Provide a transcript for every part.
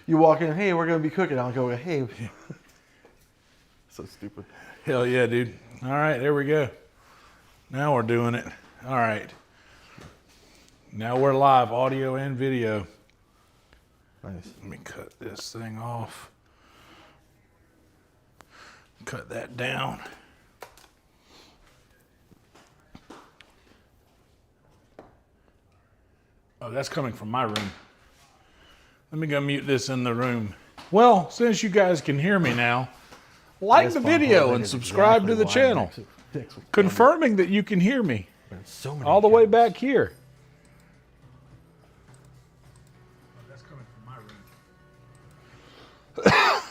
You walk in, hey, we're going to be cooking. I'll go, hey. So stupid. Hell yeah, dude. All right, there we go. Now we're doing it. All right. Now we're live, audio and video. Nice. Let me cut this thing off. Cut that down. Oh, that's coming from my room. Let me go mute this in the room. Well, since you guys can hear me now, like the video and subscribe to the channel, confirming that you can hear me all the way back here. That's coming from my room.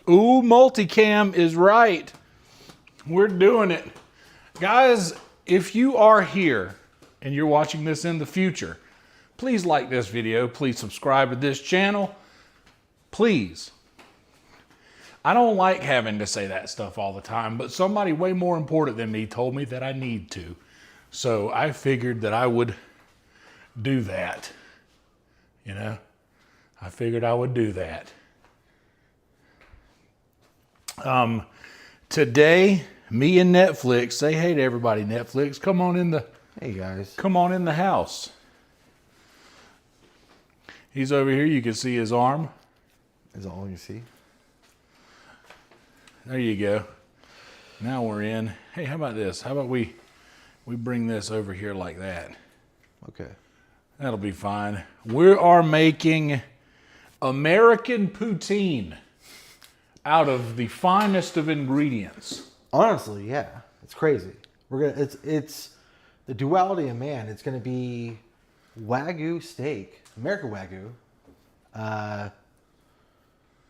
Ooh, multicam is right. We're doing it. Guys, if you are here and you're watching this in the future, please like this video. Please subscribe to this channel. Please. I don't like having to say that stuff all the time, but somebody way more important than me told me that I need to. So I figured that I would do that. You know? I figured I would do that. Today, me and Netflix, say hey to everybody, Netflix. Come on in the... Hey, guys. Come on in the house. He's over here. You can see his arm. Is that all you see? There you go. Now we're in. Hey, how about this? How about we bring this over here like that? Okay. That'll be fine. We are making American poutine out of the finest of ingredients. Honestly, yeah. It's crazy. It's the duality of man. It's gonna be Wagyu steak. American Wagyu.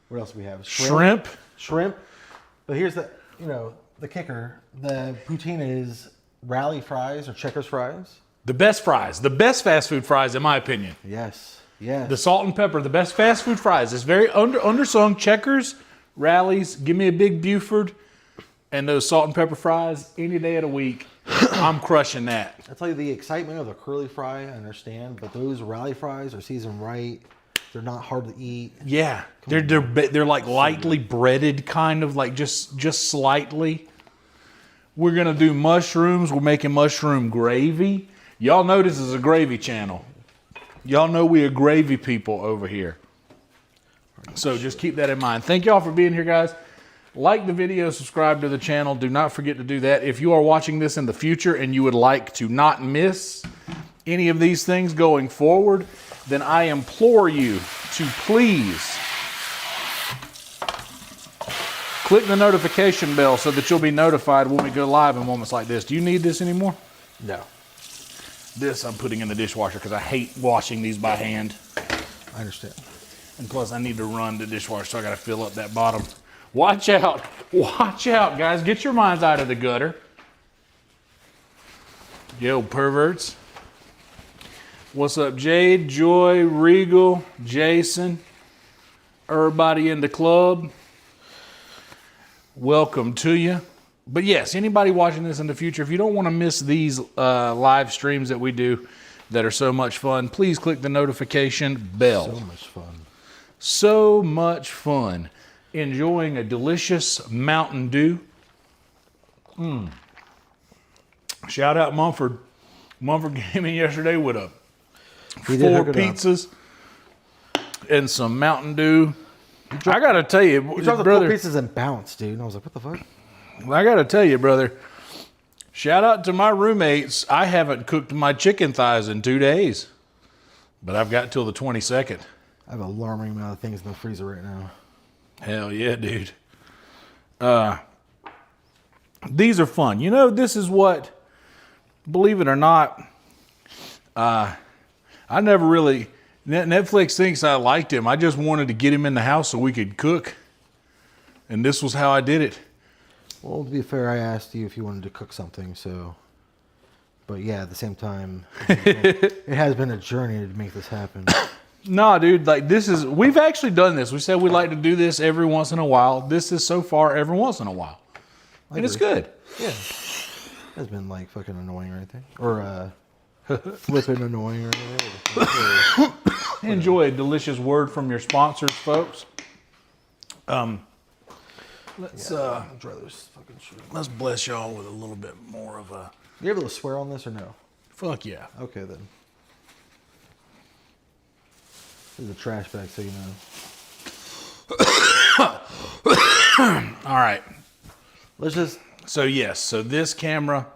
What else do we have? Shrimp. But here's the kicker. The poutine is rally fries or Checkers fries. The best fries. The best fast food fries, in my opinion. Yes. Yes. The salt and pepper, the best fast food fries. It's very undersung. Checkers, Rallies, give me a big Buford, and those salt and pepper fries any day of the week. I'm crushing that. I'll tell you, the excitement of the curly fry, I understand, but those rally fries are seasoned right. They're not hard to eat. Yeah, they're like lightly breaded, kind of like just slightly. We're gonna do mushrooms. We're making mushroom gravy. Y'all know this is a gravy channel. Y'all know we are gravy people over here. So just keep that in mind. Thank y'all for being here, guys. Like the video, subscribe to the channel. Do not forget to do that. If you are watching this in the future and you would like to not miss any of these things going forward, then I implore you to please click the notification bell so that you'll be notified when we go live in moments like this. Do you need this anymore? No. This I'm putting in the dishwasher because I hate washing these by hand. I understand. And plus I need to run the dishwasher, so I got to fill up that bottom. Watch out. Watch out, guys. Get your minds out of the gutter. Yo, perverts. What's up, Jade, Joy, Regal, Jason, everybody in the club? Welcome to you. But yes, anybody watching this in the future, if you don't want to miss these live streams that we do that are so much fun, please click the notification bell. So much fun. So much fun. Enjoying a delicious Mountain Dew. Shout out Mumford. Mumford came in yesterday with a 4 pizzas and some Mountain Dew. I gotta tell you, he dropped brother, the 4 pieces and bounced, dude. And I was like, what the fuck? I gotta tell you, brother. Shout out to my roommates. I haven't cooked my chicken thighs in 2 days, but I've got till the 22nd. I have an alarming amount of things in the freezer right now. Hell yeah, dude. These are fun. You know, this is what, believe it or not, I never really, Netflix thinks I liked him. I just wanted to get him in the house so we could cook. And this was how I did it. Well, to be fair, I asked you if you wanted to cook something, so. But yeah, at the same time, it has been a journey to make this happen. No, dude, like we've actually done this. We said we'd like to do this every once in a while. This is so far every once in a while. And it's good. Yeah. It's been like fucking annoying or anything. Or flipping annoying or anything. Enjoy a delicious word from your sponsors, folks. Let's let's bless y'all with a little bit more of a. You able to swear on this or no? Fuck yeah. Okay then. This is a trash bag, so you know. All right. Let's just. So yes. So this camera.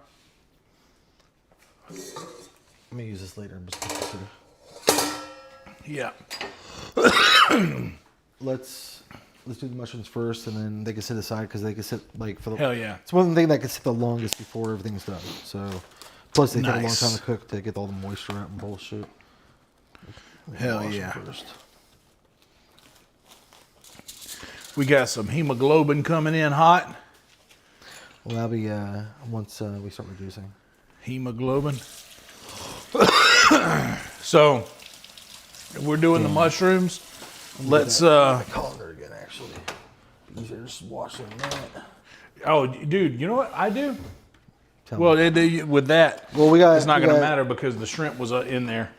Let me use this later. Yeah. Let's do the mushrooms first, and then they can sit aside because they can sit like for the. Hell yeah. It's one thing that can sit the longest before everything's done. So, plus they take a long Nice. time to cook to get all the moisture out and bullshit. Hell Wash them yeah. first. We got some hemoglobin coming in hot. Well, that'll be once we start reducing. Hemoglobin. So we're doing the mushrooms. Let's My colander again, actually. Easier just washing that. oh dude, you know what I do? Tell Well, me. with that, Well, we got. it's not we going to got- matter because the shrimp was in there.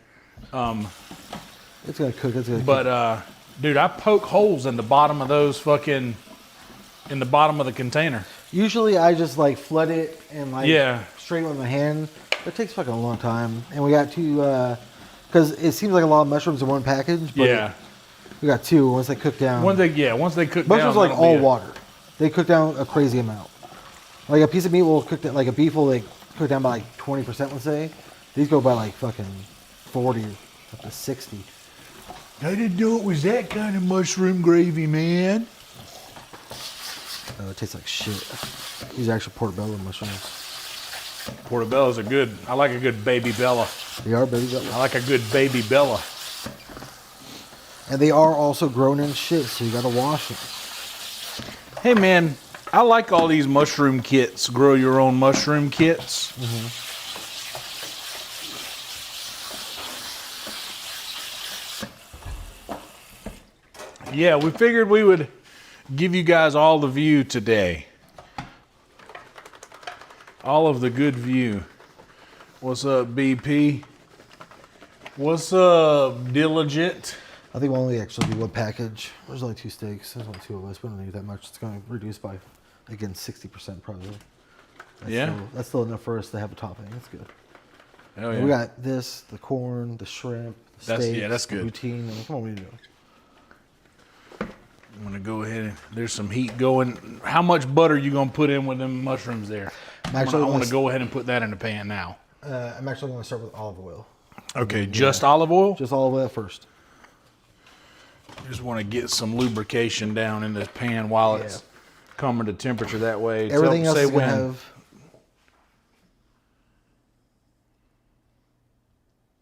It's gonna cook. It's gonna. cook. But dude, I poke holes in the bottom of those fucking in the bottom of the container. Usually, I just like flood it and like Yeah. straight with my hand. It takes fucking a long time, and we got two. Because it seems like a lot of mushrooms in one package. But Yeah. we got two. Once they cook down. Once they cook Mushrooms down, are like that'll all be water. They cook down a crazy amount. Like a piece of meat will cook down, like a beef will like cook down by like 20%, let's say. These go by like fucking 40 up to 60. I didn't know it was that kind of mushroom gravy, man. It tastes like shit. These are actual portobello mushrooms. Portobello's are good. I like a good baby Bella. They are baby I like a good baby Bella. and they are also grown in shit, so you gotta wash them. Hey man, I like all these mushroom kits, grow your own mushroom kits. Yeah, we figured we would give you guys all the view today. All of the good view. What's up, BP? What's up, Diligent? I think we'll only actually do one package. There's only two steaks. There's only two of us. We don't need that much. It's going to reduce by, again, 60% probably. Yeah. That's still enough for us to have a topping. That's good. Hell And yeah. we got this, the corn, the shrimp, the That's- steaks, yeah, that's the good. poutine. And come on, what are you doing? I'm gonna go ahead and there's some heat going. How much butter you gonna put in with them mushrooms there? I want to go ahead and put that in the pan now. I'm actually going to start with olive oil. Okay, just olive oil. Just olive oil first. Just want to get some lubrication down in this pan while it's coming to temperature. That way, Everything else say is going to when. have...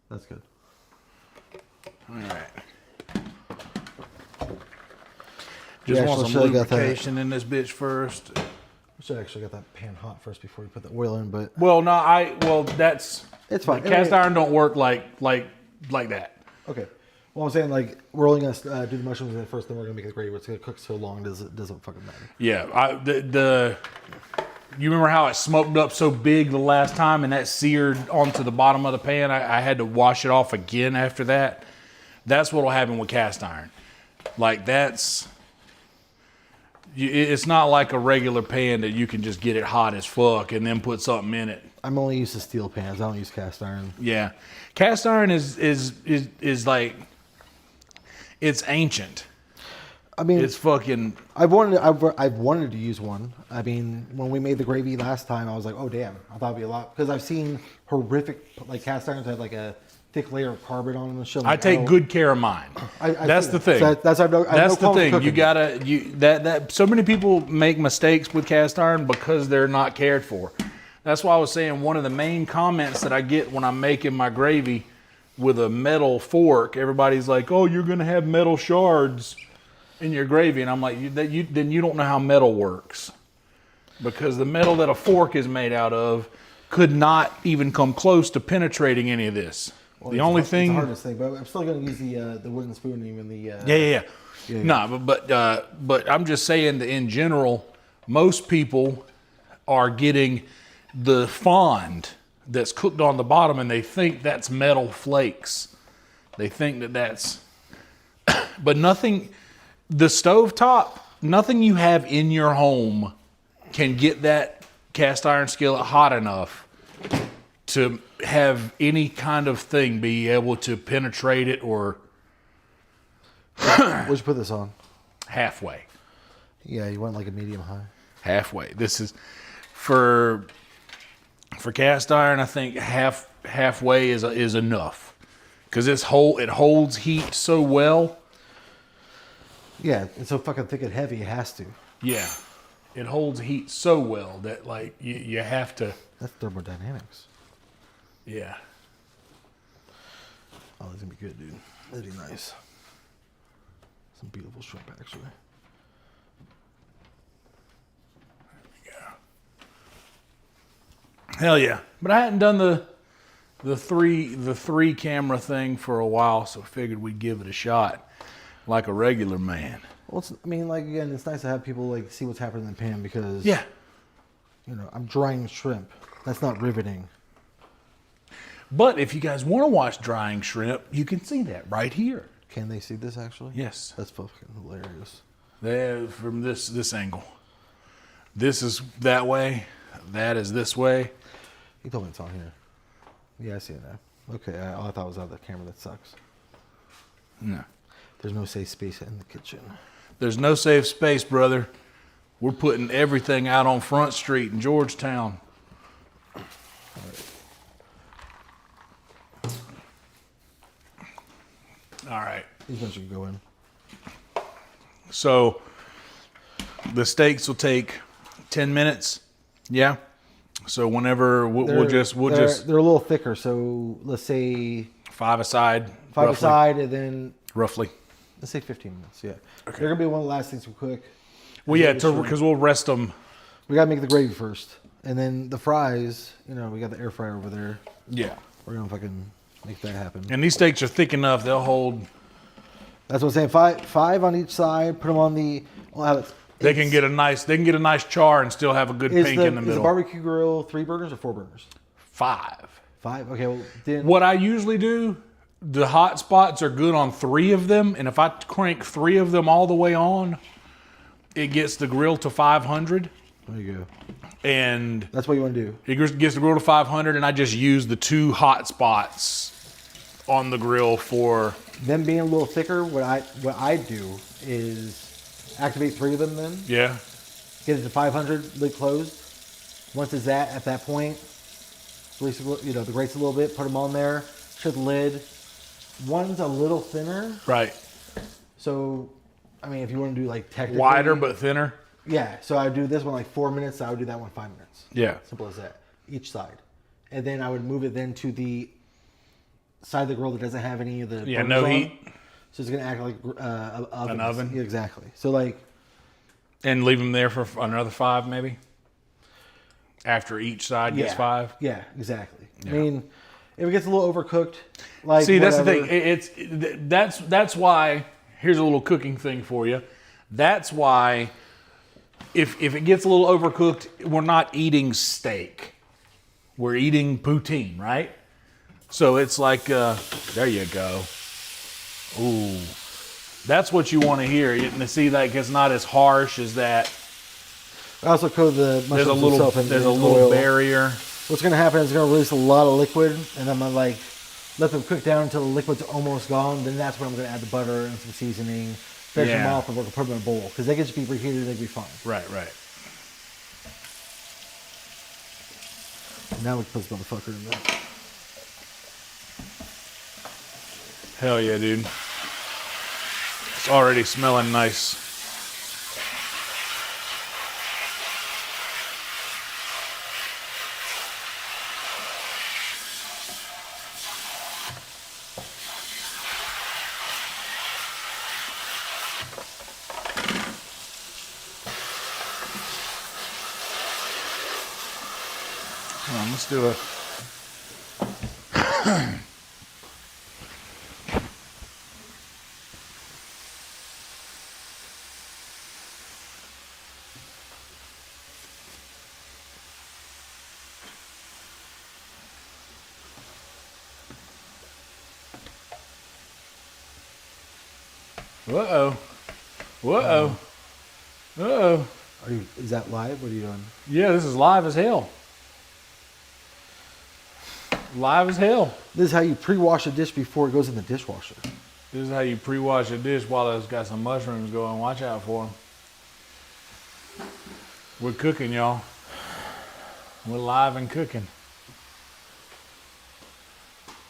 That's good. All right. We Just want actually some should've got that. lubrication in this bitch first. We should actually get that pan hot first before we put the oil in, but Well, no, that's it's fine. Cast iron don't work like that. Okay. Well, I'm saying like we're only going to do the mushrooms in it first, then we're going to make the gravy. It's going to cook so long it doesn't fucking matter. Yeah, you remember how it smoked up so big the last time and that seared onto the bottom of the pan? I had to wash it off again after that. That's what will happen with cast iron. Like it's not like a regular pan that you can just get it hot as fuck and then put something in it. I'm only used to steel pans. I don't use cast iron. Yeah, cast iron is like it's ancient. I mean, It's fucking. I've wanted to use one. I mean, when we made the gravy last time, I was like, oh damn, I thought it'd be a lot because I've seen horrific like cast irons have like a thick layer of carbon on them and shit. I take good care of mine. That's the thing. That's the thing. You gotta that so many people make mistakes with cast iron because they're not cared for. That's why I was saying one of the main comments that I get when I'm making my gravy with a metal fork, everybody's like, "Oh, you're gonna have metal shards in your gravy," and I'm like, then you don't know how metal works, because the metal that a fork is made out of could not even come close to penetrating any of this. Well, the only it's thing, the hardest thing, but I'm still going to use the wooden spoon and even the yeah. No, but I'm just saying that in general, most people are getting the fond that's cooked on the bottom, and they think that's metal flakes. They think that that's, but nothing, the stovetop, nothing you have in your home can get that cast iron skillet hot enough to have any kind of thing be able to penetrate it or What'd you put this on? halfway. Yeah, you went like a medium high. Halfway. This is for cast iron. I think halfway is enough because it holds heat so well. Yeah, it's so fucking thick and heavy. It has to. Yeah, it holds heat so well that like you have to. That's thermodynamics. Yeah. Oh, that's gonna be good, dude. That'd be nice. Some beautiful shrimp, actually. Hell yeah! But I hadn't done the three camera thing for a while, so figured we'd give it a shot, like a regular man. Well, I mean, like again, it's nice to have people like see what's happening in the pan because Yeah. you know, I'm drying shrimp. That's not riveting. But if you guys want to watch drying shrimp, you can see that right here. Can they see this actually? Yes. That's fucking hilarious. There, from this angle. This is that way. That is this way. You told me it's on here. Yeah, I see it now. Okay, all I thought was out of the camera. That sucks. No. There's no safe space in the kitchen. There's no safe space, brother. We're putting everything out on Front Street in Georgetown. All right. These ones should go in. So the steaks will take 10 minutes. Yeah. So whenever we'll just they're a little thicker. So let's say 5 aside. five roughly. aside, and then Roughly. let's say 15 minutes. Yeah, they're gonna be one of the last things we cook. Well, yeah, because we'll rest them. We gotta make the gravy first, and then the fries. You know, we got the air fryer over there. Yeah. We're gonna fucking make that happen. And these steaks are thick enough; they'll hold. That's what I'm saying. Five on each side. Put them on the. Well, have it. They can get a nice char and still have a good pink in the Is middle. the barbecue grill 3 burners or 4 burners? 5. 5. Okay. Well, then What I usually do, the hot spots are good on 3 of them, and if I crank 3 of them all the way on, it gets the grill to 500. there you go. And That's what you want to do. it gets the grill to 500, and I just use the 2 hot spots on the grill for. Them being a little thicker, what I do is activate 3 of them. Then Yeah. get it to 500, lid closed. Once it's at that point, release the grates a little bit. Put them on there. Shut the lid. One's a little thinner, Right. so I mean, if you want to do like technically Wider but thinner. yeah. So I would do this one like 4 minutes. I would do that one 5 minutes. Yeah. Simple as that. Each side, and then I would move it then to the side of the grill that doesn't have any of the Yeah, burners no on. heat. So it's gonna act like An oven? Yeah, exactly. So like And leave them there for another 5 maybe? After each side gets 5? Yeah, exactly. I mean, if it gets a little overcooked, like See, that's the whatever- thing. That's why. Here's a little cooking thing for you. That's why, if it gets a little overcooked, we're not eating steak. We're eating poutine, right? So it's like, there you go. Ooh, that's what you want to hear. And see, like it's not as harsh as that. I also coat the There's a mushrooms little, in there's a oil. little barrier. What's gonna happen is it's gonna release a lot of liquid, and I'm gonna like let them cook down until the liquid's almost gone. Then that's when I'm gonna add the butter and some seasoning, finish them Yeah. off, and we're gonna put them in a bowl because they can just be reheated. They can be fine. Right, right. Now we can put this motherfucker in there. Hell yeah, dude. It's already smelling nice. Hold on, let's do a. Uh-oh. Uh-oh. Uh-oh. Is that live? What are you doing? Yeah, this is live as hell. Live as hell. This is how you pre-wash a dish before it goes in the dishwasher. This is how you pre-wash a dish while it's got some mushrooms going. Watch out for them. We're cooking, y'all. We're live and cooking.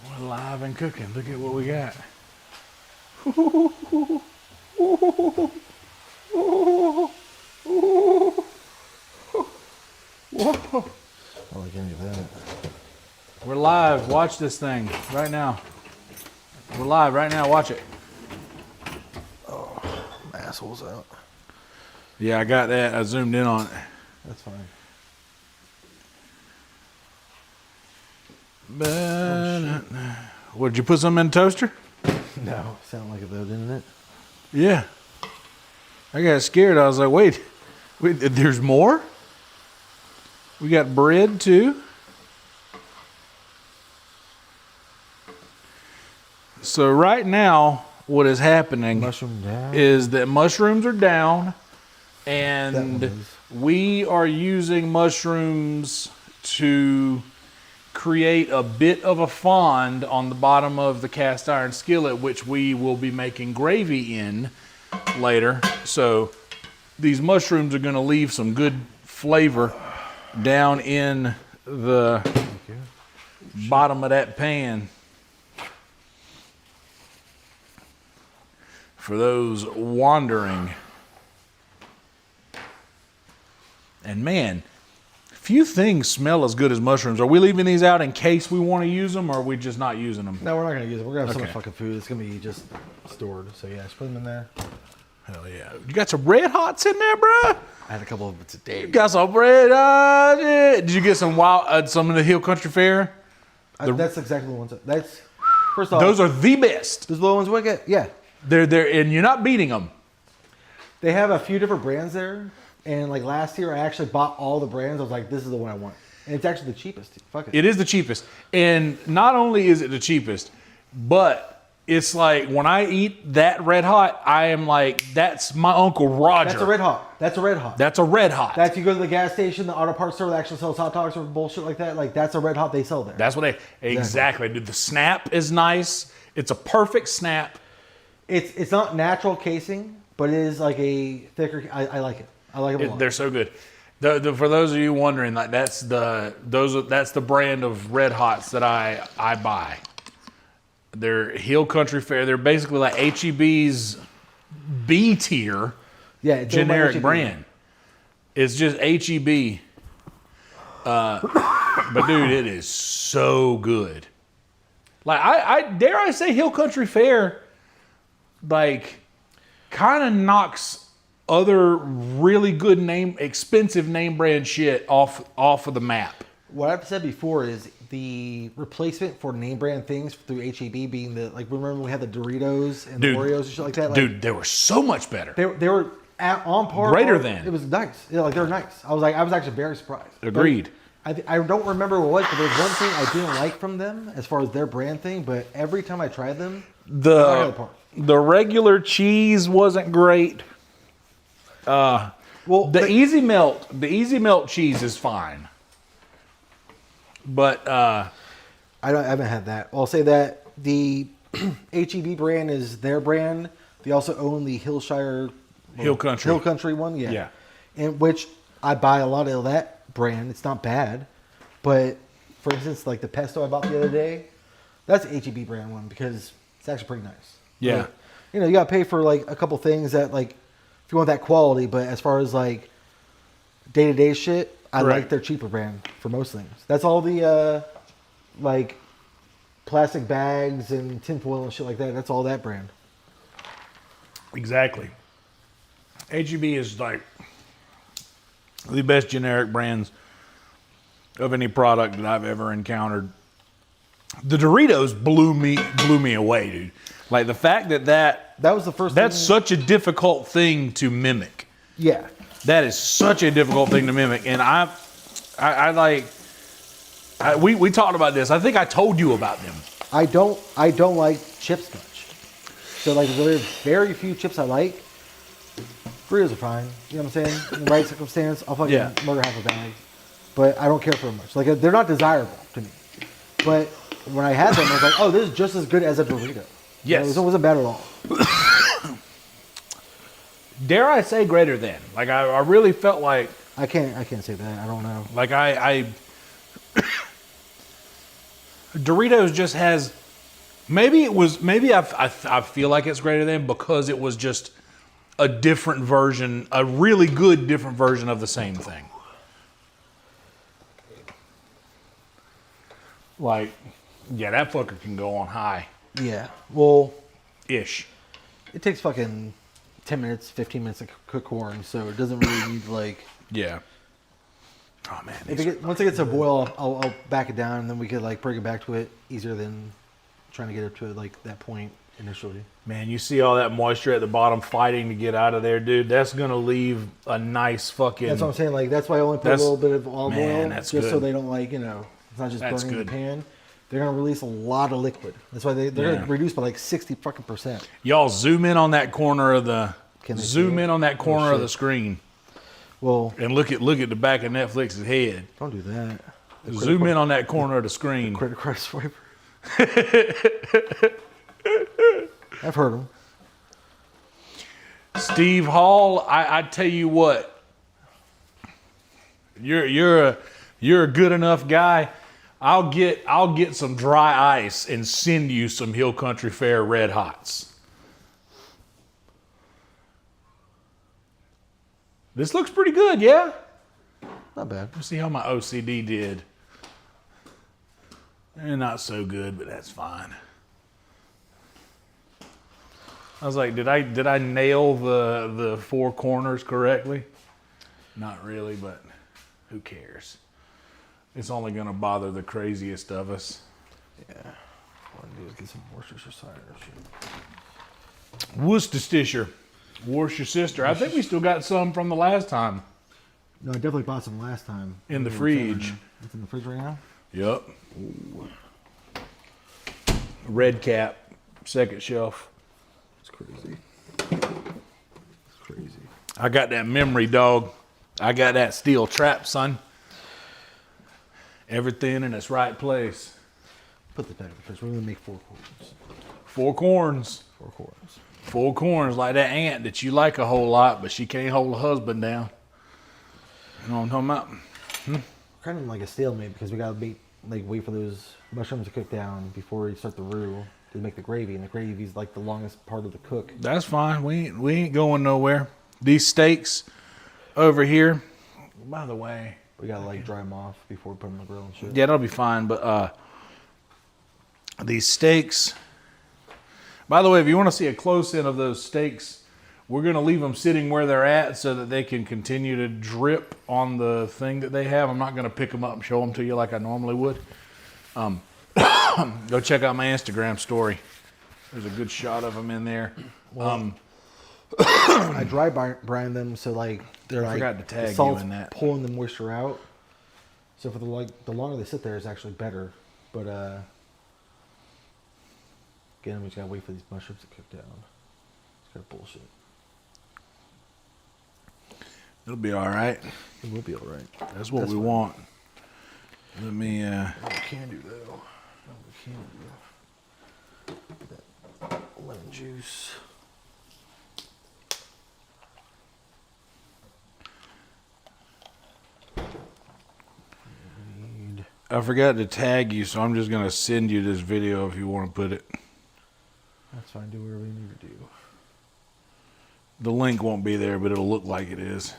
We're live and cooking. Look at what we got. Whoa. I like any of that. We're live. Watch this thing right now. We're live right now. Watch it. Oh, my asshole's out. Yeah, I got that. I zoomed in on it. That's fine. What, did you put something in the toaster? No, sounded like it though, didn't it? Yeah. I got scared. I was like, wait, there's more? We got bread too. So right now, what is happening Mushroom down. is that mushrooms are down, and we are using mushrooms to create a bit of a fond on the bottom of the cast iron skillet, which we will be making gravy in later. So these mushrooms are going to leave some good flavor down in the bottom of that pan. For those wondering. And man, few things smell as good as mushrooms. Are we leaving these out in case we want to use them, or are we just not using them? No, we're not going to use it. We're going to have so much Okay. fucking food. It's going to be just stored. So yeah, just put them in there. Hell yeah. You got some Red Hots in there, bruh? I had a couple of it today. You got some Red Hots. Yeah. Did you get some some in the Hill Country Fair? That's exactly the ones. That's first off. Those are the best. Those little ones we get. Yeah. They're there, and you're not beating them. They have a few different brands there. And like last year, I actually bought all the brands. I was like, this is the one I want. And it's actually the cheapest. Fuck it. It is the cheapest. And not only is it the cheapest, but it's like when I eat that Red Hot, I am like, that's my Uncle Roger. That's a Red Hot. That's a Red Hot. That's a Red Hot. That's you go to the gas station, the auto parts store that actually sells hot dogs or bullshit like that. Like that's a Red Hot they sell there. That's what they exactly. Dude, the snap is nice. It's a perfect snap. It's not natural casing, but it is like a thicker. I like it. I like it a lot. They're so good. For those of you wondering, like that's the brand of Red Hots that I buy. They're Hill Country Fair. They're basically like HEB's B tier, it's generic HEB. brand. It's just HEB. But dude, it is so good. Like I dare I say Hill Country Fair, like kind of knocks other really good expensive name brand shit off of the map. What I've said before is the replacement for name brand things through HEB being remember we had the Doritos and the Oreos and shit like that? Like, dude, they were so much better. They were on par. Greater than. It was nice. Yeah, like they're nice. I was actually very surprised. Agreed. I don't remember what it was, but there's one thing I didn't like from them as far as their brand thing, but every time I tried them, the regular cheese wasn't great. The easy melt cheese is fine. But I haven't had that. I'll say that the HEB brand is their brand. They also own the Hill Country one, yeah. In which I buy a lot of that brand. It's not bad, but for instance, like the pesto I bought the other day, that's an HEB brand one because it's actually pretty nice. Yeah, like, you got to pay for like a couple things that like if you want that quality, but as far as like day-to-day shit, I like their cheaper brand for most things. That's all the like plastic bags and tinfoil and shit like that. That's all that brand. Exactly. HEB is like the best generic brands of any product that I've ever encountered. The Doritos blew me away, dude. Like the fact that was the first. That's such a difficult thing to mimic. Yeah. That is such a difficult thing to mimic, and we talked about this. I think I told you about them. I don't like chips much. So like there are very few chips I like. Doritos are fine. You know what I'm saying? In the right circumstance, I'll fucking murder half a bag. But I don't care for them much. Like they're not desirable to me. But when I had them, I was like, oh, this is just as good as a Dorito. Yes. It wasn't bad at all. Dare I say greater than? Like I really felt like I can't say that. I don't know. Like I Doritos just has maybe I feel like it's greater than because it was just a different version, a really good different version of the same thing. Like, yeah, that fucker can go on high. Yeah. Well, ish. It takes fucking 10 minutes, 15 minutes to cook corn, so it doesn't really need like. Yeah. Oh man. Once it gets to boil, I'll back it down, and then we could like bring it back to it easier than trying to get it to like that point initially. Man, you see all that moisture at the bottom fighting to get out of there, dude. That's gonna leave a nice fucking. That's what I'm saying. Like that's why I only put a little bit of olive oil, just good. So they don't like it's not just burning in the pan. They're gonna release a lot of liquid. That's why they're gonna reduce by like 60%. Y'all zoom in on that corner of the of the screen. Well, and look at the back of Netflix's head. Don't do that. Zoom in on that corner of the screen. Credit card swiper. I've heard them. Steve Hall, I tell you what, you're a good enough guy. I'll get some dry ice and send you some Hill Country Fair Red Hots. This looks pretty good, yeah? Not bad. Let's see how my OCD did. Not so good, but that's fine. I was like, did I nail the four corners correctly? Not really, but who cares? It's only going to bother the craziest of us. Yeah. All I do is get some Worcestershire. Worcestershire. I think we still got some from the last time. No, I definitely bought some last time. In the fridge. It's in the fridge right now? Yep. Ooh. Red cap, second shelf. It's crazy. I got that memory, dog. I got that steel trap, son. Everything in its right place. Put the back in the fridge. We're going to make 4 corns. 4 corns. 4 corns. 4 corns, like that aunt that you like a whole lot, but she can't hold a husband down. You know what I'm talking about? Kind of like a stalemate because we got to wait for those mushrooms to cook down before we start the roux to make the gravy, and the gravy is like the longest part of the cook. That's fine. We ain't going nowhere. These steaks over here, by the way, we gotta like dry them off before we put them on the grill and shit. Yeah, that'll be fine. But these steaks, by the way, if you want to see a close-in of those steaks, we're going to leave them sitting where they're at so that they can continue to drip on the thing that they have. I'm not going to pick them up and show them to you like I normally would. Go check out my Instagram story. There's a good shot of them in there. I dry brine them so like they're I forgot to tag the salt's you in that. Pulling the moisture out. So for the longer they sit there, it's actually better. But again, we just gotta wait for these mushrooms to cook down. It's kind of bullshit. It'll be all right. It will be all right. That's what we want. Let me. What we can do though. That lemon juice. I forgot to tag you, so I'm just going to send you this video if you want to put it. That's fine. Do whatever you need to do. The link won't be there, but it'll look like it is.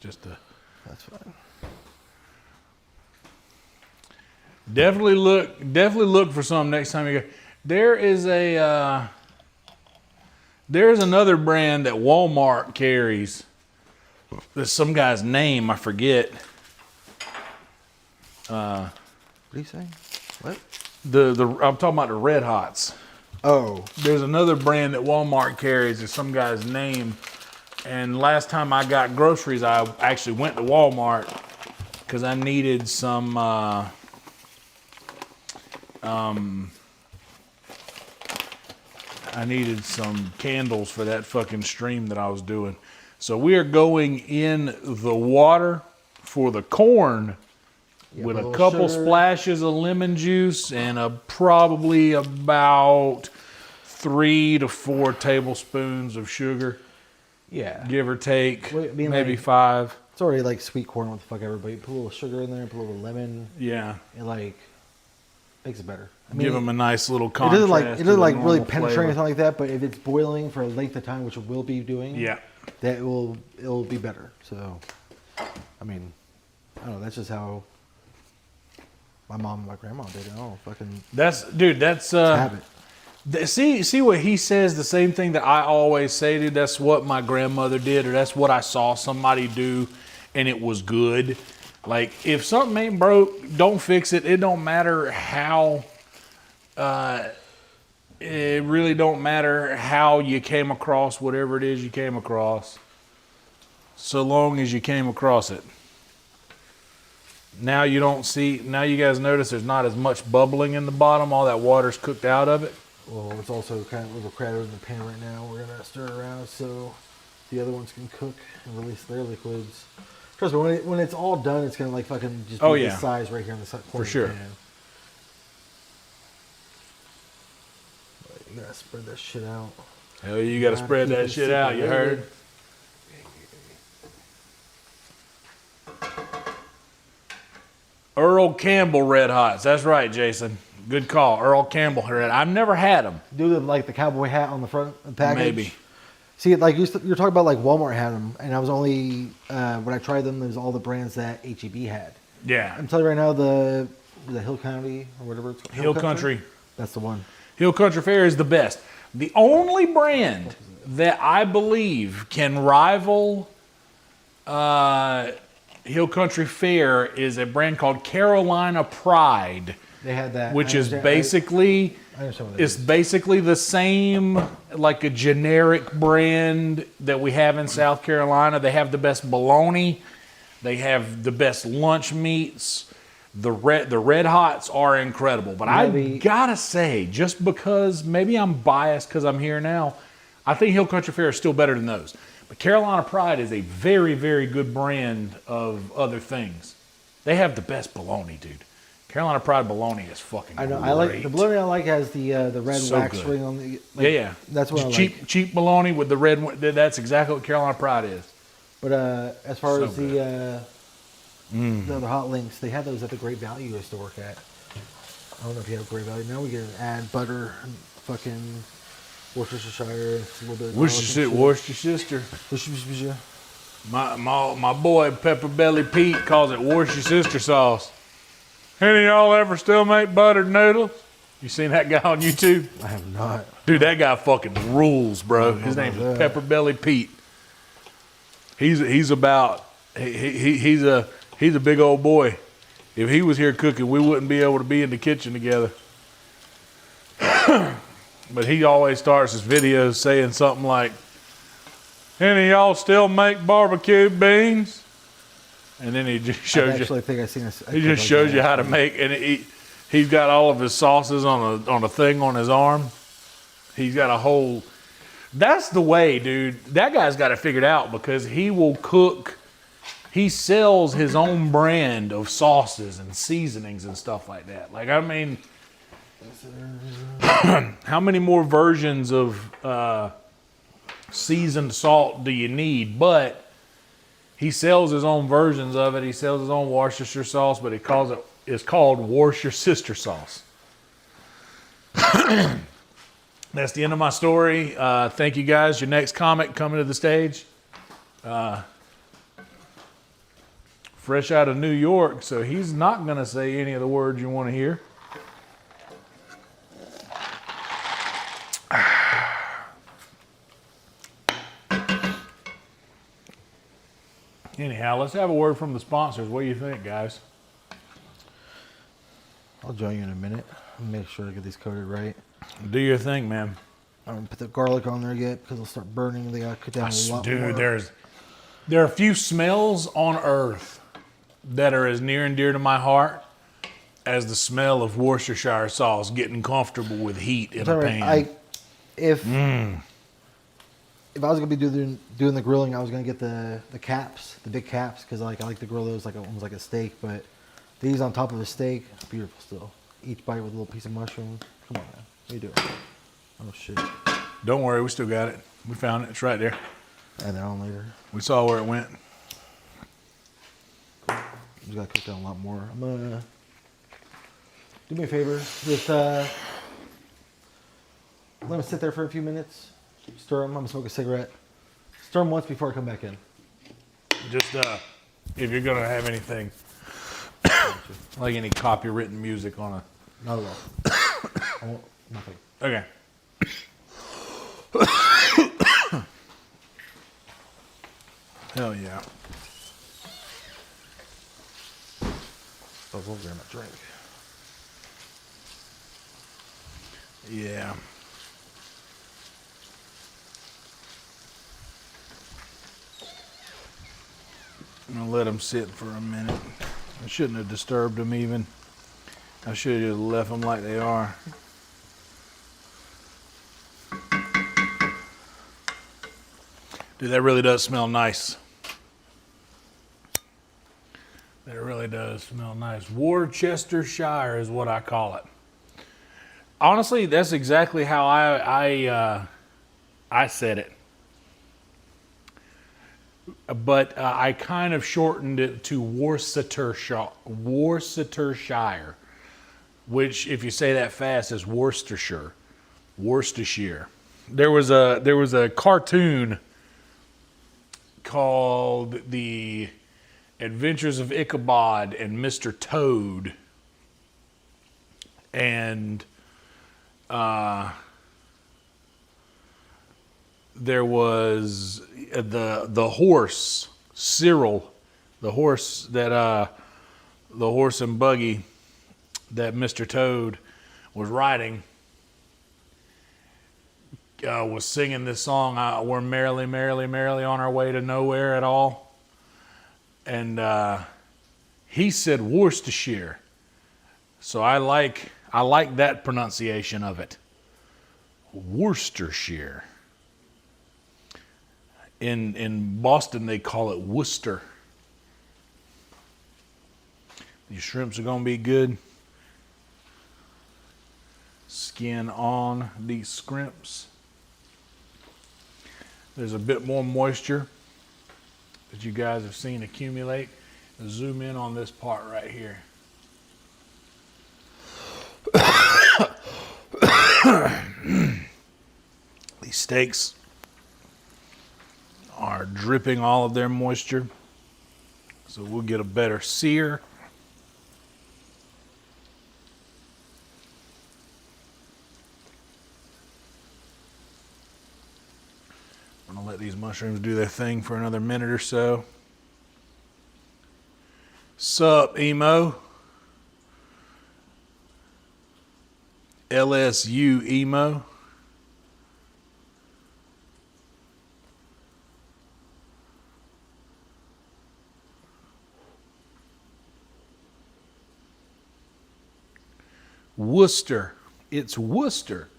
That's fine. Definitely look for some next time you go. There's another brand that Walmart carries. There's some guy's name, I forget. What are you saying? What? I'm talking about the Red Hots. Oh. There's another brand that Walmart carries. There's some guy's name. And last time I got groceries, I actually went to Walmart because I needed some some candles for that fucking stream that I was doing. So we are going in the water for the corn with a couple splashes of lemon juice and probably about 3 to 4 tablespoons of sugar. Yeah. Give or take, maybe 5. It's already like sweet corn, what the fuck ever, but you put a little sugar in there, put a little lemon. Yeah. It like makes it better. I mean, give them a nice little contrast. It doesn't like really penetrate or anything like that, but if it's boiling for a length of time, which it will be doing, that it'll be better. So, I mean, I don't know. That's just how my mom and my grandma did it. Oh, fucking. That's habit. See what he says, the same thing that I always say, dude. That's what my grandmother did, or that's what I saw somebody do, and it was good. Like, if something ain't broke, don't fix it. It don't matter how, it really don't matter how you came across whatever it is you came across, so long as you came across it. Now you guys notice there's not as much bubbling in the bottom. All that water's cooked out of it. Well, it's also kind of a little crowded in the pan right now. We're going to stir it around so the other ones can cook and release their liquids. Trust me, when it's all done, it's going to like fucking just be this size right here in the corner for sure. Of the pan. You got to spread that shit out. Hell, you got to spread that shit out, you heard? Earl Campbell Red Hots. That's right, Jason. Good call. Earl Campbell Red. I've never had them. Do like the cowboy hat on the front of the package? Maybe. See, like you're talking about like Walmart had them, and I was only, when I tried them, there's all the brands that HEB had. Yeah. I'm telling you right now, the Hill County or whatever it's called. Hill Country. That's the one. Hill Country Fair is the best. The only brand that I believe can rival Hill Country Fair is a brand called Carolina Pride. They had that, which is basically basically the same, like a generic brand that we have in South Carolina. They have the best bologna, they have the best lunch meats. The Red Hots are incredible, but I gotta say, just because maybe I'm biased because I'm here now, I think Hill Country Fair is still better than those. But Carolina Pride is a very, very good brand of other things. They have the best bologna, dude. Carolina Pride bologna is fucking I know. Great. I like the bologna. I like has the red wax ring on the. Like, yeah. That's what cheap, I like. Cheap bologna with the red. That's exactly what Carolina Pride is. But as far as the other hot links, they had those at the Great Value I used to work at. I don't know if you have Great Value. Now we can add butter, and fucking Worcestershire, a little bit of Worcestershire. My boy Pepper Belly Pete calls it Worcestershire sauce. Any of y'all ever still make buttered noodles? You seen that guy on YouTube? I have not. Dude, that guy fucking rules, bro. His name is Pepper Belly Pete. He's a big old boy. If he was here cooking, we wouldn't be able to be in the kitchen together. But he always starts his videos saying something like, any of y'all still make barbecue beans? And then he just shows you. Think I've seen he just shows you how to make, and he's got all of his sauces on a thing on his arm. He's got a whole. That's the way, dude. That guy's got it figured out because he will cook. He sells his own brand of sauces and seasonings and stuff like that. Like, I mean, how many more versions of seasoned salt do you need? But he sells his own versions of it. He sells his own Worcestershire sauce, but it's called Worcestershire sauce. That's the end of my story. Thank you guys. Your next comic coming to the stage. Fresh out of New York, so he's not going to say any of the words you want to hear. Anyhow, let's have a word from the sponsors. What do you think, guys? I'll join you in a minute. I'll make sure I get these coated right. Do your thing, man. I don't put the garlic on there yet because it'll start burning. They got to cut down a lot more. Dude, there are a few smells on earth that are as near and dear to my heart as the smell of Worcestershire sauce getting comfortable with heat in a pan. if I was gonna be doing the grilling, I was gonna get the caps, the big caps, because I like to grill those almost like a steak. But these on top of a steak, beautiful still. Each bite with a little piece of mushroom. Come on, man. What are you doing? Oh shit. Don't worry, we still got it. We found it. It's right there. Add that on later. We saw where it went. Just gotta cook that a lot more. I'm gonna do me a favor. Just let them sit there for a few minutes. Stir them. I'm gonna smoke a cigarette. Stir them once before I come back in. Just if you're gonna have anything like any copywritten music on a. Not at all. I won't. Nothing. Okay. Hell yeah. I was over there in my drink. Yeah. I'm gonna let them sit for a minute. I shouldn't have disturbed them even. I should have just left them like they are. Dude, that really does smell nice. That really does smell nice. Worcestershire is what I call it. Honestly, that's exactly how I said it. But I kind of shortened it to Worcestershire, which, if you say that fast, is Worcestershire. There was a cartoon called The Adventures of Ichabod and Mr. Toad, and there was the horse Cyril, the horse and buggy that Mr. Toad was riding, was singing this song, we're merrily, merrily, merrily on our way to nowhere at all. And he said Worcestershire. So I like that pronunciation of it. Worcestershire. In Boston, they call it Worcester. These shrimps are going to be good. Skin on these scrimps. There's a bit more moisture that you guys have seen accumulate. Zoom in on this part right here. These steaks are dripping all of their moisture, so we'll get a better sear. I'm gonna let these mushrooms do their thing for another minute or so. Sup, emo? LSU emo? Worcester. It's Worcester.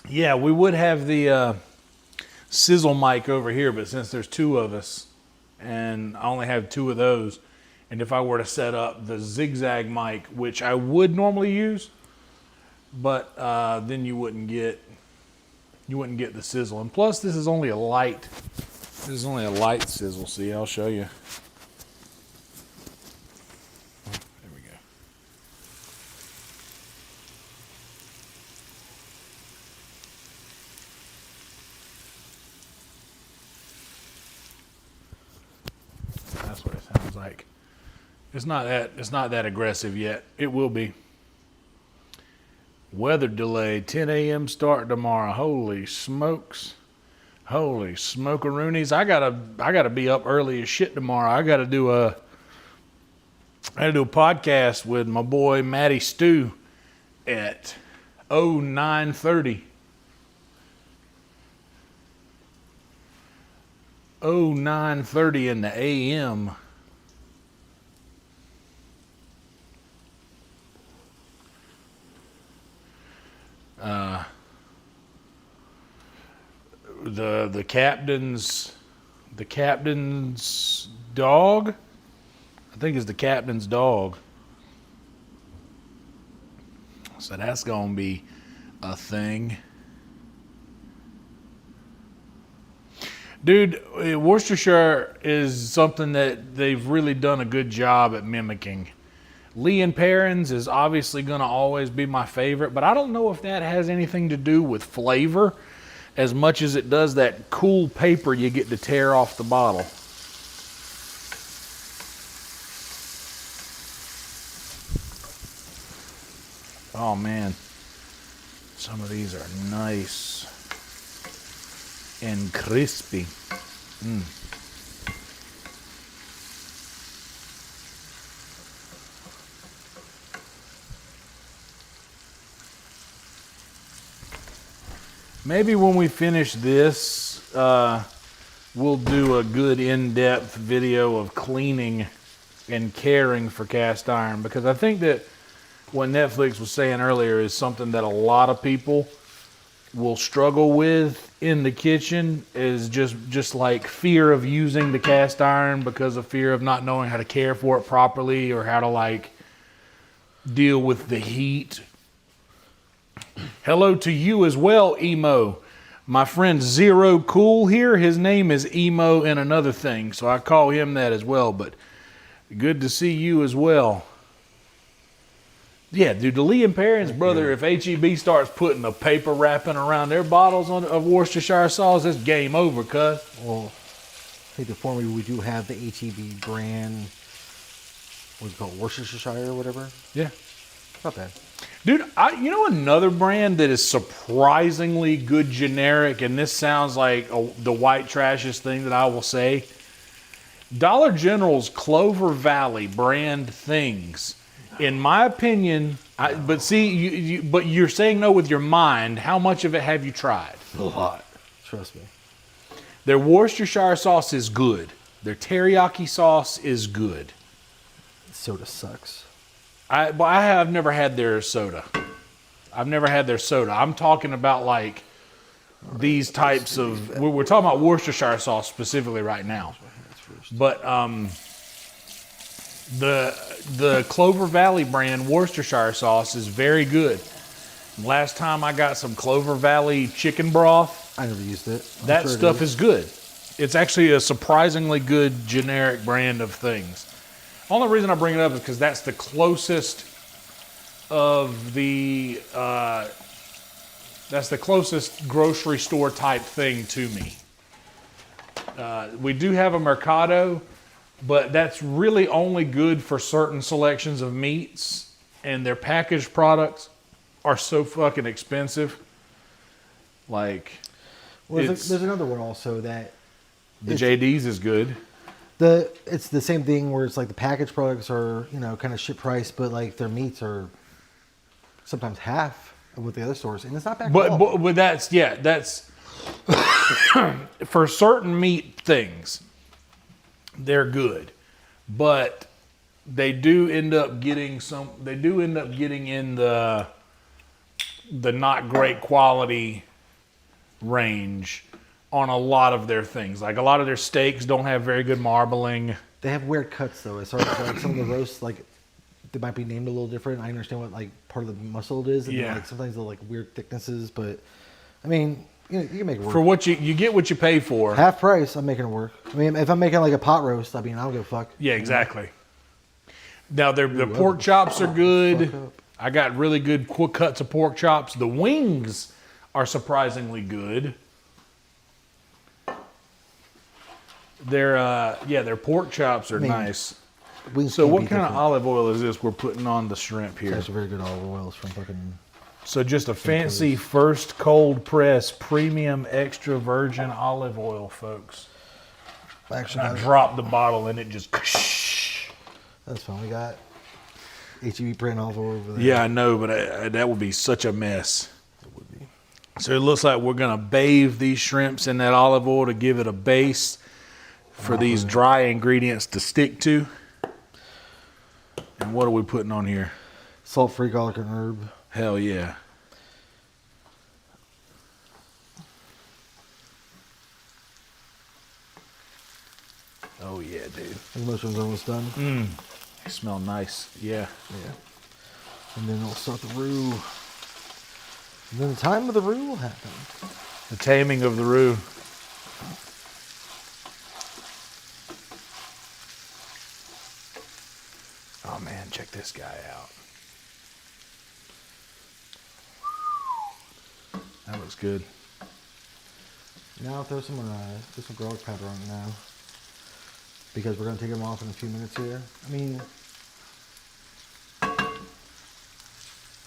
Yeah, we would have the sizzle mic over here, but since there's two of us, and I only have two of those, and if I were to set up the zigzag mic, which I would normally use, but then you wouldn't get the sizzle. And plus, this is only a light sizzle. See, I'll show you. There we go. That's what it sounds like. It's not that aggressive yet. It will be. Weather delay, 10 a.m. start tomorrow. Holy smokes. Holy smokeroonies. I gotta be up early as shit tomorrow. I gotta do a podcast with my boy Matty Stew at 9:30. 9:30 in the AM. The captain's dog. I think it's the captain's dog. So that's gonna be a thing. Dude, Worcestershire is something that they've really done a good job at mimicking. Lee and Perrins is obviously going to always be my favorite, but I don't know if that has anything to do with flavor as much as it does that cool paper you get to tear off the bottle. Oh man, some of these are nice and crispy. Maybe when we finish this, we'll do a good in-depth video of cleaning and caring for cast iron, because I think that what Netflix was saying earlier is something that a lot of people will struggle with in the kitchen, is just like fear of using the cast iron because of fear of not knowing how to care for it properly or how to like deal with the heat. Hello to you as well, Emo. My friend Zero Cool here, his name is Emo and another thing, so I call him that as well, but good to see you as well. Yeah, dude, the Lee and Perrins, brother, if HEB starts putting a paper wrapping around their bottles of Worcestershire sauce, it's game over, cuz. Well, I think for me, we do have the HEB brand, what's it called, Worcestershire or whatever. Yeah. Not bad. Dude, you know another brand that is surprisingly good generic, and this sounds like the white trashiest thing that I will say? Dollar General's Clover Valley brand things. In my opinion, but see, but you're saying no with your mind. How much of it have you tried? A lot. Trust me. Their Worcestershire sauce is good. Their teriyaki sauce is good. Soda sucks. But I have never had their soda. I've never had their soda. I'm talking about like these types of. We're talking about Worcestershire sauce specifically right now. But the Clover Valley brand Worcestershire sauce is very good. Last time I got some Clover Valley chicken broth. I never used it. That stuff is good. It's actually a surprisingly good generic brand of things. Only reason I bring it up is because that's the closest of the that's the closest grocery store type thing to me. We do have a Mercado, but that's really only good for certain selections of meats, and their packaged products are so fucking expensive. Like, well, there's another one also that the JD's is good. It's the same thing where it's like the packaged products are, you know, kind of shit price, but like their meats are sometimes half of what the other stores, and it's not bad. But that's for certain meat things, they're good, but they do end up getting in the not great quality range on a lot of their things. Like a lot of their steaks don't have very good marbling. They have weird cuts though. As far as like some of the roasts, like they might be named a little different. I understand what like part of the muscle it is, and yeah. like sometimes they're like weird thicknesses, but I mean, you can make it work. For what you get what you pay for. Half price, I'm making it work. I mean, if I'm making like a pot roast, I mean, I don't give a fuck. Yeah, exactly. Now the pork chops are good. I got really good quick cuts of pork chops. The wings are surprisingly good. Their pork chops are nice. So what kind of olive oil is this we're putting on the shrimp here? That's very good olive oils from fucking. So just a fancy first cold press premium extra virgin olive oil, folks. Actually, I dropped the bottle and it just. That's fine. We got HEB brand olive oil over there. Yeah, I know, but that would be such a mess. It would be. So it looks like we're gonna bathe these shrimps in that olive oil to give it a base for these dry ingredients to stick to. And what are we putting on here? Salt-free garlic and herb. Hell yeah. Oh yeah, dude. The mushrooms are almost done. They smell nice. Yeah. Yeah. And then we'll start the roux. And then the time of the roux will happen. The taming of the roux. Oh man, check this guy out. That looks good. Now throw some garlic powder on it now. Because we're going to take them off in a few minutes here. I mean,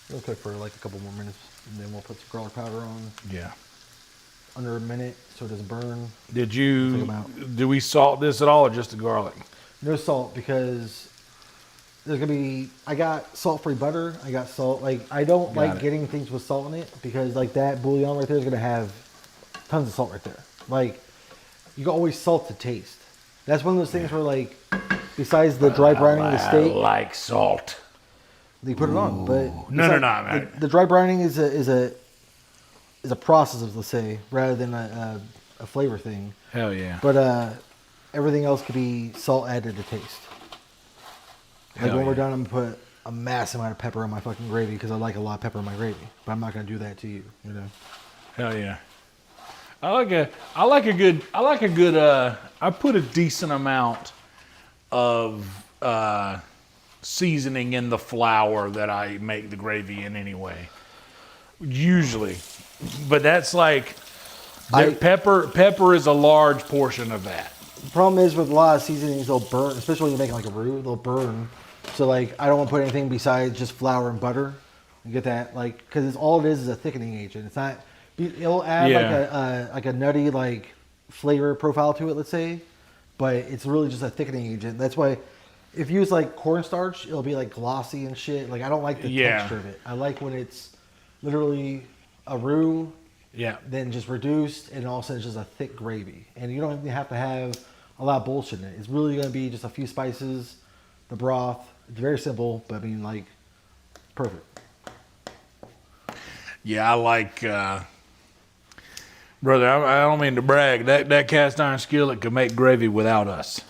it'll cook for like a couple more minutes. And then we'll put some garlic powder on. Yeah. Under a minute so it doesn't burn. Do we salt this at all or just the garlic? No salt because there's going to be, I got salt-free butter. I got salt. Like, I don't like getting things with salt in it because like that bouillon right there is going to have tons of salt right there. Like, you can always salt to taste. That's one of those things where like, besides the dry brining of the steak. I like salt. You put it on, but No. The dry brining is a process of, let's say, rather than a flavor thing. Hell yeah. But everything else could be salt added to taste. Like when we're done, I'm gonna put a massive amount of pepper on my fucking gravy because I like a lot of pepper in my gravy. But I'm not gonna do that to you, you know. Hell yeah. I put a decent amount of seasoning in the flour that I make the gravy in anyway. Usually. But that's like pepper is a large portion of that. The problem is with a lot of seasonings, they'll burn, especially when you're making like a roux, they'll burn. So like I don't want to put anything besides just flour and butter. You get that? Like, because it's all it is a thickening agent. It's not. It'll add like a nutty like flavor profile to it, let's say, but it's really just a thickening agent. That's why if you use like cornstarch, it'll be like glossy and shit. Like I don't like the texture of it. I like when it's literally a roux, then just reduced, and all of a sudden it's just a thick gravy. And you don't even have to have a lot of bullshit in it. It's really gonna be just a few spices, the broth. It's very simple, but I mean like perfect. Yeah, I like. Brother, I don't mean to brag. That cast iron skillet could make gravy without us.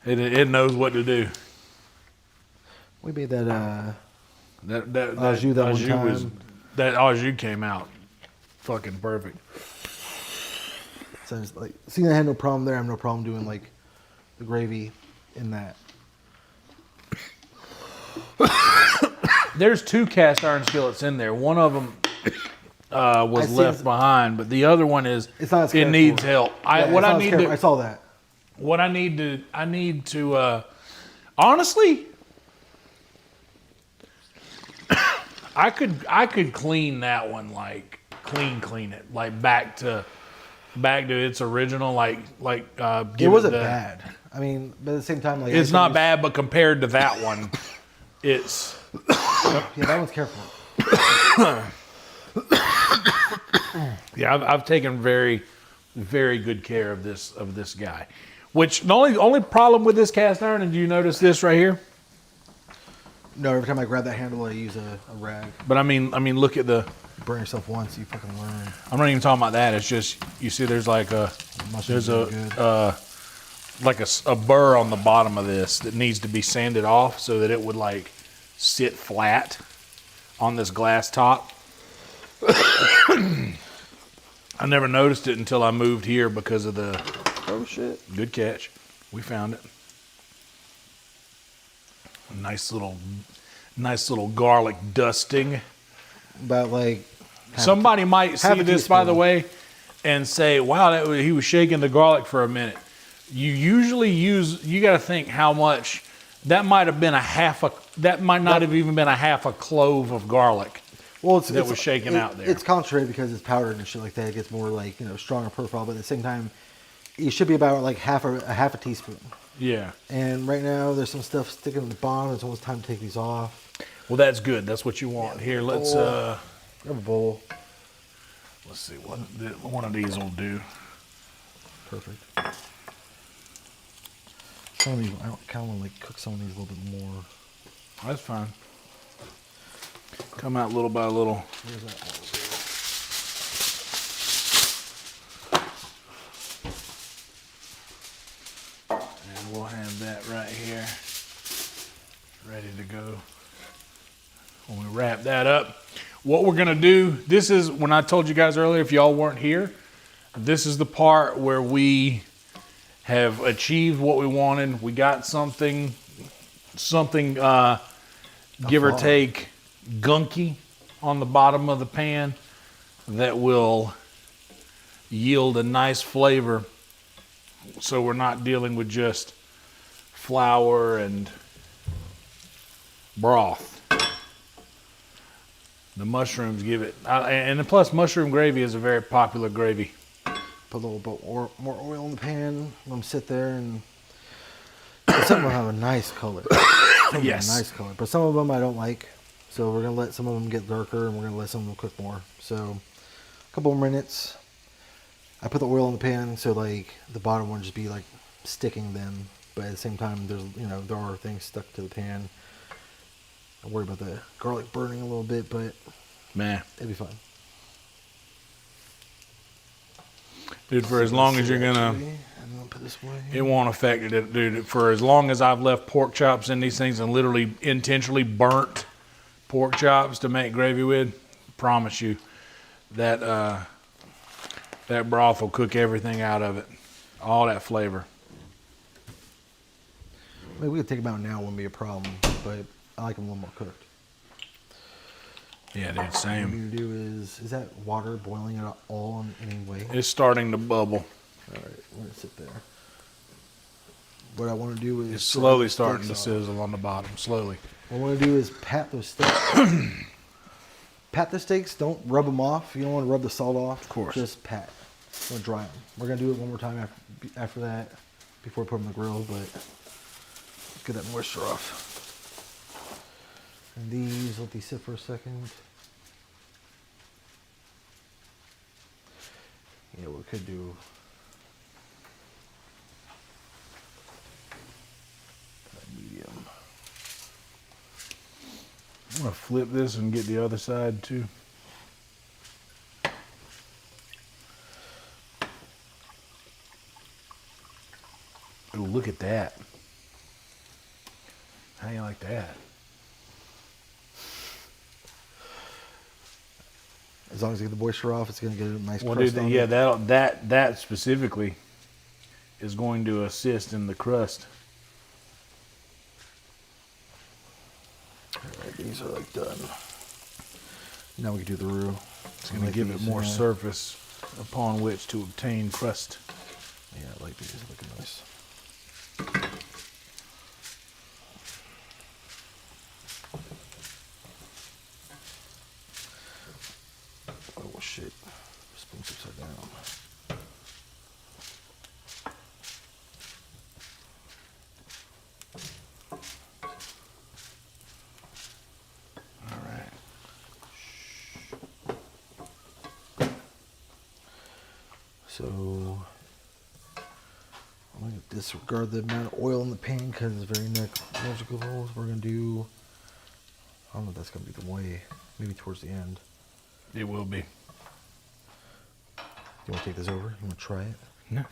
It knows what to do. We made that au jus that one time. That au jus came out fucking perfect. So it's like, seeing I had no problem there, I have no problem doing like the gravy in that. There's 2 cast iron skillets in there. One of them was left behind, but the other one is it needs help. I saw that. What I need to honestly, I could clean that one, like clean it, like back to its original, like it wasn't bad. I mean, but at the same time, like it's not bad, but compared to that one, it's that one's careful. Yeah, I've taken very, very good care of this guy. Which the only problem with this cast iron, and do you notice this right here? No, every time I grab that handle, I use a rag. But I mean, look at the. Burn yourself once, you fucking learn. I'm not even talking about that. It's just you see, there's like a burr on the bottom of this that needs to be sanded off so that it would like sit flat on this glass top. I never noticed it until I moved here because of the. Oh shit! Good catch. We found it. A nice little garlic dusting. About like. Somebody might see this, by the way, and say, "Wow, he was shaking the garlic for a minute." You usually you got to think how much. That might have been that might not have even been a half a clove of garlic. Well, was shaken out there. It's concentrated because it's powdered and shit like that. It gets more like stronger profile, but at the same time, it should be about like half a teaspoon. Yeah. And right now, there's some stuff sticking at the bottom. It's almost time to take these off. Well, that's good. That's what you want. Here, let's have a bowl. Let's see what one of these will do. Perfect. Some of these, I kind of want to like cook some of these a little bit more. That's fine. Come out little by little. Where's that one? have that right here, ready to go. When we wrap that up, what we're gonna do, this is, when I told you guys earlier, if y'all weren't here, this is the part where we have achieved what we wanted. We got something give or take gunky on the bottom of the pan that will yield a nice flavor, so we're not dealing with just flour and broth. The mushrooms give it, and plus mushroom gravy is a very popular gravy. Put a little bit more oil in the pan, let them sit there, and some of them have a nice color. Yes. A nice color, but some of them I don't like. So we're gonna let some of them get darker, and we're gonna let some of them cook more. So a couple more minutes. I put the oil in the pan, so like the bottom one just be like sticking then, but at the same time, there's there are things stuck to the pan. I worry about the garlic burning a little bit, but man, it'd be fine. Dude, for as long as you're gonna put this away. It won't affect it, dude. For as long as I've left pork chops in these things and literally intentionally burnt pork chops to make gravy with, promise you that that broth will cook everything out of it, all that flavor. Maybe we could take them out now, wouldn't be a problem, but I like them a little more cooked. Yeah, dude, same. What you do is that water boiling at all in any way? It's starting to bubble. All right, let it sit there. What I want to do is... It's slowly starting to sizzle on the bottom, slowly. What I want to do is pat those steaks. Pat the steaks, don't rub them off. You don't want to rub the salt off. Of course. Just pat. I'm going to dry them. We're going to do it one more time after that, before we put them in the grill, but let's get that moisture off. And these, let these sit for a second. Yeah, we could do... medium. I'm gonna flip this and get the other side too. Ooh, look at that. How you like that? As long as you get the moisture off, it's going to get a nice crust on it. Yeah, that specifically is going to assist in the crust. All right, these are like done. Now we can do the roux. It's going to give it more surface upon which to obtain crust. Yeah, I like these. Looking nice. Oh shit! Spoon's upside down. All right. So I'm going to disregard the amount of oil in the pan because it's very negligible. We're going to do, I don't know if that's going to be the way, maybe towards the end. It will be. You want to take this over? You want to try it? No.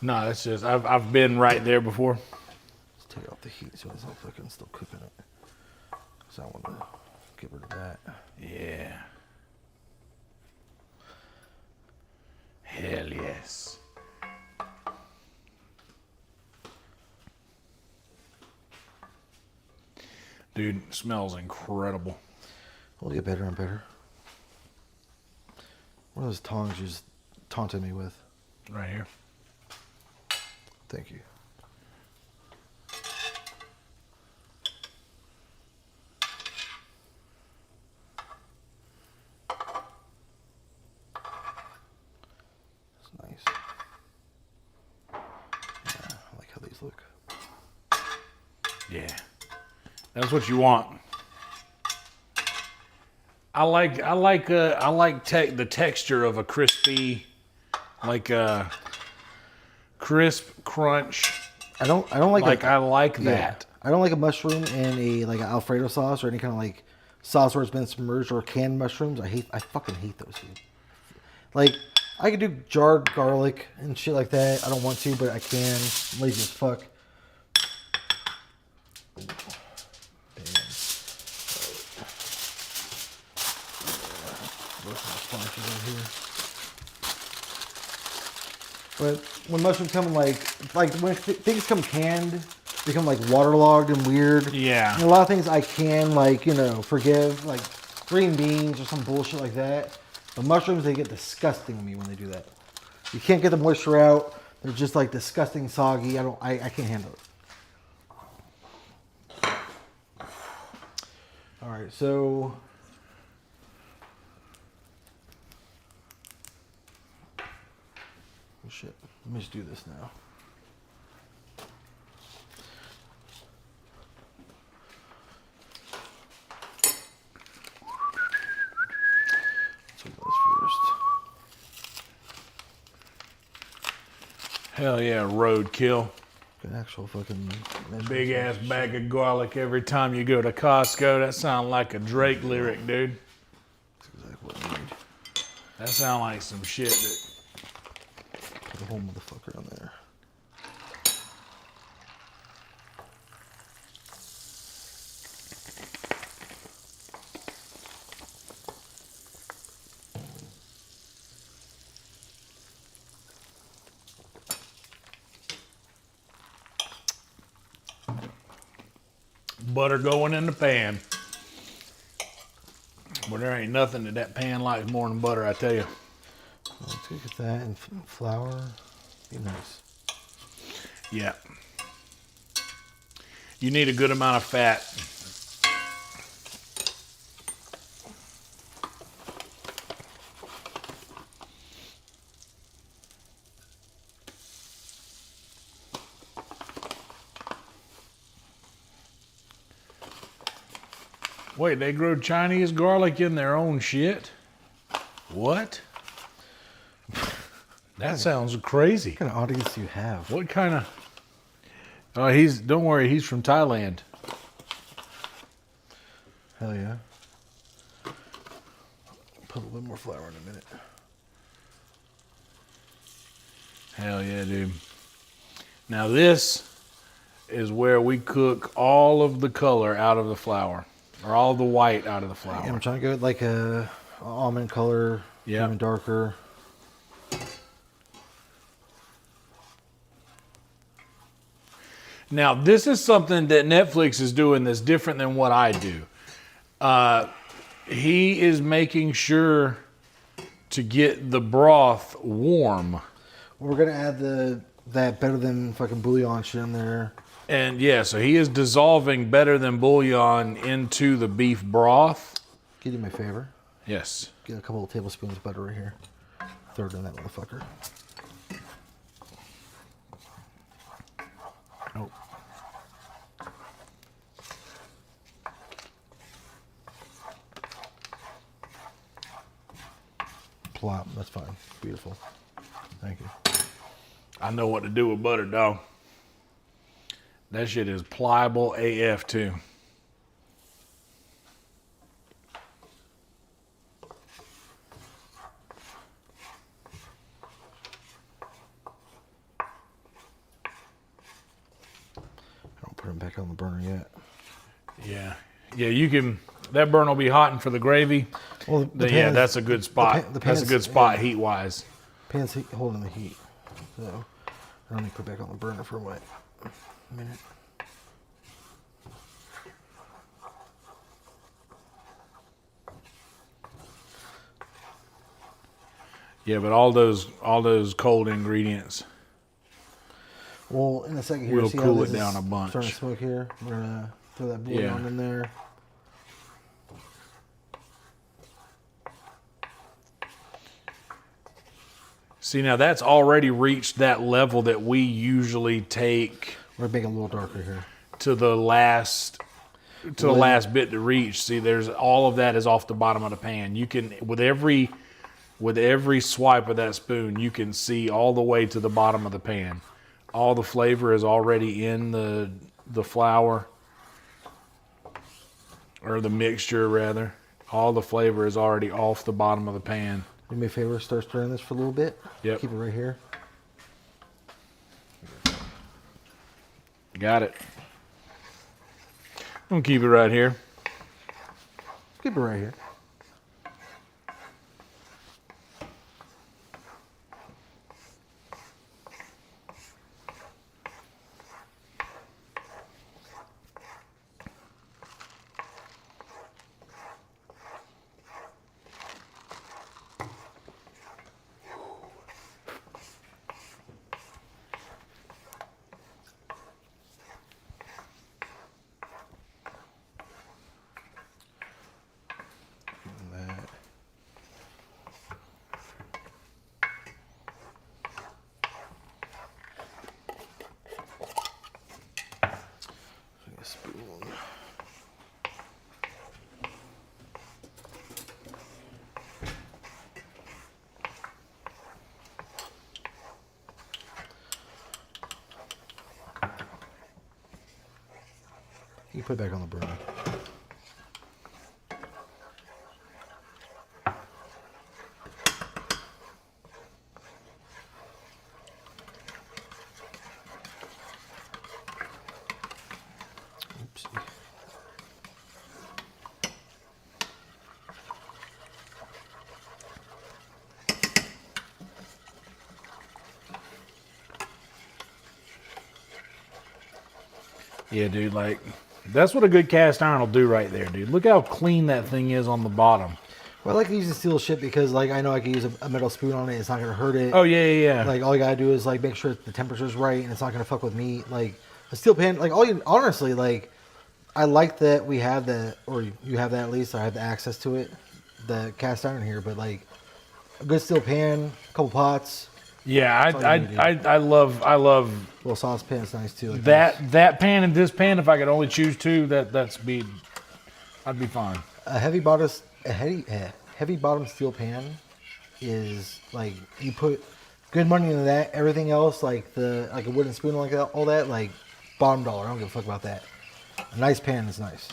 No, that's just, I've been right there before. Let's take off the heat so it's not fucking still cooking it. Because I want to get rid of that. Yeah. Hell yes. Dude, it smells incredible. It'll get better and better. What are those tongs you just taunted me with? Right here. Thank you. That's nice. Yeah, I like how these look. Yeah. That's what you want. I like the texture of a crispy, like a crisp crunch. I don't like I like that. Yeah, I don't like a mushroom in a like an Alfredo sauce or any kind of like sauce where it's been submerged, or canned mushrooms. I fucking hate those, dude. Like I could do jarred garlic and shit like that. I don't want to, but I can. I'm lazy as fuck. But when mushrooms come in like when things come canned, become like waterlogged and weird. Yeah. And a lot of things I can forgive, like green beans or some bullshit like that. But mushrooms, they get disgusting on me when they do that. You can't get the moisture out. They're just like disgusting, soggy. I can't handle it. All right, so oh shit. Let me just do this now. Let's do this first. Hell yeah, roadkill. An actual fucking Big ass bag of garlic every time you go to Costco. That sounds like a Drake lyric, dude. That's exactly what I need. That sounds like some shit that... Put the whole motherfucker on there. Butter going in the pan. But there ain't nothing that pan likes more than butter, I tell you. Let's get that and flour. Be nice. Yeah. You need a good amount of fat. Wait, they grow Chinese garlic in their own shit? What? That sounds crazy. What kind of audience do you have? What kind of... Oh, don't worry, he's from Thailand. Hell yeah. Put a little more flour in a minute. Hell yeah, dude. Now this is where we cook all of the color out of the flour. Or all the white out of the flour. Yeah, I'm trying to go with like a almond color, even darker. Now, this is something that Netflix is doing that's different than what I do. He is making sure to get the broth warm. We're going to add that better than fucking bouillon shit in there. And yeah, so he is dissolving better than bouillon into the beef broth. Can you do me a favor? Yes. Get a couple of tablespoons of butter right here. Throw it in that motherfucker. Oh. Plop. That's fine. Beautiful. Thank you. I know what to do with butter, dog. That shit is pliable AF too. I don't put them back on the burner yet. Yeah. Yeah, you can... That burn will be hot for the gravy. Well, yeah, that's a good spot. That's a good spot heat-wise. Pan's holding the heat. So I don't need to put it back on the burner for a minute. Yeah, but all those cold ingredients. Well, in a second here, we'll see cool how it down a bunch. Starting to smoke here. We're gonna throw that bouillon in there. See, now that's already reached that level that we usually take. We're making a little darker here. To the last bit to reach. See, there's all of that is off the bottom of the pan. You can with every swipe of that spoon, you can see all the way to the bottom of the pan. All the flavor is already in the flour, or the mixture rather. All the flavor is already off the bottom of the pan. Do me a favor, start stirring this for a little bit. Yep. Keep it right here. Got it. I'm gonna keep it right here. Keep it right here. You put it back on the burner. Oopsie. Yeah, dude, like, that's what a good cast iron will do right there, dude. Look how clean that thing is on the bottom. Well, I like using steel shit because, like, I know I can use a metal spoon on it. It's not going to hurt it. Oh, yeah. Like, all you got to do is, like, make sure the temperature's right and it's not going to fuck with meat. Like, a steel pan, like, honestly, like, I like that we have that, or you have that at least. I have the access to it, the cast iron here. But, like, a good steel pan, a couple pots. Yeah, I love A little saucepan is nice too. Like that pan and this pan. If I could only choose two, I'd be fine. A heavy bottom steel pan is like you put good money into that. Everything else, like a wooden spoon, like that, all that, like bottom dollar. I don't give a fuck about that. A nice pan is nice.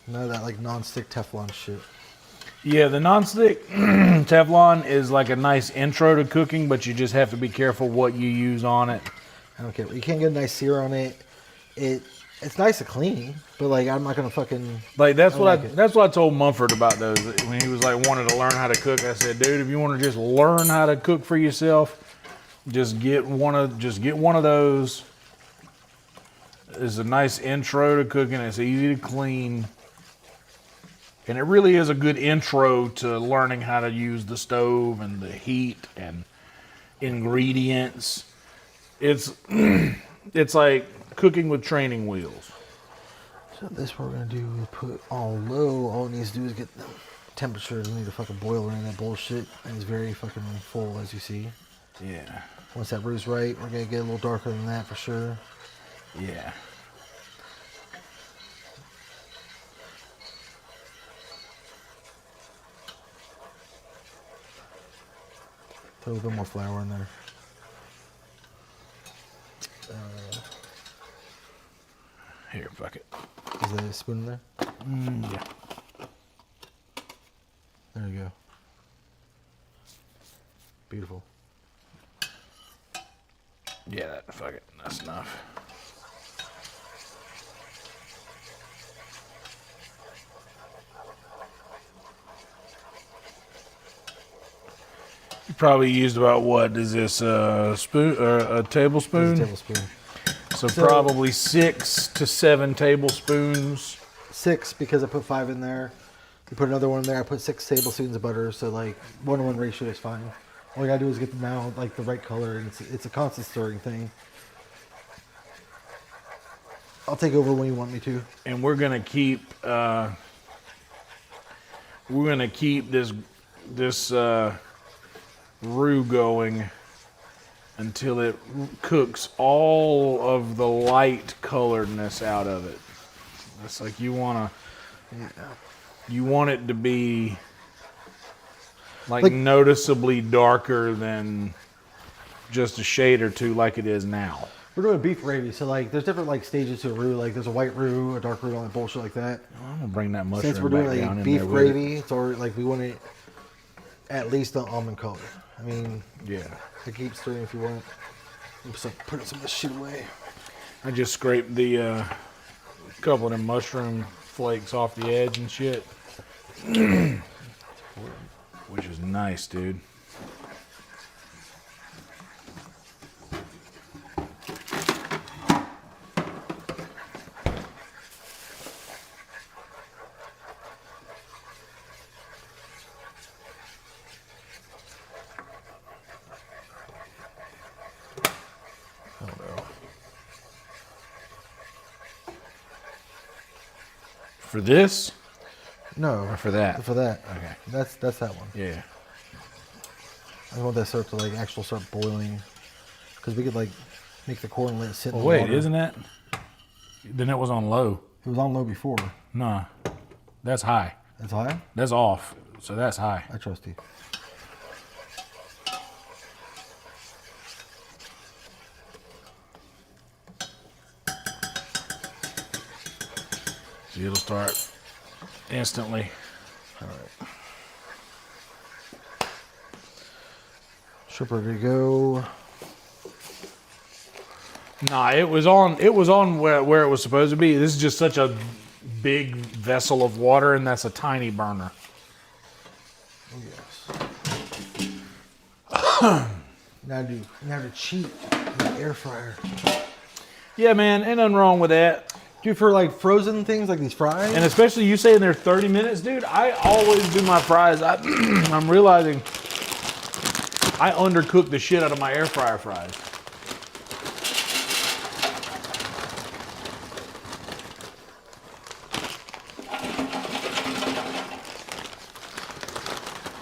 None of that like non-stick Teflon shit. Yeah, the non-stick Teflon is like a nice intro to cooking, but you just have to be careful what you use on it. I don't care. You can't get a nice sear on it. It's nice to clean, but like I'm not gonna fucking like that's what I told Mumford about those when he was like wanted to learn how to cook. I said, dude, if you want to just learn how to cook for yourself, just get one of those. It's a nice intro to cooking. It's easy to clean. And it really is a good intro to learning how to use the stove and the heat and ingredients. It's like cooking with training wheels. So this what we're gonna do is put on low. All it needs to do is get the temperature. We need a fucking boiler in that bullshit. And it's very fucking full, as you see. Yeah. Once that brew's right, we're gonna get a little darker than that for sure. Yeah. Throw a little bit more flour in there. Here, fuck it. Is there a spoon in there? Yeah. There you go. Beautiful. Yeah, fuck it. That's enough. You probably used about what is this spoon or a tablespoon? It's a tablespoon. So probably 6 to 7 tablespoons. 6 because I put 5 in there. You put another one in there. I put 6 tablespoons of butter. So like 1-to-1 ratio is fine. All you gotta do is get now like the right color, and it's a constant stirring thing. I'll take over when you want me to. And we're gonna keep this roux going until it cooks all of the light coloredness out of it. It's like you want it to be like noticeably darker than just a shade or two like it is now. We're doing beef gravy, so like there's different like stages to a roux. Like there's a white roux, a dark roux, all that bullshit like that. I'm gonna bring that mushroom Since we're doing back down like in beef there gravy, it's already like we want it at least an almond color. I mean, yeah. I keep stirring if you want. Put some of this shit away. I just scraped the couple of them mushroom flakes off the edge and shit. Which is nice, dude. For this? No. Or for that? For that. Okay. That's that one. Yeah. I want that start to like actually start boiling, because we could like make the corn let it sit. Well, in the wait, water. isn't that? Then it was on low. It was on low before. Nah, that's high. That's high? That's off. So that's high. I trust you. See, it'll start instantly. All right. Shrimp ready to go. Nah, it was on where it was supposed to be. This is just such a big vessel of water, and that's a tiny burner. Oh, yes. now to cheat in the air fryer. Yeah, man, ain't nothing wrong with that. Dude, for like frozen things like these fries. And especially you saying they're 30 minutes, dude, I always do my fries. I'm realizing I undercook the shit out of my air fryer fries.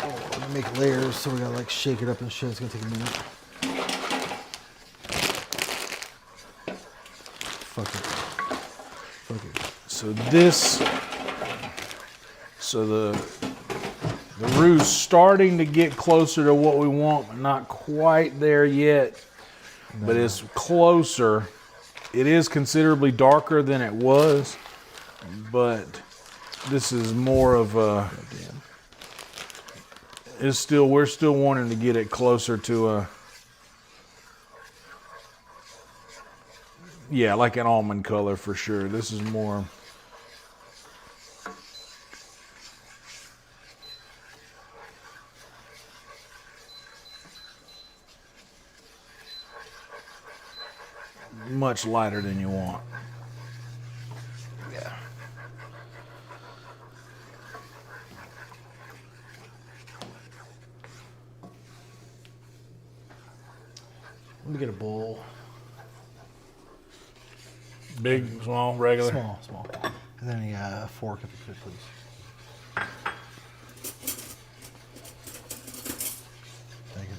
Oh, I'm gonna make layers, so we gotta like shake it up and shit. It's gonna take a minute. Fuck it. So the roux's starting to get closer to what we want, but not quite there yet. No. But it's closer. It is considerably darker than it was, but this is more of a. We're still wanting to get it closer to a. Yeah, like an almond color for sure. This is more. Much lighter than you want. Yeah. Let me get a bowl. Big, small, regular? Small. And then a fork if you could, please. Thank you.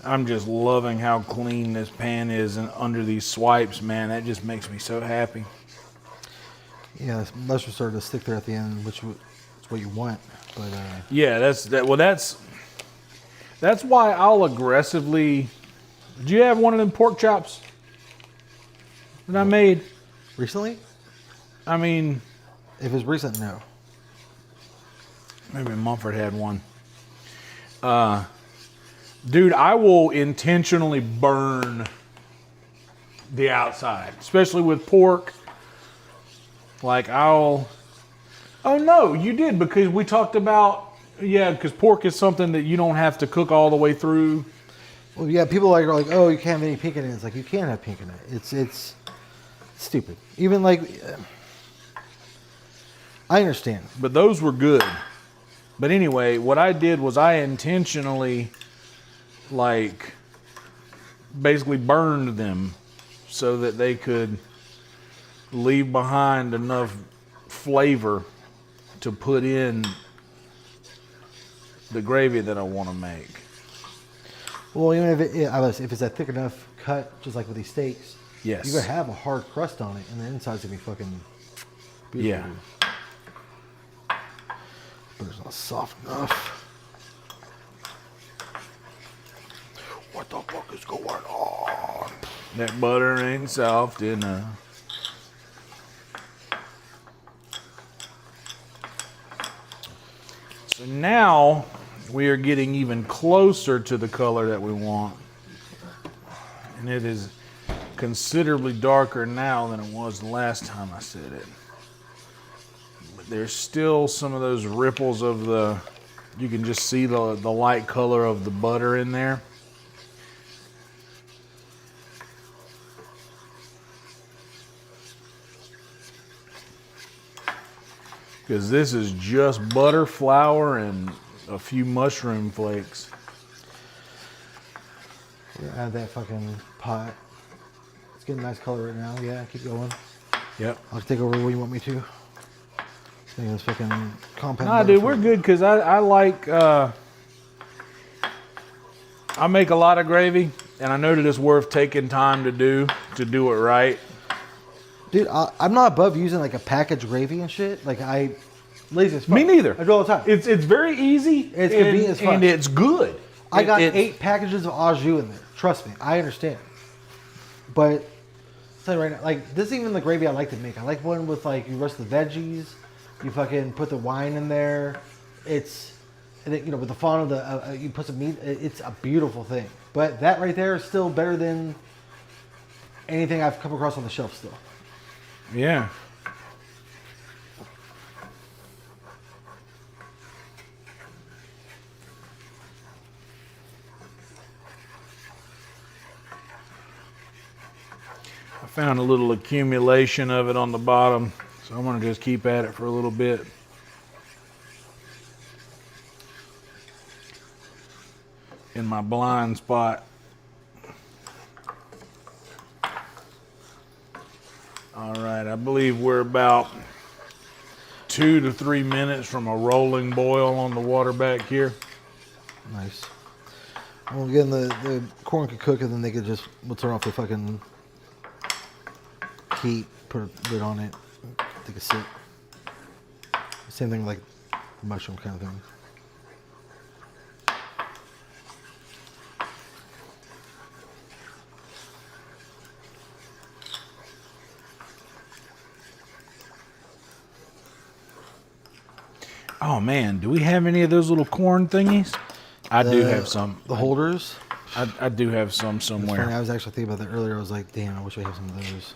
I'm just loving how clean this pan is and under these swipes, man. That just makes me so happy. Yeah, this mustard started to stick there at the end, which is what you want. But yeah, that's why I'll aggressively. Do you have one of them pork chops that I made recently? I mean, if it's recent, no. Maybe Mumford had one. Dude, I will intentionally burn the outside, especially with pork. Like oh no, you did, because we talked about, because pork is something that you don't have to cook all the way through. Well, yeah, people are like, oh, you can't have any pink in it. It's like, you can have pink in it. It's stupid. Even like, I understand. But those were good. But anyway, what I did was I intentionally basically burned them so that they could leave behind enough flavor to put in the gravy that I want to make. Well, even if it's a thick enough cut, just like with these steaks, yes, you're gonna have a hard crust on it, and the inside's gonna be fucking beautiful. Yeah. But it's not soft enough. What the fuck is going on? That butter ain't soft enough. So now we are getting even closer to the color that we want. And it is considerably darker now than it was the last time I said it. But there's still some of those ripples of you can just see the light color of the butter in there. Because this is just butter, flour, and a few mushroom flakes. Add that fucking pot. It's getting a nice color right now. Yeah, keep going. Yep. I'll take over where you want me to. This fucking compound. Nah, dude, we're good because I like. I make a lot of gravy, and I know that it's worth taking time to do it right. Dude, I'm not above using like a packaged gravy and shit. Like lazy as fuck. Me neither. I do all the time. It's very easy. It's convenient as fuck. And it's good. I got 8 packages of au jus in there. Trust me, I understand. But I'll tell you right now, like this isn't even the gravy I like to make. I like one with like you roast the veggies, you fucking put the wine in there. It's, and then, you know, with the fond of the you put some meat. It's a beautiful thing. But that right there is still better than anything I've come across on the shelf still. Yeah. I found a little accumulation of it on the bottom, so I'm going to just keep at it for a little bit. In my blind spot. All right, I believe we're about 2 to 3 minutes from a rolling boil on the water back here. Nice. Well, again, the corn could cook and then we'll turn off the fucking heat, put a lid on it, take a sip. Same thing like mushroom kind of thing. Oh man, do we have any of those little corn thingies? I do have some. The holders? I do have some somewhere. Funny, I was actually thinking about that earlier. I was like, damn, I wish I had some of those.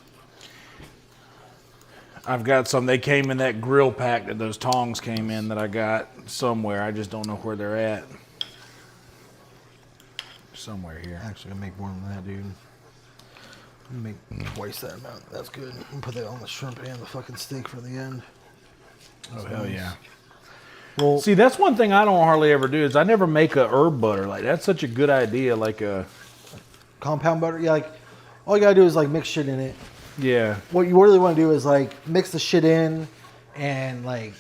I've got some. They came in that grill pack that those tongs came in that I got somewhere. I just don't know where they're at. Somewhere here. Actually, I'm gonna make more than that, dude. I'm gonna make twice that amount. That's good. I'm gonna put that on the shrimp and the fucking steak for the end. Oh, hell yeah. Well, see, that's one thing I don't hardly ever do is I never make a herb butter. Like, that's such a good idea. Like a compound butter. Yeah, like all you gotta do is like mix shit in it. Yeah. What you really want to do is like mix the shit in, and like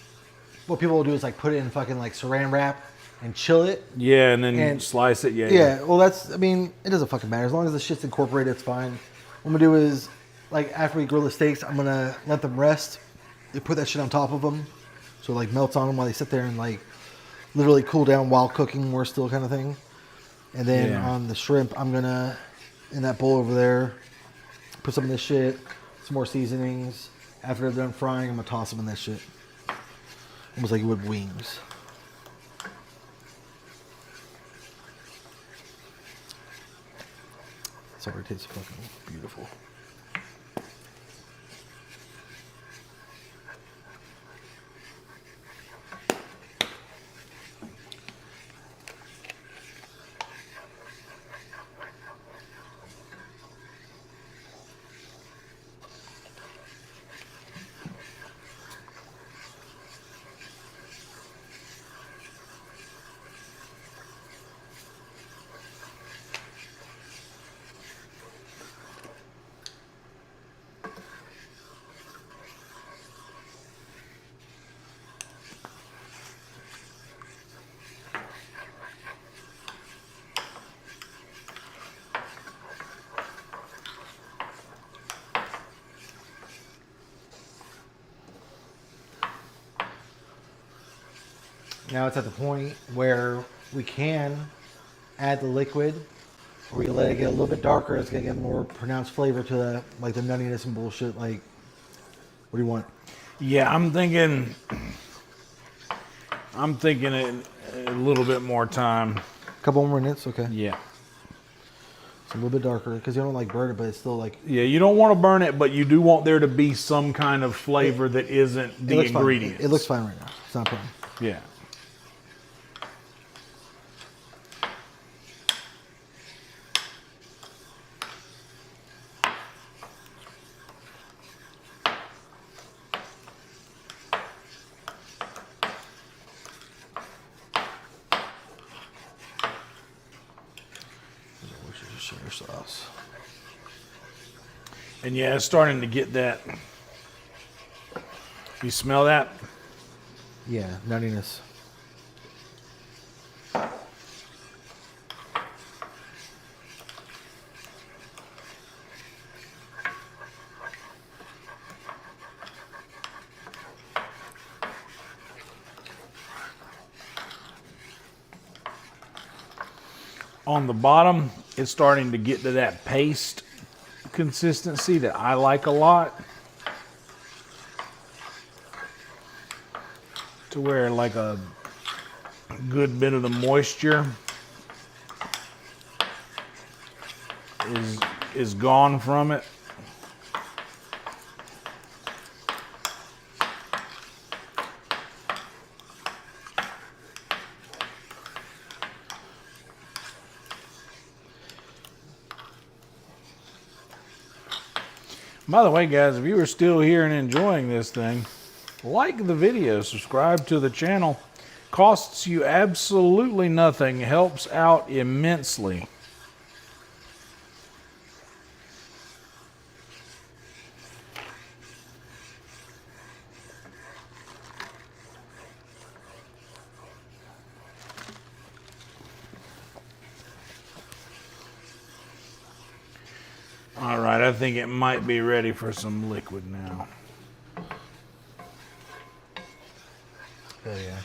what people will do is like put it in fucking like saran wrap and chill it. Yeah, and then slice it. Yeah. Yeah. Well, I mean, it doesn't fucking matter as long as the shit's incorporated. It's fine. What I'm gonna do is like after we grill the steaks, I'm gonna let them rest. They put that shit on top of them. So it like melts on them while they sit there and like literally cool down while cooking more still kind of thing. And then on the shrimp, I'm gonna, in that bowl over there, put some of this shit, some more seasonings. After they're done frying, I'm gonna toss them in that shit. Almost like you would wings. It's already tastes fucking beautiful. Now it's at the point where we can add the liquid, or we can let it get a little bit darker. It's gonna get more pronounced flavor to the nuttiness and bullshit. Like, what do you want? Yeah, I'm thinking it a little bit more time. A couple more minutes, okay. Yeah. It's a little bit darker because you don't like burn it, but it's still like. Yeah, you don't want to burn it, but you do want there to be some kind of flavor that isn't the ingredients. It looks fine right now. It's not a problem. Yeah. Sauce. And yeah, it's starting to get that. You smell that? Yeah, nuttiness. On the bottom, it's starting to get to that paste consistency that I like a lot. To where like a good bit of the moisture is gone from it. By the way, guys, if you are still here and enjoying this thing, like the video, subscribe to the channel. Costs you absolutely nothing, helps out immensely. All right, I think it might be ready for some liquid now. Hell yeah.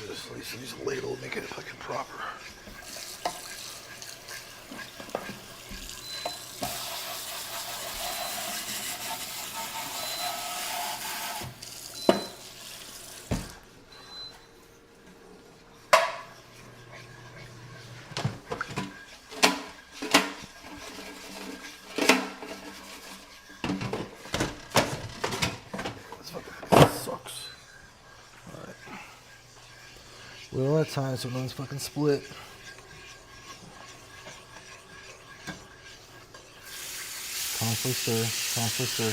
Just use a ladle to make it fucking proper. Sucks. Alright. We don't have time, so one's fucking split. Constantly stir, constantly stir.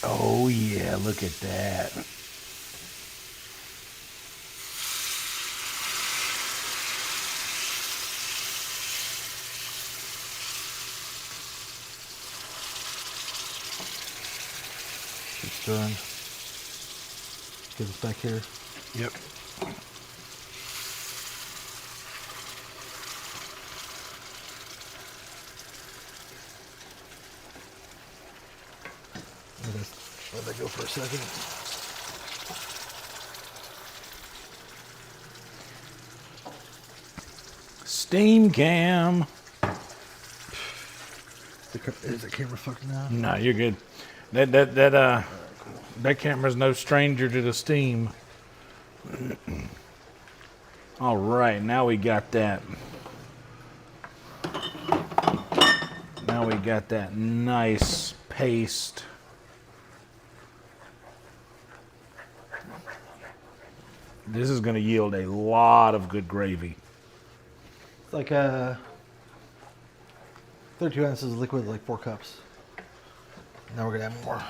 Oh yeah, look at that. Keep stirring. Get this back here. Yep. Let that go for a second. Steam cam. Is the camera fucking out? No, you're good. That camera's no stranger to the steam. All right, now we got that. Now we got that nice paste. This is going to yield a lot of good gravy. It's like 32 ounces of liquid, like 4 cups. Now we're gonna add more.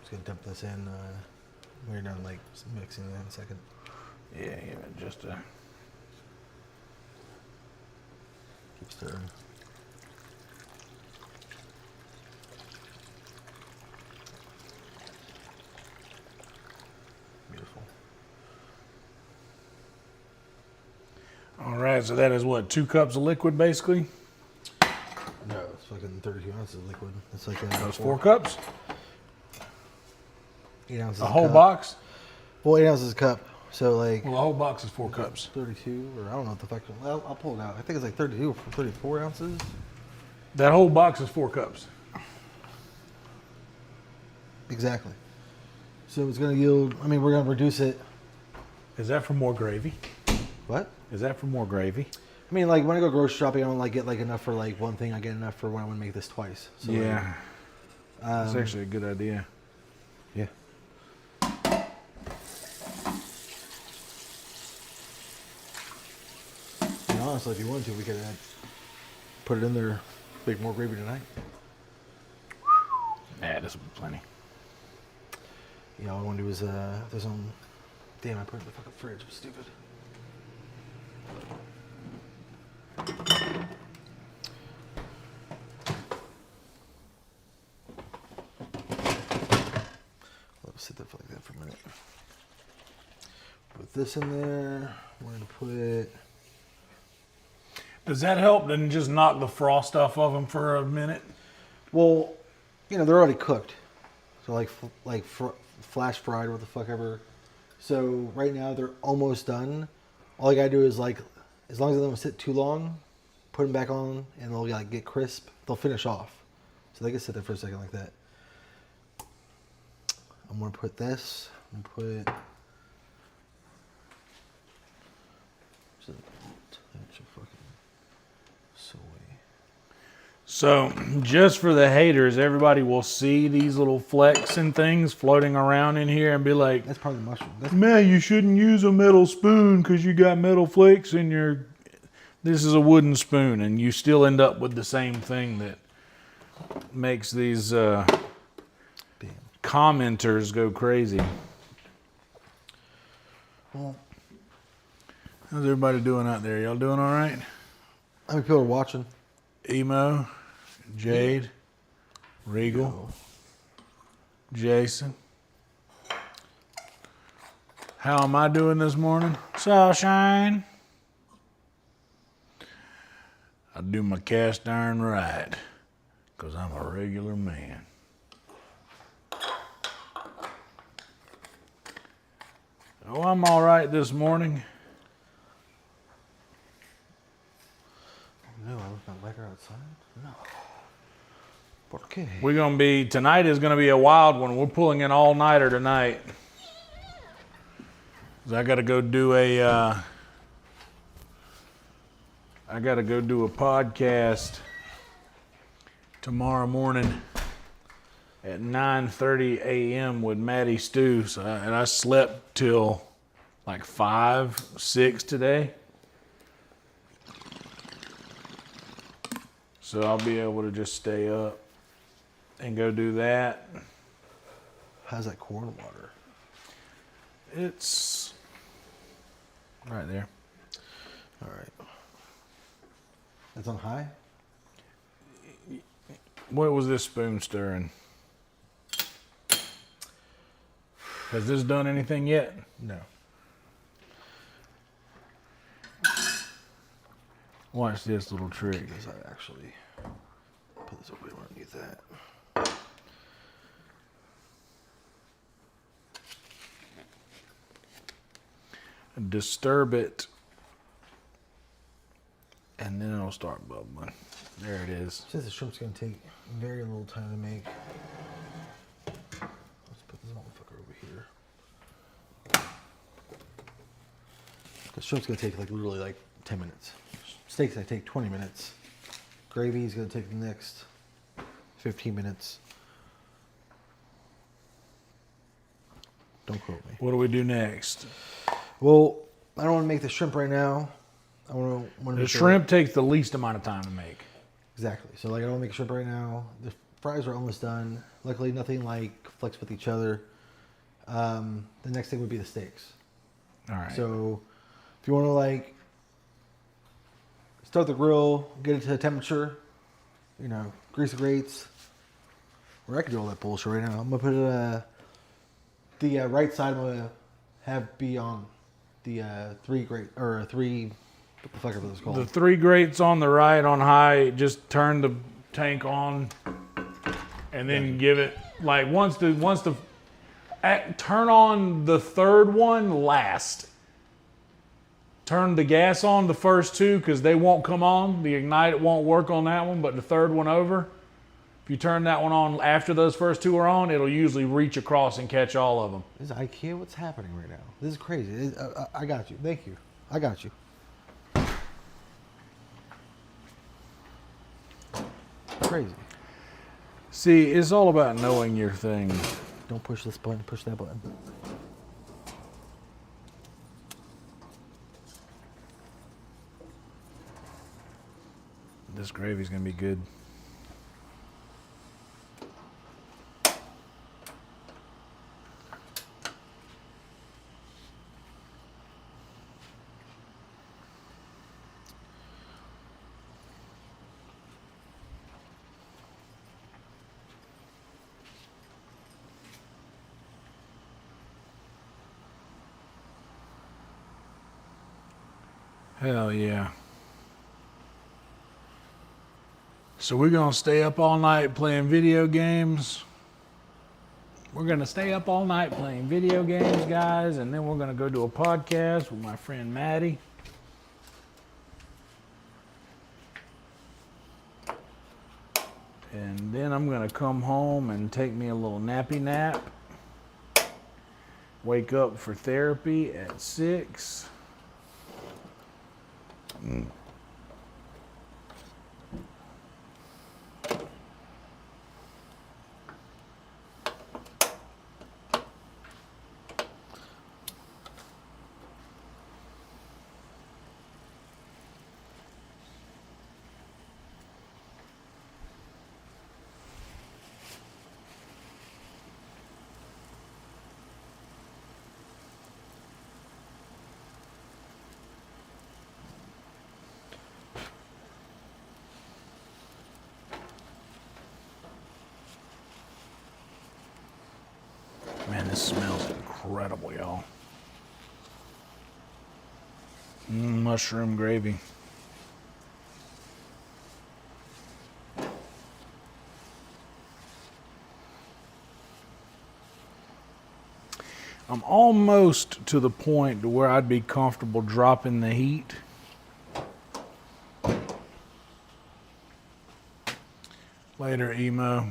Just gonna dump this in when you're done like mixing it in a second. Yeah, give it just a... Keep stirring. Beautiful. All right, so that is what, 2 cups of liquid basically? No, it's fucking 32 ounces of liquid. It's like Those 4 cups? 8 ounces. A whole box? Well, 8 ounces a cup. So like. Well, a whole box is 4 cups. 32, or I don't know what the fuck. I'll pull it out. I think it's like 32 or 34 ounces. That whole box is 4 cups. Exactly. So it's going to yield. I mean, we're going to reduce it. Is that for more gravy? What? Is that for more gravy? I mean, like when I go grocery shopping, I don't like get like enough for like one thing. I get enough for when I want to make this twice. So, yeah. That's actually a good idea. Yeah. Honestly, if you wanted to, we could put it in there, make more gravy tonight. Yeah, this will be plenty. Yeah, all I want to do is, there's some... Damn, I put it in the fucking fridge. I'm stupid. Let's sit there for like that for a minute. Put this in there. We're going to put... Does that help? Then just knock the frost off of them for a minute? Well, you know, they're already cooked. So like flash fried or what the fuck ever. So right now they're almost done. All I gotta do is like, as long as they don't sit too long, put them back on and they'll like get crisp. They'll finish off. So they can sit there for a second like that. I'm gonna put this. I'm gonna put... So, just for the haters, everybody will see these little flecks and things floating around in here and be like, that's probably the mushroom. Man, you shouldn't use a metal spoon because you got metal flakes in your... This is a wooden spoon, and you still end up with the same thing that makes these commenters go crazy. Well, how's everybody doing out there? Y'all doing all right? How many people are watching? Emo, Jade, Regal, Jason. How am I doing this morning? Sunshine. I do my cast iron right, because I'm a regular man. Oh, I'm all right this morning. No, I was not lighter outside. No. ¿Por qué? We're gonna be, tonight is gonna be a wild one. We're pulling an all-nighter tonight. 'Cause I gotta go do a podcast tomorrow morning at 9:30 a.m. with Maddie Stew. So I slept till like 5, 6 today. So I'll be able to just stay up and go do that. How's that corn water? It's right there. All right. That's on high? What was this spoon stirring? Has this done anything yet? No. Watch this little trick. Because I actually put this over here underneath that. Disturb it, and then it'll start bubbling. There it is. Since the shrimp's going to take very little time to make, let's put this motherfucker over here. The shrimp's going to take like literally like 10 minutes. Steaks I take 20 minutes. Gravy is going to take the next 15 minutes. Don't quote me. What do we do next? Well, I don't want to make the shrimp right now. I want to The shrimp takes the least amount of time to make. Exactly. So like I don't want to make shrimp right now. The fries are almost done. Luckily nothing like flicks with each other. The next thing would be the steaks. All right. So if you want to like start the grill, get it to a temperature, you know, grease the grates. Or I can do all that bullshit right now. I'm gonna put it the right side. I'm gonna have be on the three, what the fuck ever it's called. The 3 grates on the right on high. Just turn the tank on, and then give it like turn on the third one last. Turn the gas on the first 2 because they won't come on. The ignite won't work on that one, but the third one over. If you turn that one on after those first 2 are on, it'll usually reach across and catch all of them. This is IKEA. What's happening right now? This is crazy. I got you. Thank you. I got you. Crazy. See, it's all about knowing your thing. Don't push this button. Push that button. This gravy's gonna be good. Hell yeah. So we're going to stay up all night playing video games. We're going to stay up all night playing video games, guys, and then we're going to go do a podcast with my friend Maddie. And then I'm going to come home and take me a little nappy nap. Wake up for therapy at 6. Man, this smells incredible, y'all. Mushroom gravy. I'm almost to the point to where I'd be comfortable dropping the heat. Later, emo.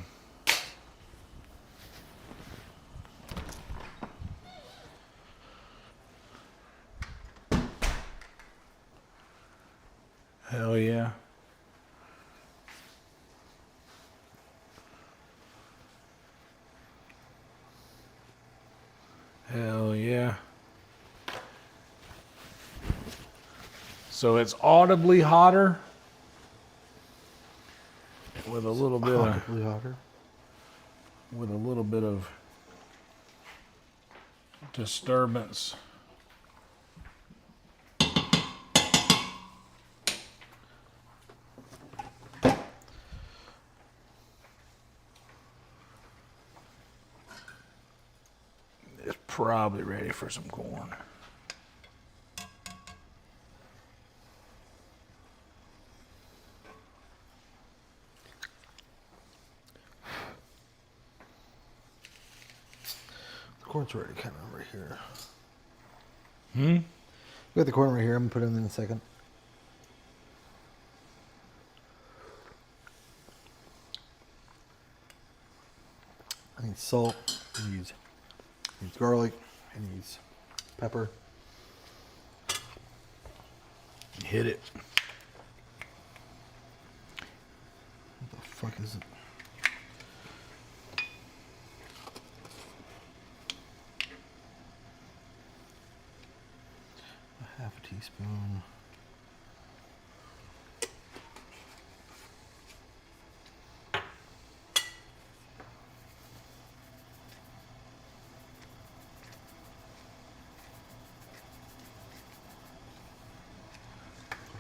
Hell yeah. Hell yeah. So it's audibly hotter with a little bit audibly hotter with a little bit of disturbance. It's probably ready for some corn. The corn's already kind of right here. We got the corn right here. I'm gonna put it in a second. I need salt. I need garlic. I need pepper. Hit it. What the fuck is it? A half a teaspoon.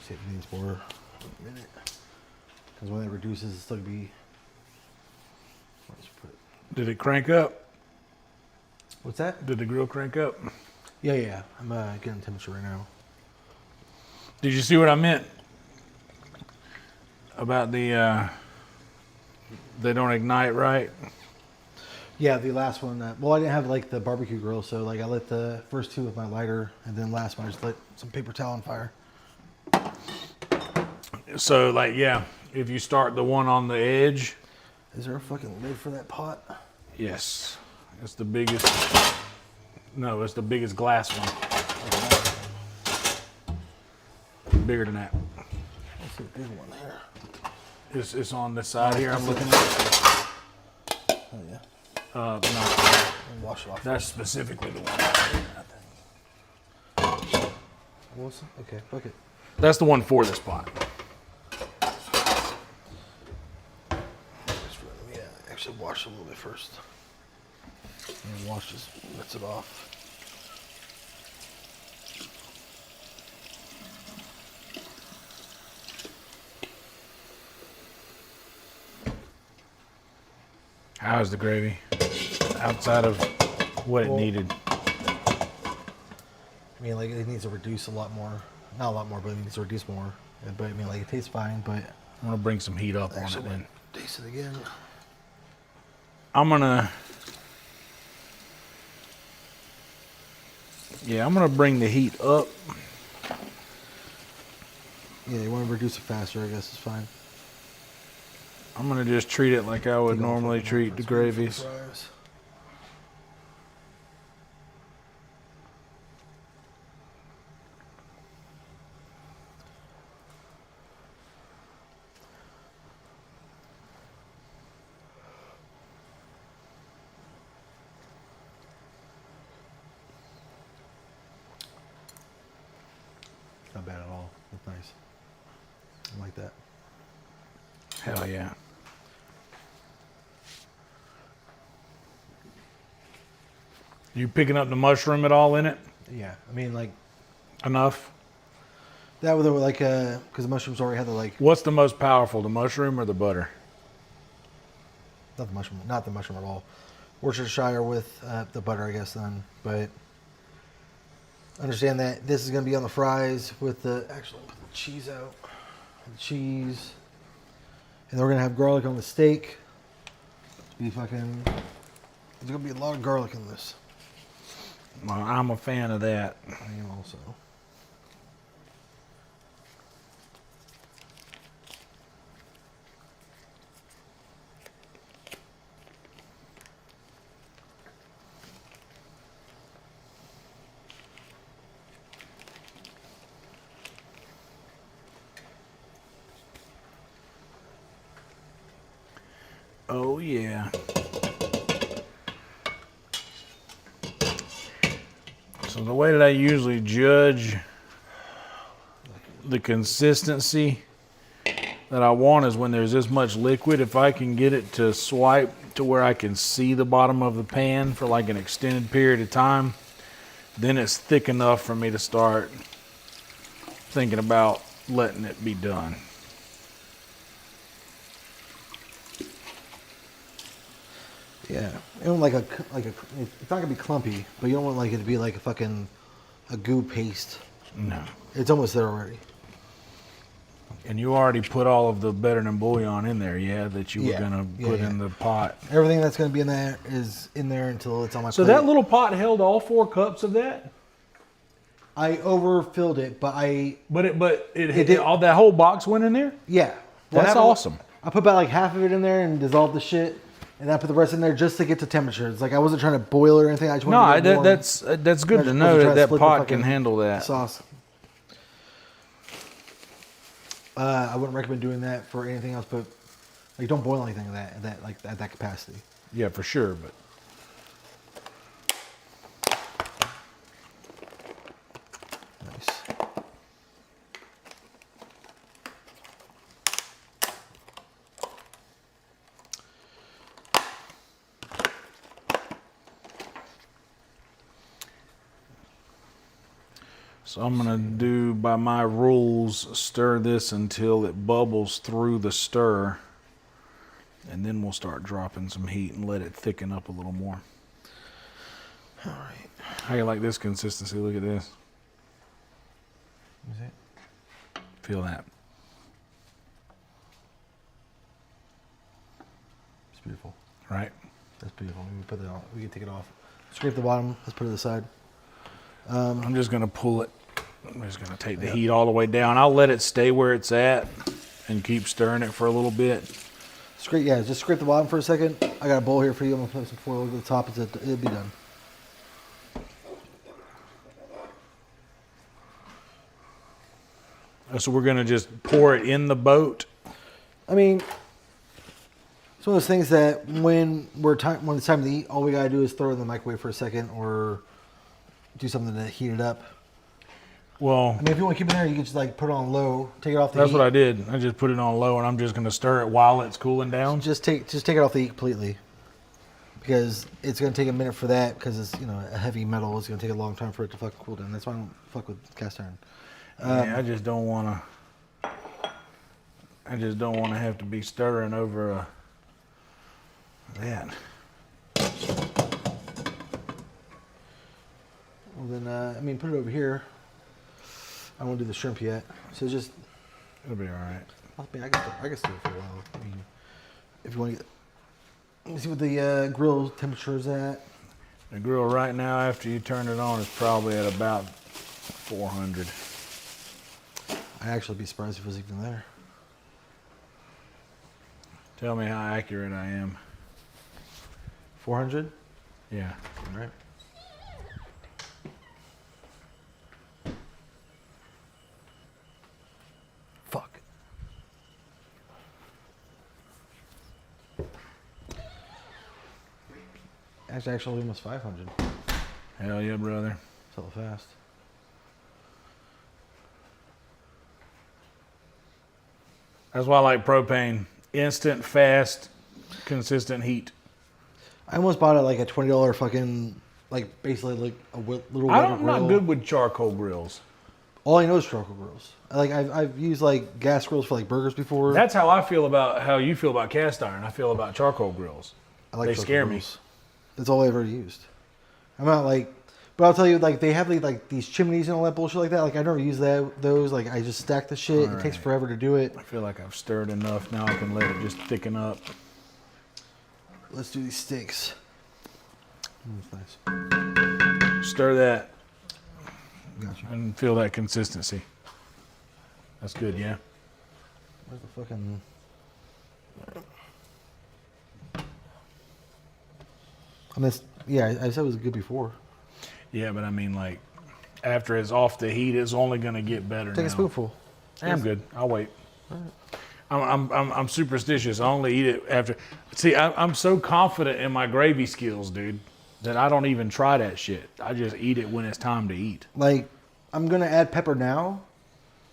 See if it needs more in a minute. Because when it reduces, it's still gonna be. Did it crank up? What's that? Did the grill crank up? Yeah. I'm getting temperature right now. Did you see what I meant about the they don't ignite right? Yeah, the last one. Well, I didn't have like the barbecue grill, so like I lit the first two with my lighter, and then last one I just lit some paper towel on fire. So like, yeah, if you start the one on the edge. Is there a fucking lid for that pot? Yes, it's the biggest. No, it's the biggest glass one. Bigger than that. Let's see a big one here. It's on this side here. I'm looking at. Oh yeah. No, Wash it off. that's specifically the one. Wilson? Okay, fuck it. That's the one for this pot. actually wash it a little bit first. And wash this, rinse it off. How's the gravy? Outside of what it needed. I mean, like, it needs to reduce a lot more. Not a lot more, but it needs to reduce more. But I mean, like, it tastes fine, but... I'm going to bring some heat up on it then. Taste it again. I'm going to... Yeah, I'm going to bring the heat up. Yeah, you want to reduce it faster, I guess it's fine. I'm going to just treat it like I would normally treat the gravies. Not bad at all. That's nice. I like that. Hell yeah. You picking up the mushroom at all in it? Yeah, I mean, like... Enough? That would, like, because the mushrooms already had the, like... What's the most powerful, the mushroom or the butter? Not the mushroom at all. Worcestershire with the butter, I guess, then. But understand that this is going to be on the fries with the... Actually, put the cheese out. The cheese. And then we're going to have garlic on the steak. There's going to be a lot of garlic in this. Well, I'm a fan of that. I am also. Oh, yeah. So the way that I usually judge the consistency that I want is when there's this much liquid. If I can get it to swipe to where I can see the bottom of the pan for like an extended period of time, then it's thick enough for me to start thinking about letting it be done. Yeah, you don't like it's not gonna be clumpy, but you don't want like it to be like a goo paste. No. It's almost there already. And you already put all of the better than bouillon in there, yeah, that you were gonna put in the pot. Everything that's gonna be in there is in there until it's on my plate. So that little pot held all 4 cups of that? I overfilled it, but it did all that whole box went in there? Yeah. That's awesome. I put about like half of it in there and dissolved the shit. And then I put the rest in there just to get to temperature. It's like I wasn't trying to boil it or anything. I just wanted to get warm. That's good to know that pot can handle that. Sauce. I wouldn't recommend doing that for anything else, but like don't boil anything at that capacity. Yeah, for sure, but nice. So I'm gonna do, by my rules, stir this until it bubbles through the stir, and then we'll start dropping some heat and let it thicken up a little more. All right. How you like this consistency? Look at this. Is it? Feel that. It's beautiful. Right? That's beautiful. We can put it on. We can take it off. Scrape the bottom. Let's put it aside. I'm just gonna pull it. I'm just gonna take the heat all the way down. I'll let it stay where it's at and keep stirring it for a little bit. Just scrape the bottom for a second. I got a bowl here for you. I'm gonna put some foil over the top. It'll be done. So we're gonna just pour it in the boat. I mean, it's one of those things that when it's time to eat, all we gotta do is throw it in the microwave for a second or do something to heat it up. Well, I mean, if you want to keep it there, you can just like put it on low, take it off the heat. That's what I did. I just put it on low, and I'm just going to stir it while it's cooling down. Just take it off the heat completely, because it's going to take a minute for that. Because it's a heavy metal. It's going to take a long time for it to fucking cool down. That's why I don't fuck with cast iron. Yeah, I just don't want to. I just don't want to have to be stirring over that. Well then, I mean, put it over here. I don't want to do the shrimp yet, so just. It'll be all right. I mean, I can stir it for a while. I mean, if you want to get. Let me see what the grill temperature is at. The grill right now, after you turn it on, is probably at about 400. I'd actually be surprised if it was even there. Tell me how accurate I am. 400? Yeah. All right. Fuck. Actually almost 500. Hell yeah, brother. It's a little fast. That's why I like propane. Instant, fast, consistent heat. I almost bought it like a $20 fucking, like basically like a little grill. I'm not good with charcoal grills. All I know is charcoal grills. Like I've used like gas grills for like burgers before. That's how I feel about how you feel about cast iron. I feel about charcoal grills. They scare me. That's all I've ever used. I'm not like, but I'll tell you, like they have like these chimneys and all that bullshit like that. Like I never use those. Like I just stack the shit. It takes forever to do it. I feel like I've stirred enough. Now I can let it just thicken up. Let's do these steaks. That's nice. Stir that. Gotcha. And feel that consistency. That's good, yeah. Where's the fucking... I mean, yeah, I said it was good before. Yeah, but I mean, like, after it's off the heat, it's only going to get better. Take a spoonful. I'm good. I'll wait. All right. I'm superstitious. I only eat it after. See, I'm so confident in my gravy skills, dude, that I don't even try that shit. I just eat it when it's time to eat. Like, I'm gonna add pepper now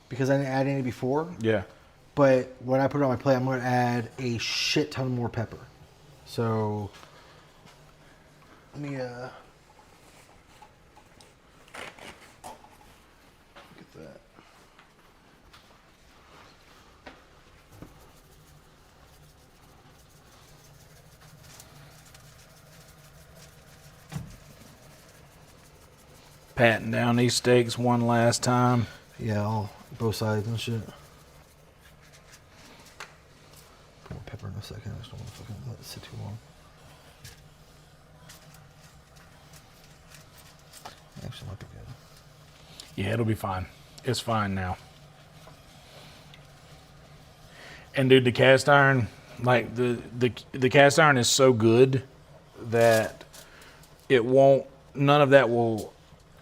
because I didn't add any before. Yeah. But when I put it on my plate, I'm gonna add a shit ton more pepper. So let me get that. Patting down these steaks one last time. Yeah, all both sides and shit. Put more pepper in a second. I just don't want to fucking let it sit too long. Actually, might be good. Yeah, it'll be fine. It's fine now. And dude, the cast iron, like the cast iron is so good that it won't. None of that will.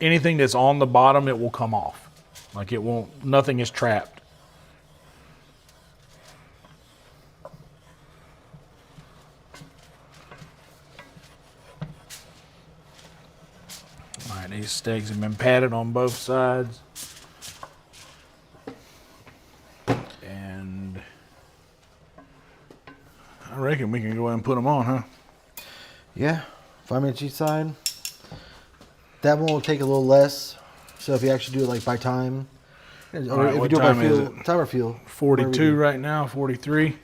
Anything that's on the bottom, it will come off. Like it won't. Nothing is trapped. All right, these steaks have been patted on both sides. And I reckon we can go ahead and put them on, huh? Yeah, 5 minutes each side. That one will take a little less. So if you actually do it like by time, or right, if you do it by feel, time or feel. 42 right now, 43.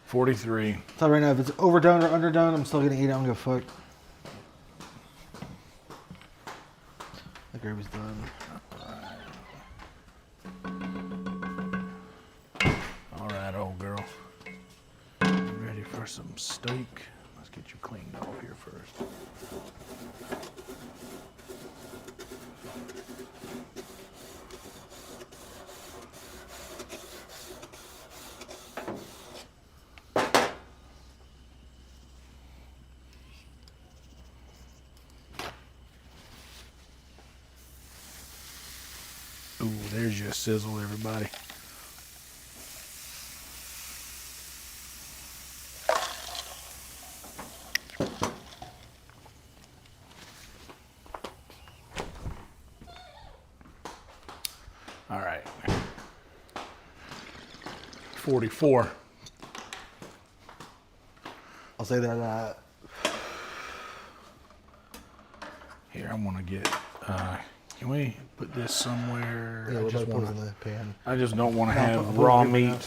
43. So right now, if it's overdone or underdone, I'm still gonna eat it. I don't give a fuck. The gravy's done. All right, old girl. You ready for some steak? Let's get you cleaned off here first. Ooh, there's your sizzle, everybody. 44. I'll say that. Here, I want to get. Can we put this somewhere? Yeah, we're put it in the pan. I just don't want to have raw meat.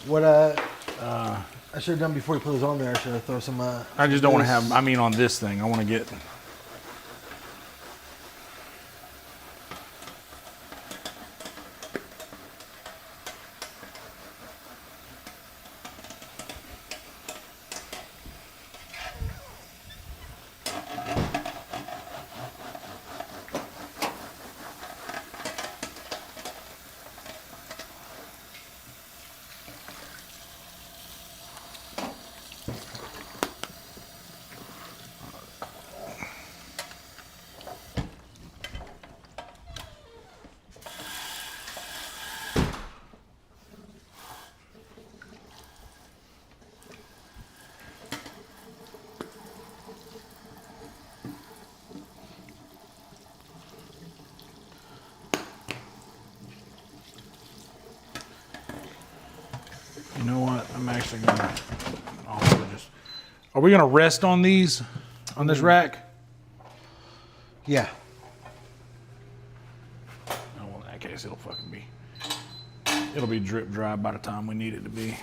What I should have done before you put those on there. I should have thrown some. I just don't want to have. I mean, on this thing, I want to get. You know what? I'm actually gonna. Are we gonna rest on these, on this rack? Yeah. Oh, well, in that case, it'll be drip dry by the time we need it to be.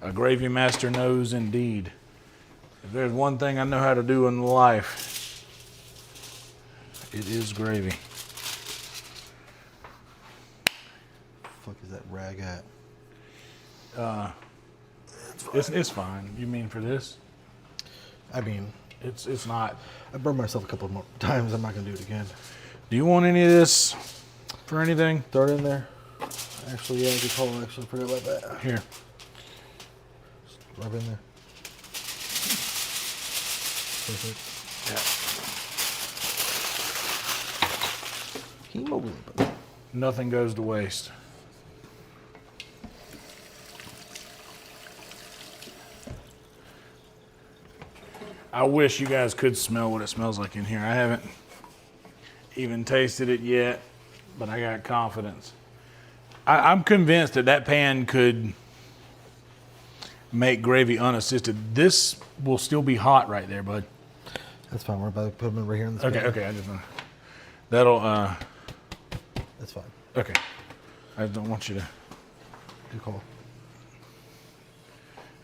A gravy master knows indeed. If there's one thing I know how to do in life, it is gravy. Fuck is that rag at? It's fine. You mean for this? I mean, it's not. I burned myself a couple more times. I'm not gonna do it again. Do you want any of this for anything? Throw it in there. Actually, yeah, good call. Actually, put it like that. Here. Just rub in there. Perfect. Yeah. Hemoglobin. Nothing goes to waste. I wish you guys could smell what it smells like in here. I haven't even tasted it yet, but I got confidence. I'm convinced that pan could make gravy unassisted. This will still be hot right there, bud. That's fine. We're about to put them right here in this pan. Okay. I just want that'll. That's fine. Okay. I don't want you to. Good call.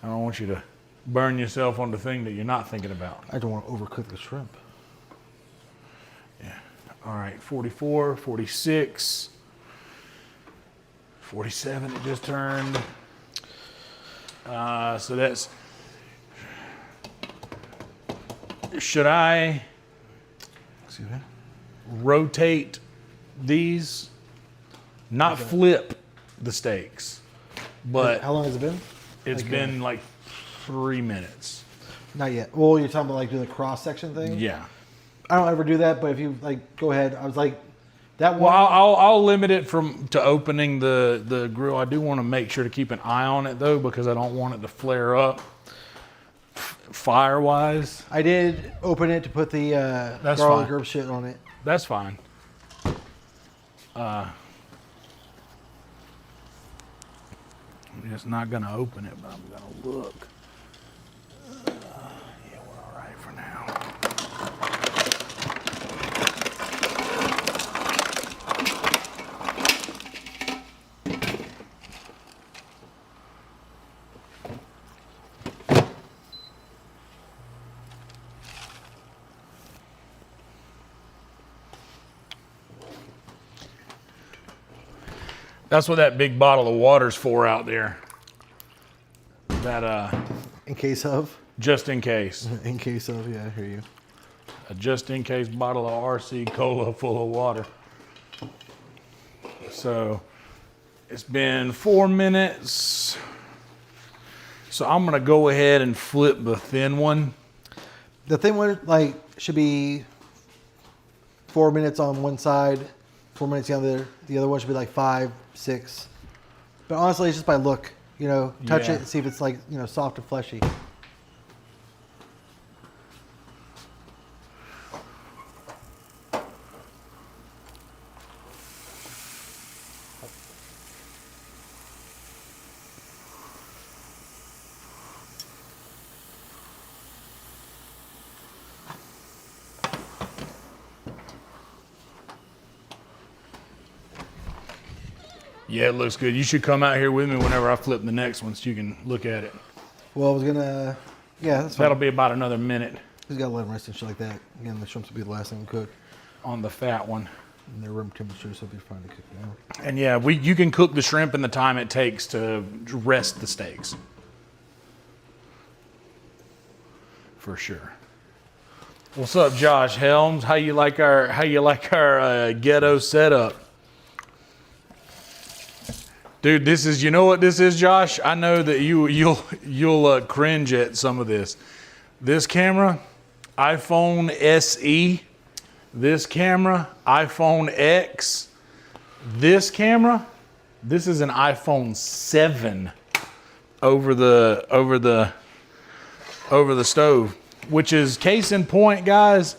I don't want you to burn yourself on the thing that you're not thinking about. I don't want to overcook the shrimp. Yeah. All right. 44, 46, 47. It just turned. So that's. Should I Excuse me? rotate these? Not flip the steaks, but How long has it been? it's been like 3 minutes. Not yet. Well, you're talking about like doing the cross section thing. Yeah. I don't ever do that, but if you like, go ahead. I was like, that one. Well, I'll limit it to opening the grill. I do want to make sure to keep an eye on it though, because I don't want it to flare up fire wise. I did open it to put the garlic herb shit on it. That's fine. I'm just not gonna open it, but I'm gonna look. Yeah, we're all right for now. That's what that big bottle of water's for out there. That In case of. just in case. In case of, yeah, I hear you. A just in case bottle of RC Cola full of water. So it's been 4 minutes. So I'm gonna go ahead and flip the thin one. The thin one, like, should be 4 minutes on one side, 4 minutes the other. The other one should be like 5, 6. But honestly, it's just by look. You know, touch Yeah. it and see if it's like, you know, soft and fleshy. Yeah, it looks good. You should come out here with me whenever I flip the next one so you can look at it. Well, I was gonna, yeah, that's fine. That'll be about another minute. Just gotta let them rest and shit like that. Again, the shrimps will be the last thing we cook. On the fat one. And they're room temperature, so it'll be fine to cook now. And yeah, you can cook the shrimp in the time it takes to rest the steaks. For sure. What's up, Josh Helms? How you like our ghetto setup? Dude, this is, you know what this is, Josh? I know that you'll cringe at some of this. This camera, iPhone SE. This camera, iPhone X. This camera, this is an iPhone 7 over the stove, which is case in point, guys.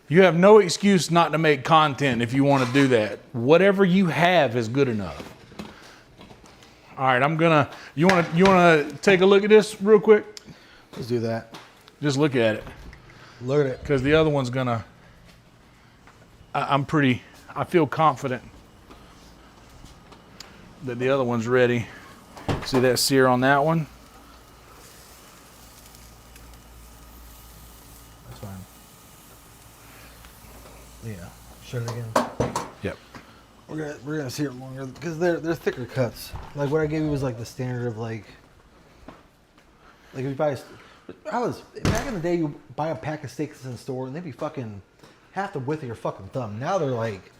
You have no excuse not to make content if you want to do that. Whatever you have is good enough. All right, you want to take a look at this real quick? Let's do that. Just look at it. Look at it. Because the other one's gonna, I feel confident that the other one's ready. See that sear on that one? That's fine. Yeah, shut it again. Yep. We're gonna sear it longer because they're thicker cuts. Like what I gave you was like the standard of like if you buy. Back in the day, you buy a pack of steaks in the store and they'd be fucking half the width of your fucking thumb. Now they're like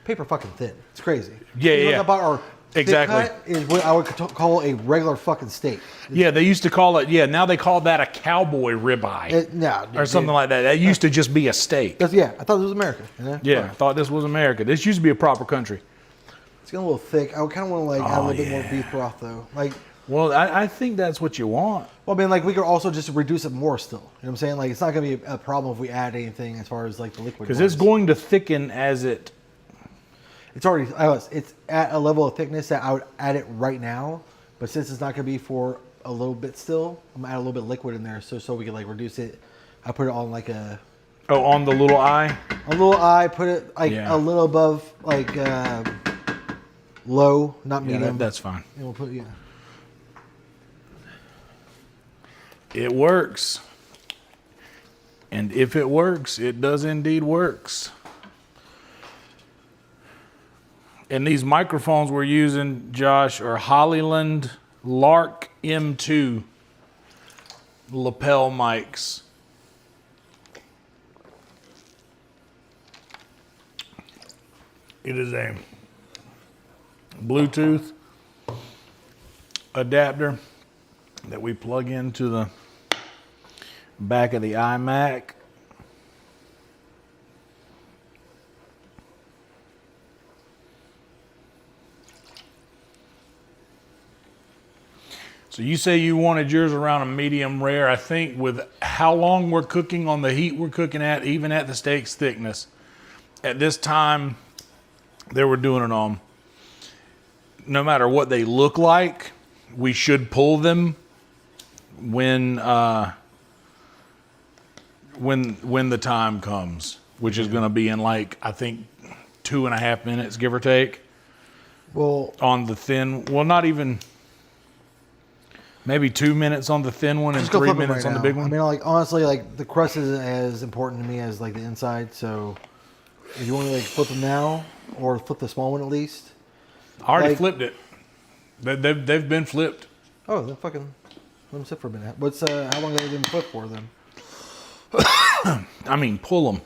paper fucking thin. It's crazy. Yeah. About our exactly. thick cut is what I would call a regular fucking steak. Yeah, they used to call it. Yeah, now they call that a cowboy ribeye. Or something like that. That used to just be a steak. Yeah, I thought this was America. You know? Yeah, I thought this was America. This used to be a proper country. It's getting a little thick. I kind of want to add a little bit more beef broth though. Well, I think that's what you want. Well, I mean, we could also just reduce it more still. You know what I'm saying? It's not going to be a problem if we add anything as far as the liquid. Because it's going to thicken as it. It's already, it's at a level of thickness that I would add it right now. But since it's not going to be for a little bit still, I'm going to add a little bit of liquid in there so we can reduce it. I put it on a. Oh, on the little eye? A little eye, put it a little above, low, not medium. Yeah, that's fine. And we'll put, It works. And if it works, it does indeed works. And these microphones we're using, Josh, are Hollyland Lark M2 lapel mics. It is a Bluetooth adapter that we plug into the back of the iMac. So you say you wanted yours around a medium rare. I think with how long we're cooking on the heat we're cooking at, even at the steak's thickness, at this time they were doing it on, no matter what they look like, we should pull them when the time comes, which is going to be in I think 2.5 minutes, give or take. Well, on the thin, not even, maybe 2 minutes on the thin one and 3 minutes on the big one. I mean, honestly, the crust isn't as important to me as the inside. So if you want to flip them now or flip the small one at least. I already flipped it. They've been flipped. Oh, then fucking let them sit for a minute. How long have they been flipped for then? I mean, pull them.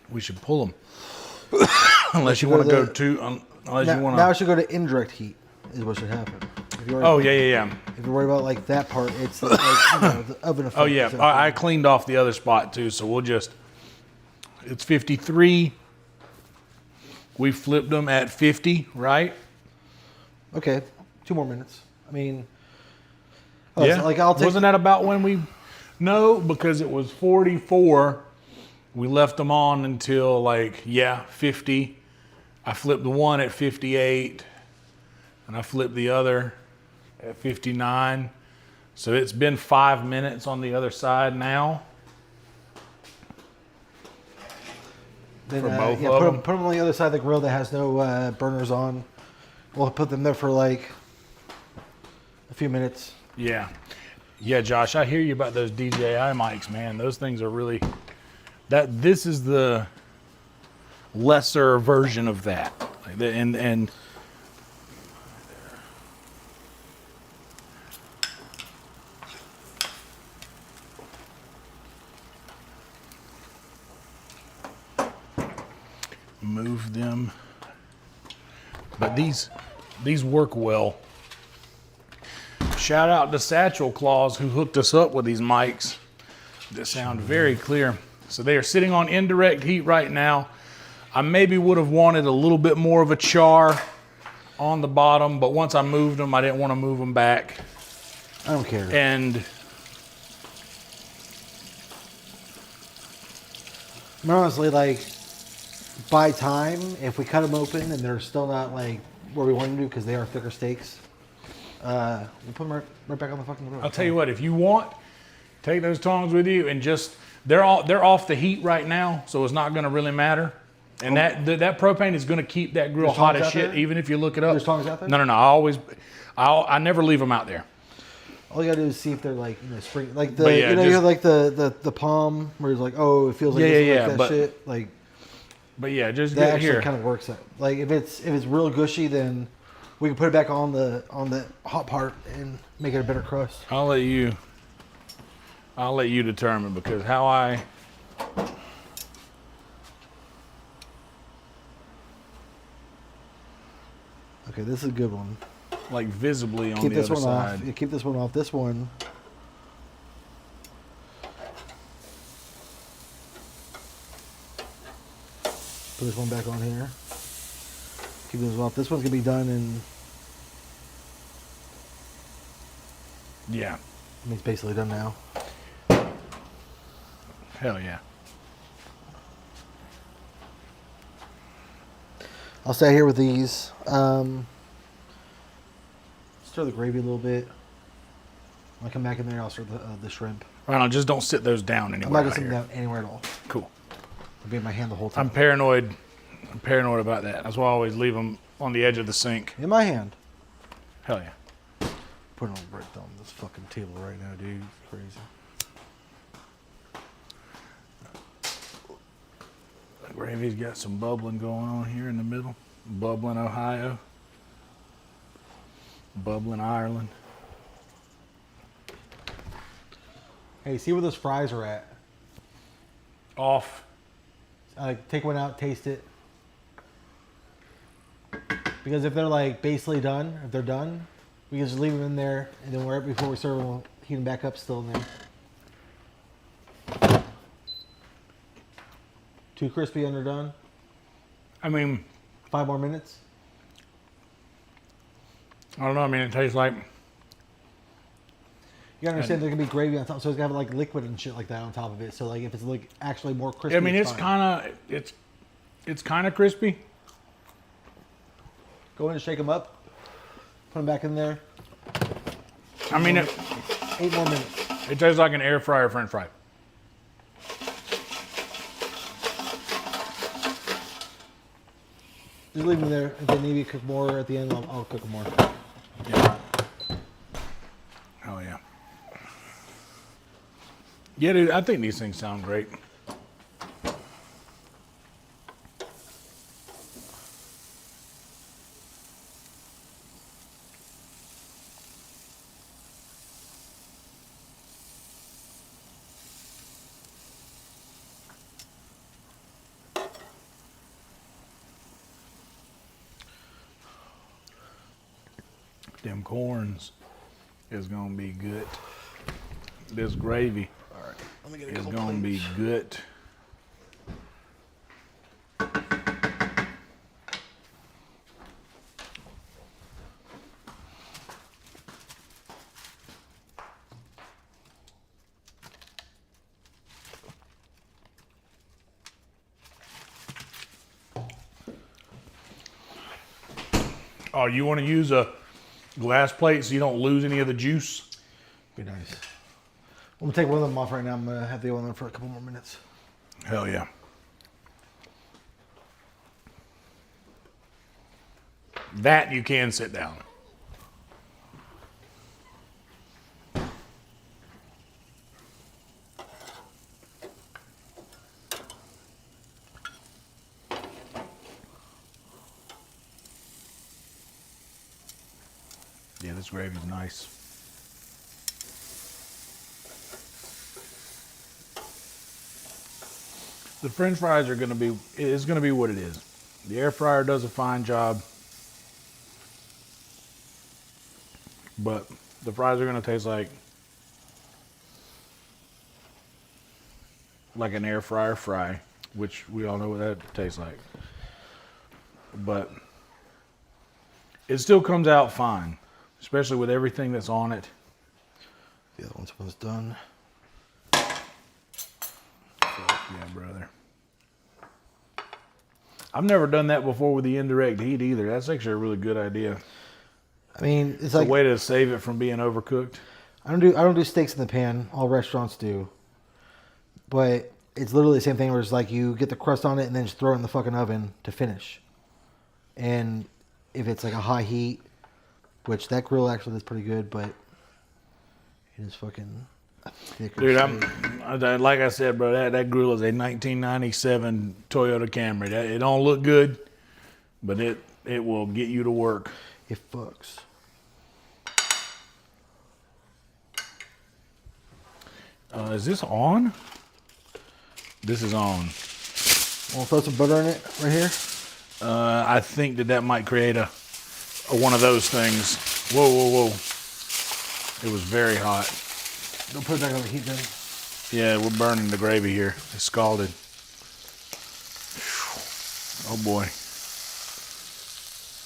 We should pull them. Unless you want to go to. Now it should go to indirect heat. Is what should happen. Yeah. If you're worried about that part, it's the oven effect. Oh yeah, I cleaned off the other spot too, so we'll just. It's 53. We flipped them at 50, right? Okay, 2 more minutes. I mean, yeah. So wasn't that about when we? No, because it was 44. We left them on until 50. I flipped the one at 58, and I flipped the other at 59. So it's been 5 minutes on the other side now. Then, put them on the other side of the grill that has no burners on. We'll put them there for like a few minutes. Yeah. Yeah, Josh, I hear you about those DJI mics, man. Those things are really, this is the lesser version of that. And move them. But these work well. Shout out to Satchel Claus who hooked us up with these mics that sound very clear. So they are sitting on indirect heat right now. I maybe would have wanted a little bit more of a char on the bottom, but once I moved them, I didn't want to move them back. I don't care. And honestly, like, by time, if we cut them open and they're still not like where we want them to because they are thicker steaks, we'll put them right back on the fucking grill. I'll tell you what, if you want, take those tongs with you and just, they're off the heat right now, so it's not going to really matter. And that propane is going to keep that grill hot as shit, even if you look it up. There's tongs out there? No. I never leave them out there. All you gotta do is see if they're like, spring, like the, you have like the palm where it's like, oh, it feels like that shit. Like, but yeah, just that get actually here. kind of works. Like if it's real gushy, then we can put it back on the hot part and make it a better crust. I'll let you determine, because how I. Okay, this is a good one. Like visibly on the other side. Off. Yeah, keep this one off. This one. Put this one back on here. Keep this one off. This one's gonna be done in. Yeah. I mean, it's basically done now. Hell yeah. I'll stay here with these. Stir the gravy a little bit. When I come back in there, I'll stir the shrimp. Right on, just don't sit those down anywhere. I'm not gonna sit them down anywhere at all. Cool. I'll be in my hand the whole time. I'm paranoid about that. That's why I always leave them on the edge of the sink. In my hand. Hell yeah. Putting it right on this fucking table right now, dude. It's crazy. The gravy's got some bubbling going on here in the middle. Bubbling Ohio. Bubbling Ireland. Hey, see where those fries are at. Off. Take one out, taste it. Because if they're like basically done, if they're done, we can just leave them in there, and then right before we serve them, we'll heat them back up still in there. Too crispy underdone? I mean, 5 more minutes? I don't know. I mean, it tastes like. You gotta understand there's gonna be gravy on top, so it's gonna have like liquid and shit like that on top of it. So like if it's like actually more crispy. I mean, it's kind of crispy. Go in and shake them up. Put them back in there. I mean, 8 more minutes. It tastes like an air fryer French fry. Just leave them there. If they need to cook more at the end, I'll cook them more. Yeah. Oh yeah. Yeah, dude. I think these things sound great. Them corns is gonna be good. This gravy is gonna be good. Oh, you want to use a glass plate so you don't lose any of the juice? Be nice. I'm gonna take one of them off right now. I'm gonna have the other one for a couple more minutes. Hell yeah. That you can sit down. Yeah, this gravy's nice. The French fries are gonna be, it's gonna be what it is. The air fryer does a fine job, but the fries are gonna taste like an air fryer fry, which we all know what that tastes like. But it still comes out fine, especially with everything that's on it. The other one's almost done. Yeah, brother. I've never done that before with the indirect heat either. That's actually a really good idea. I mean, it's like a way to save it from being overcooked. I don't do steaks in the pan. All restaurants do. But it's literally the same thing where it's like you get the crust on it and then just throw it in the fucking oven to finish. And if it's like a high heat, which that grill actually is pretty good, but it is fucking thick. Dude, like I said, bro, that grill is a 1997 Toyota Camry. It don't look good, but it will get you to work. It fucks. Is this on? This is on. Want to throw some butter in it right here? I think that might create a one of those things. Whoa, whoa, whoa. It was very hot. Don't put it back on the heat then. Yeah, we're burning the gravy here. It's scalded. Oh boy.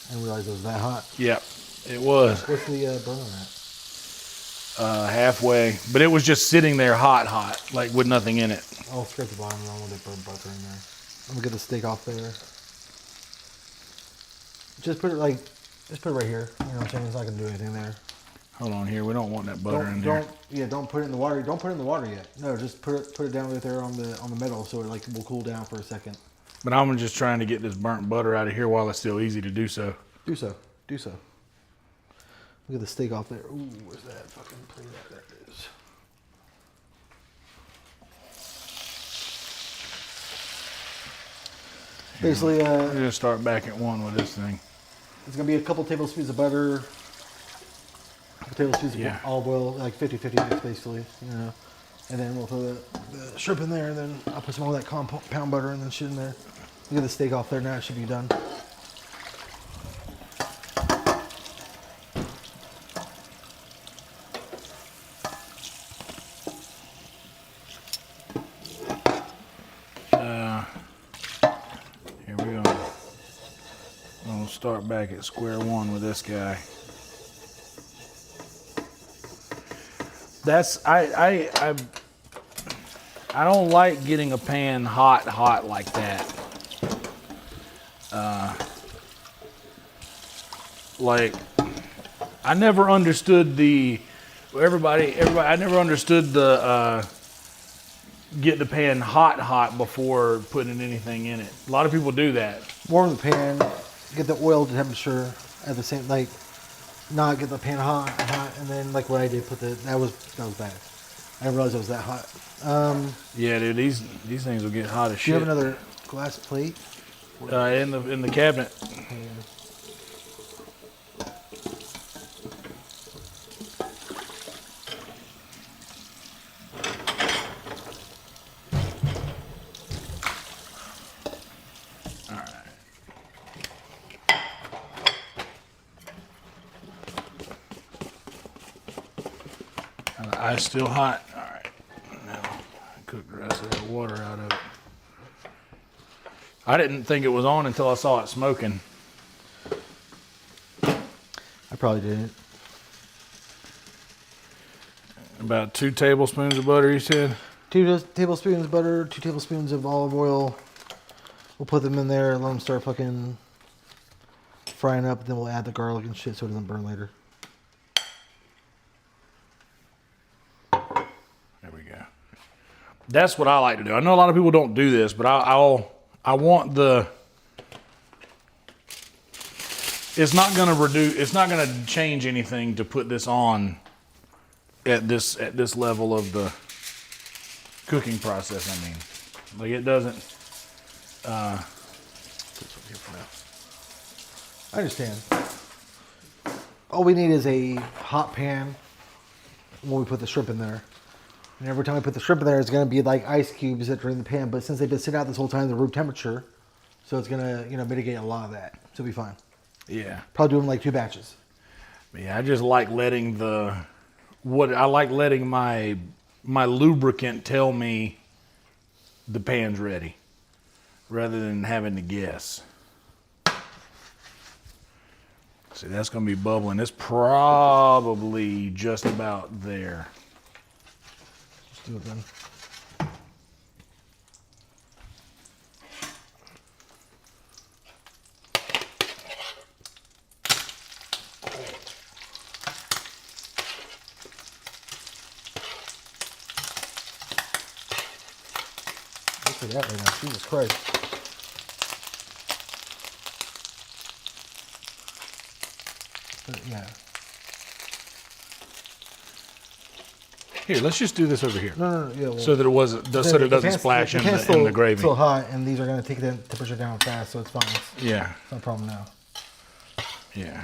I didn't realize it was that hot. Yep, it was. What's the burn on that? Halfway. But it was just sitting there hot, like with nothing in it. I'll scrape the bottom and I'll let it burn butter in there. I'm gonna get the steak off there. Just put it right here. You know what I'm saying? It's not gonna do anything there. Hold on here. We don't want that butter in there. Don't put it in the water. Don't put it in the water yet. No, just put it down right there on the metal so it will cool down for a second. But I'm just trying to get this burnt butter out of here while it's still easy to do so. Do so. Look at the steak off there. Ooh, where's that fucking plate at? There it is. Basically, we're gonna start back at 1 with this thing. It's gonna be a couple tablespoons of butter, a couple tablespoons of olive oil, like 50-50 mix basically, you know. And then we'll throw the shrimp in there, and then I'll put some more of that compound butter and then shit in there. Look at the steak off there now. It should be done. Here we go. We'll start back at square one with this guy. I don't like getting a pan hot like that. Like I never understood I never understood the get the pan hot before putting anything in it. A lot of people do that. Warm the pan, get the oil to temperature at the same, like not get the pan hot, and then like what I did, that was bad. I didn't realize it was that hot. Yeah, dude, these things will get hot as shit. Do you have another glass plate? In the cabinet. Ice still hot. All right, now cook the rest of that water out of it. I didn't think it was on until I saw it smoking. I probably didn't. About 2 tablespoons of butter, you said? 2 tablespoons of butter, 2 tablespoons of olive oil. We'll put them in there and let them start fucking frying up. Then we'll add the garlic and shit so it doesn't burn later. There we go. That's what I like to do. I know a lot of people don't do this, but I want the It's not going to reduce. It's not going to change anything to put this on at this level of the cooking process. I mean, like it doesn't. Put this one here for now. I understand. All we need is a hot pan when we put the shrimp in there. And every time we put the shrimp in there, it's going to be like ice cubes that are in the pan. But since they've been sitting out this whole time, they're room temperature, so it's going to mitigate a lot of that. So it'll be fine. Yeah. Probably do them like 2 batches. Yeah, I just like letting my lubricant tell me the pan's ready, rather than having to guess. See, that's going to be bubbling. It's probably just about there. Let's do it then. Look at that right now. Jesus Christ. But yeah. Here, let's just do this over here. No. Yeah, well, so that it doesn't splash in the gravy. It's still hot, and these are going to take the temperature down fast, so it's fine. Yeah. It's not a problem now. Yeah.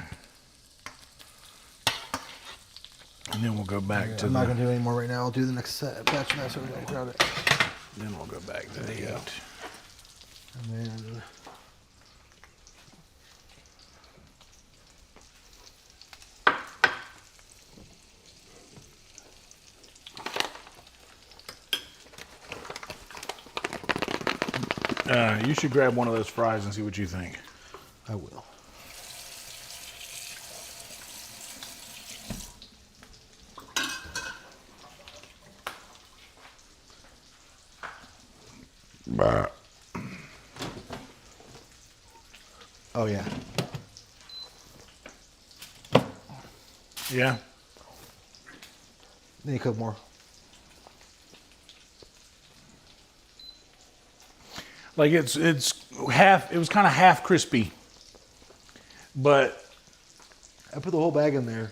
And then we'll go back to I'm not going to do any more right now. I'll do the next batch of that so we don't crowd it. Then we'll go back to the And then... you should grab one of those fries and see what you think. I will. Oh yeah. Yeah. Then you cook more. Like it's half. It was kind of half crispy, but I put the whole bag in there,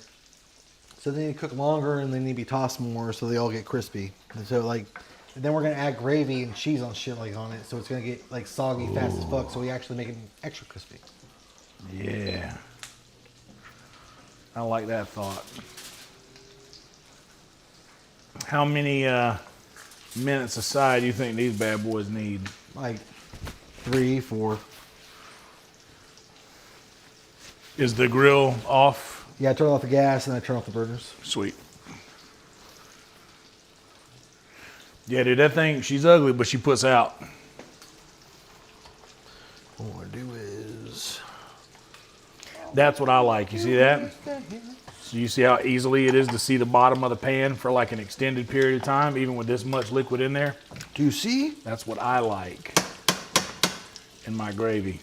so they need to cook longer and they need to be tossed more so they all get crispy. And so and then we're gonna add gravy and cheese on shit like on it, so it's gonna get like soggy fast as fuck. So we actually make it extra crispy. Yeah, I like that thought. How many minutes aside do you think these bad boys need? Like 3, 4. Is the grill off? Yeah, I turn off the gas and I turn off the burners. Sweet. Yeah, dude, that thing, she's ugly, but she puts out. What we're gonna do is... That's what I like. You see that? So you see how easily it is to see the bottom of the pan for like an extended period of time, even with this much liquid in there? Do you see? That's what I like in my gravy.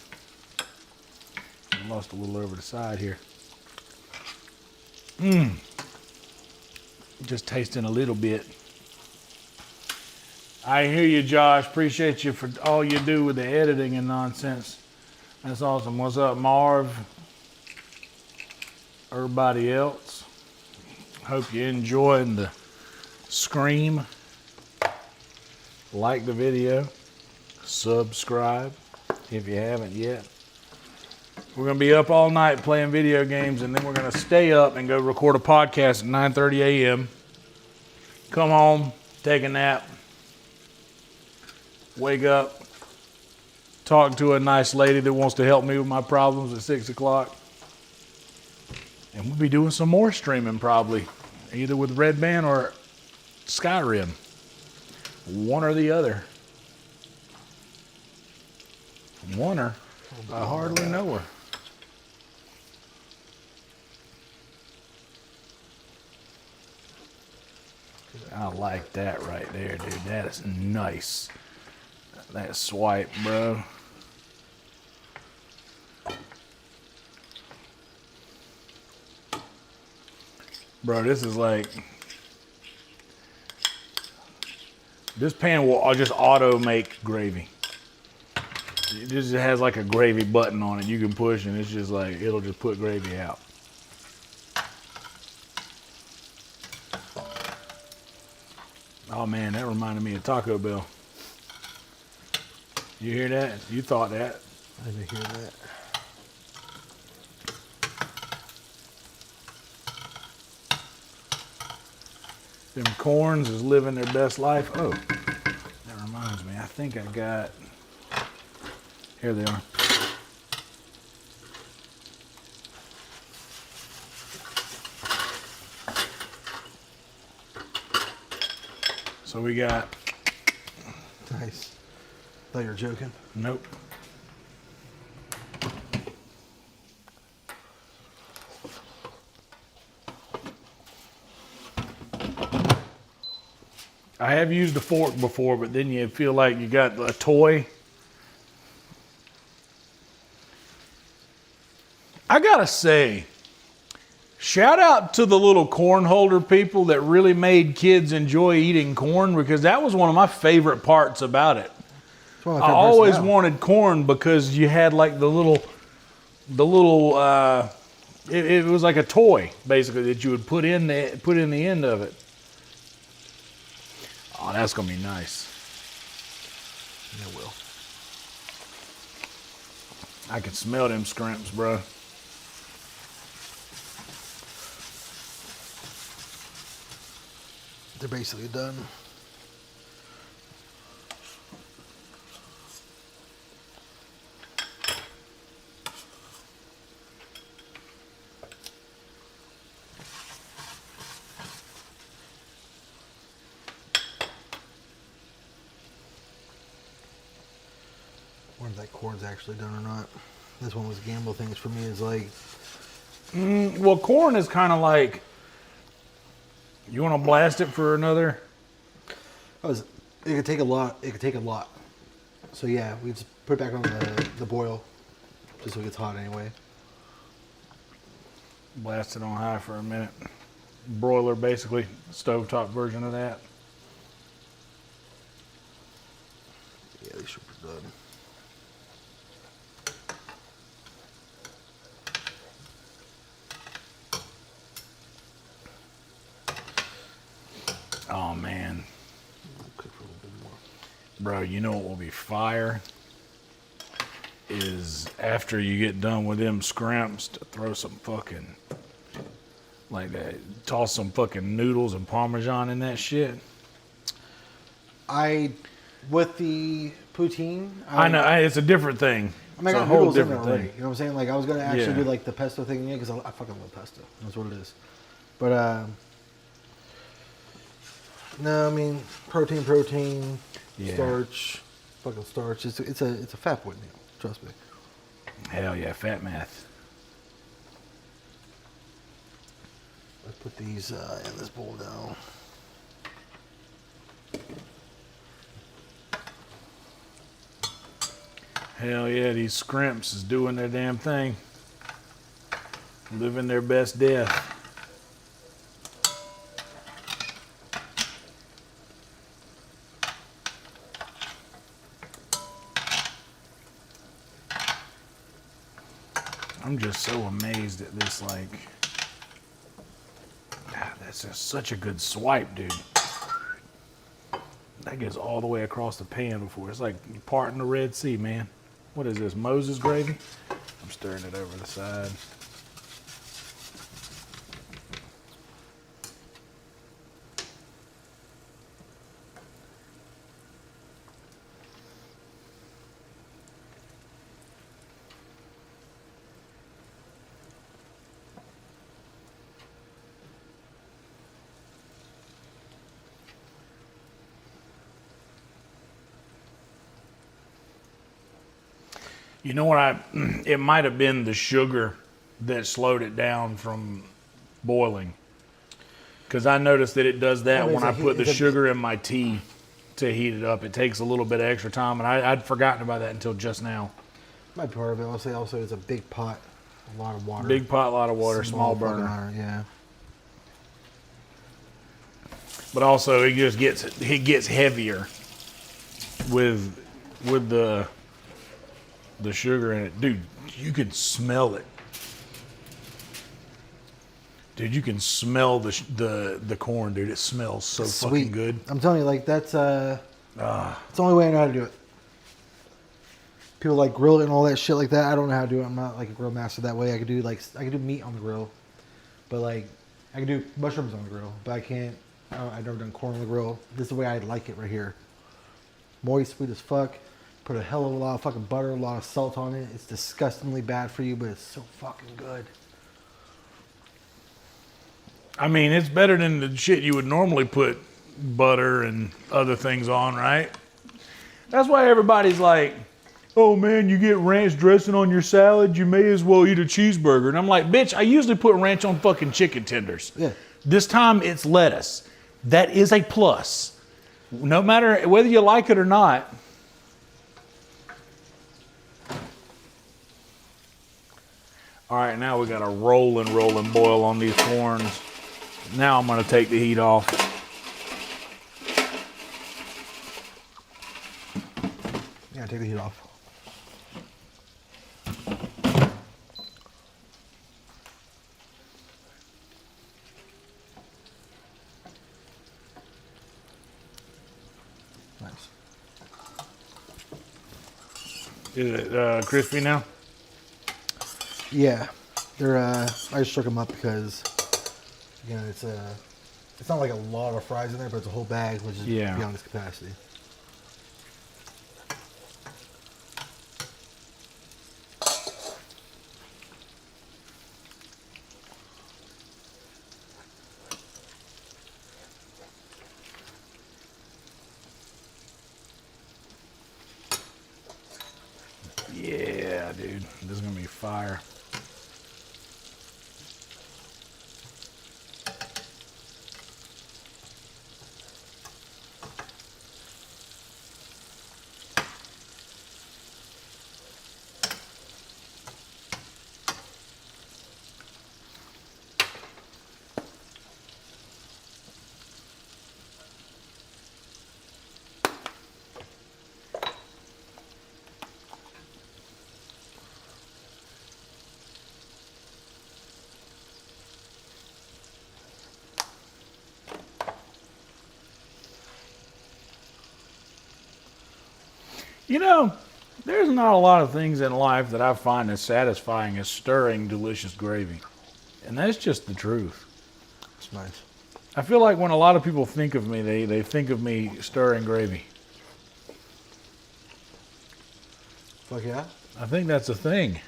I lost a little over the side here. Just tasting a little bit. I hear you, Josh. Appreciate you for all you do with the editing and nonsense. That's awesome. What's up, Marv? Everybody else. Hope you're enjoying the scream. Like the video. Subscribe if you haven't yet. We're going to be up all night playing video games, and then we're going to stay up and go record a podcast at 9:30 a.m. Come home, take a nap, wake up, talk to a nice lady that wants to help me with my problems at 6 o'clock. And we'll be doing some more streaming probably, either with Red Band or Skyrim. One or the other. One her. I hardly know her. I like that right there, dude. That is nice. That swipe, bro. Bro, this is like... This pan will just auto make gravy. It just has like a gravy button on it. You can push and it's just like, it'll just put gravy out. Oh man, that reminded me of Taco Bell. You hear that? You thought that. I didn't hear that. Them corns is living their best life. Oh, that reminds me. I think I got, here they are. So we got. Nice. Thought you were joking. Nope. I have used a fork before, but then you feel like you got a toy. I gotta say, shout out to the little corn holder people that really made kids enjoy eating corn, because that was one of my favorite parts about it. I always wanted corn because you had like the little, it was like a toy basically that you would put in the end of it. Oh, that's gonna be nice. It will. I can smell them scrimps, bro. They're basically done. Wonder if that corn's actually done or not. This one was gamble things for me. Is like, well, corn is kind of like, you want to blast it for another? it could take a lot. It could take a lot. So yeah, we just put it back on the boil, just so it gets hot anyway. Blast it on high for a minute. Broiler, basically, stovetop version of that. Yeah, they should be done. Oh man, Cook for a little bit more. bro, you know what will be fire? Is after you get done with them scrimps, to throw some fucking, like that, toss some fucking noodles and Parmesan in that shit. With the poutine, I know, it's a different thing. I mean, I It's a got whole noodles in there different already. thing. You know what I'm saying? Like, I was going to actually Yeah. do like the pesto thing again because I fucking love pesto. That's what it is. But, no, I mean, protein, Yeah. starch, fucking starch. It's a fat boy meal. Trust me. Hell yeah, fat math. Let's put these in this bowl now. Hell yeah, these scrimps is doing their damn thing. Living their best death. I'm just so amazed at this, like, that's just such a good swipe, dude. That gets all the way across the pan before. It's like parting the Red Sea, man. What is this, Moses gravy? I'm stirring it over the side. You know what, it might have been the sugar that slowed it down from boiling. Because I noticed that it does that when I put the sugar in my tea to heat it up. It takes a little bit of extra time, and I'd forgotten about that until just now. Might be part of it. I'll say also it's a big pot, a lot of water. Big pot, a lot of water, small burner. Iron, yeah. But also it gets heavier with the the sugar in it. Dude, you can smell it. Dude, you can smell the corn, dude. It smells so fucking good. I'm telling you, like, that's it's the only way I know how to do it. People like grill it and all that shit like that. I don't know how to do it. I'm not like a grill master that way. I could do meat on the grill, but like I can do mushrooms on the grill, but I can't. I've never done corn on the grill. This is the way I like it right here. Moist, sweet as fuck. Put a hell of a lot of fucking butter, a lot of salt on it. It's disgustingly bad for you, but it's so fucking good. I mean, it's better than the shit you would normally put butter and other things on, right? That's why everybody's like, oh man, you get ranch dressing on your salad, you may as well eat a cheeseburger. And I'm like, bitch, I usually put ranch on fucking chicken tenders. Yeah. This time it's lettuce. That is a plus. No matter whether you like it or not. All right, now we got a roll and boil on these corns. Now I'm gonna take the heat off. Yeah, take the heat off. Nice. Is it crispy now? Yeah, they're. I just shook them up because, you know, it's not like a lot of fries in there, but it's a whole bag, which is beyond its capacity. Yeah, dude, this is gonna be fire. You know, there's not a lot of things in life that I find as satisfying as stirring delicious gravy. And that's just the truth. It's nice. I feel like when a lot of people think of me, they think of me stirring gravy. Fuck yeah. I think that's a thing.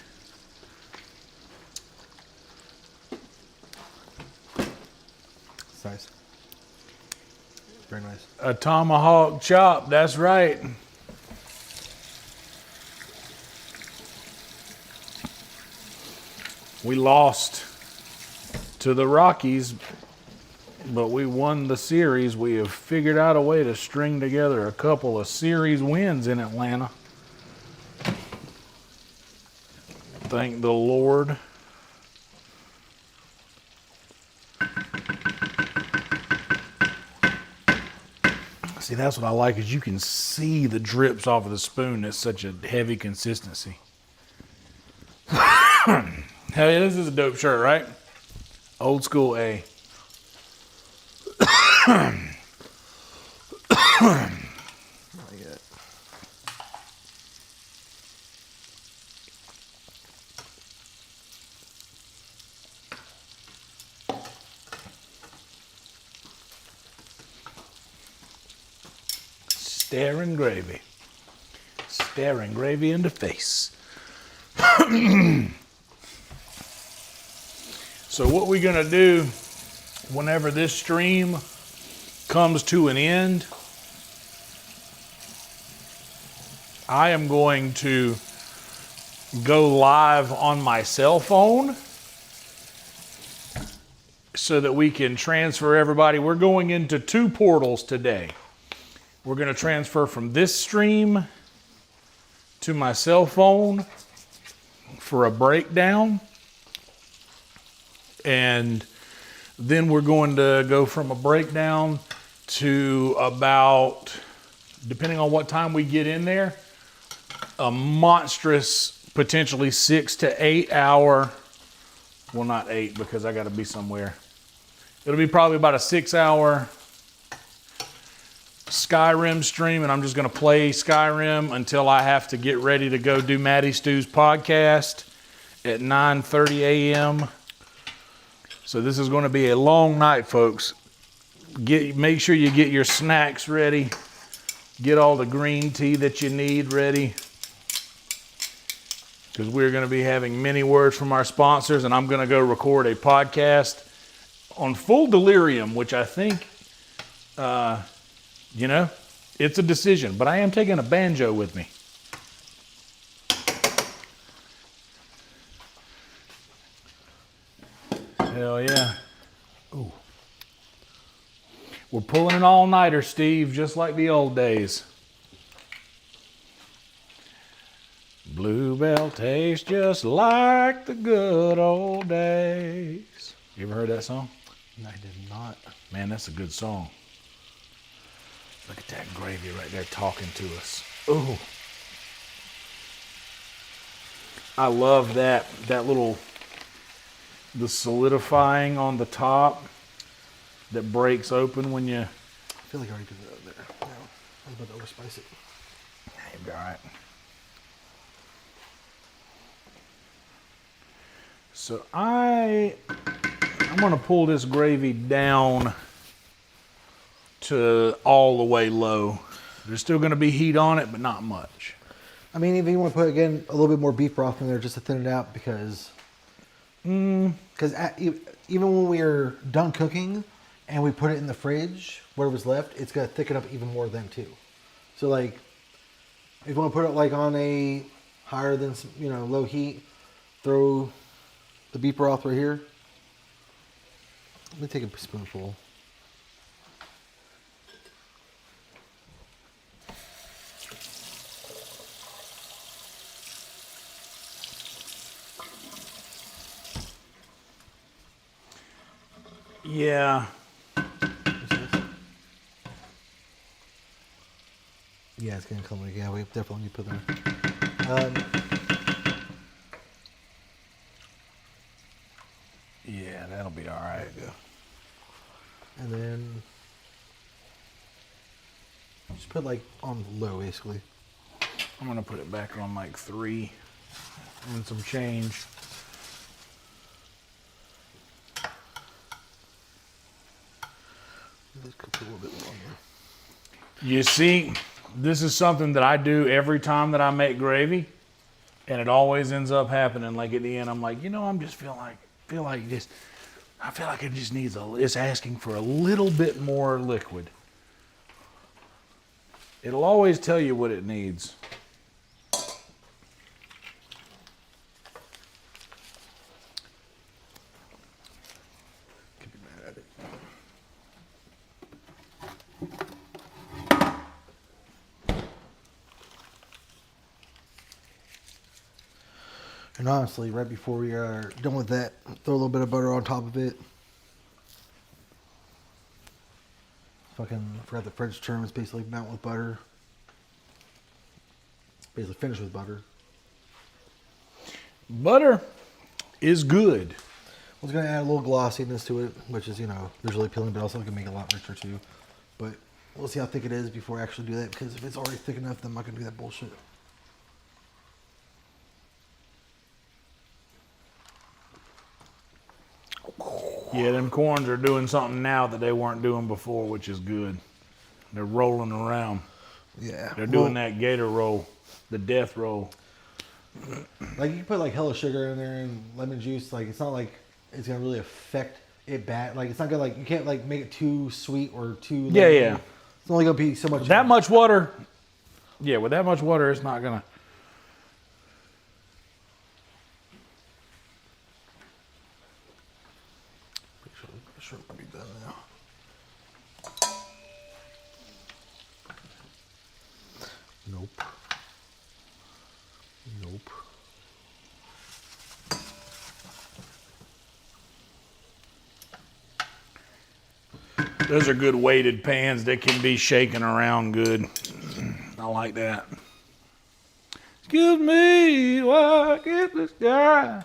It's nice. Very nice. A tomahawk chop, that's right. We lost to the Rockies, but we won the series. We have figured out a way to string together a couple of series wins in Atlanta. Thank the Lord. See, that's what I like, is you can see the drips off of the spoon. It's such a heavy consistency. Hell yeah, this is a dope shirt, right? Old school A. Not yet. Staring gravy. Staring gravy in the face. So what we're gonna do whenever this stream comes to an end, I am going to go live on my cell phone so that we can transfer everybody. We're going into 2 portals today. We're gonna transfer from this stream to my cell phone for a breakdown. And then we're going to go from a breakdown to about, depending on what time we get in there, a monstrous, potentially 6 to 8 hour, well, not 8 because I got to be somewhere. It'll be probably about a 6 hour Skyrim stream, and I'm just going to play Skyrim until I have to get ready to go do Maddie Stew's podcast at 9:30 a.m. So this is going to be a long night, folks. Make sure you get your snacks ready. Get all the green tea that you need ready, because we're going to be having many words from our sponsors, and I'm going to go record a podcast on full delirium, which I think, it's a decision, but I am taking a banjo with me. Hell yeah. Ooh. We're pulling an all-nighter, Steve, just like the old days. Bluebell tastes just like the good old days. You ever heard that song? I did not. Man, that's a good song. Look at that gravy right there talking to us. Ooh. I love that little, the solidifying on the top that breaks open when you... I feel like I already did that there. No, I was about to overspice it. You'll be all right. So I'm going to pull this gravy down to all the way low. There's still going to be heat on it, but not much. I mean, if you want to put, again, a little bit more beef broth in there just to thin it out, because even when we are done cooking and we put it in the fridge, where it was left, it's going to thicken up even more then too. So like, if you want to put it like on a higher than, low heat, throw the beef broth right here. Let me take a spoonful. Yeah. Yeah, it's gonna come like, yeah, we definitely need to put that. Yeah, that'll be all right. And then just put like on low, basically. I'm gonna put it back on like 3 and some change. Let's cook a little bit longer. You see, this is something that I do every time that I make gravy, and it always ends up happening. Like at the end, I'm like, I'm just I feel like it just needs it's asking for a little bit more liquid. It'll always tell you what it needs. Could be mad at it. And honestly, right before we are done with that, throw a little bit of butter on top of it. Fucking forgot the French term. It's basically mount with butter. Basically finish with butter. Butter is good. I was going to add a little glossiness to it, which is, visually appealing, but also can make it a lot richer too. But we'll see how thick it is before I actually do that, because if it's already thick enough, then I'm not going to do that bullshit. Yeah, them corns are doing something now that they weren't doing before, which is good. They're rolling around. Yeah. They're doing that gator roll, the death roll. Like, you can put like hella sugar in there and lemon juice. Like, it's not like it's gonna really affect it bad. Like, it's not gonna, like, you can't like make it too sweet or too lemon. Yeah. It's only gonna be so much. That much water. Yeah, with that much water, it's not gonna. Shrimp will be done now. Nope. Those are good weighted pans that can be shaken around good. I like that. Excuse me, what is this guy?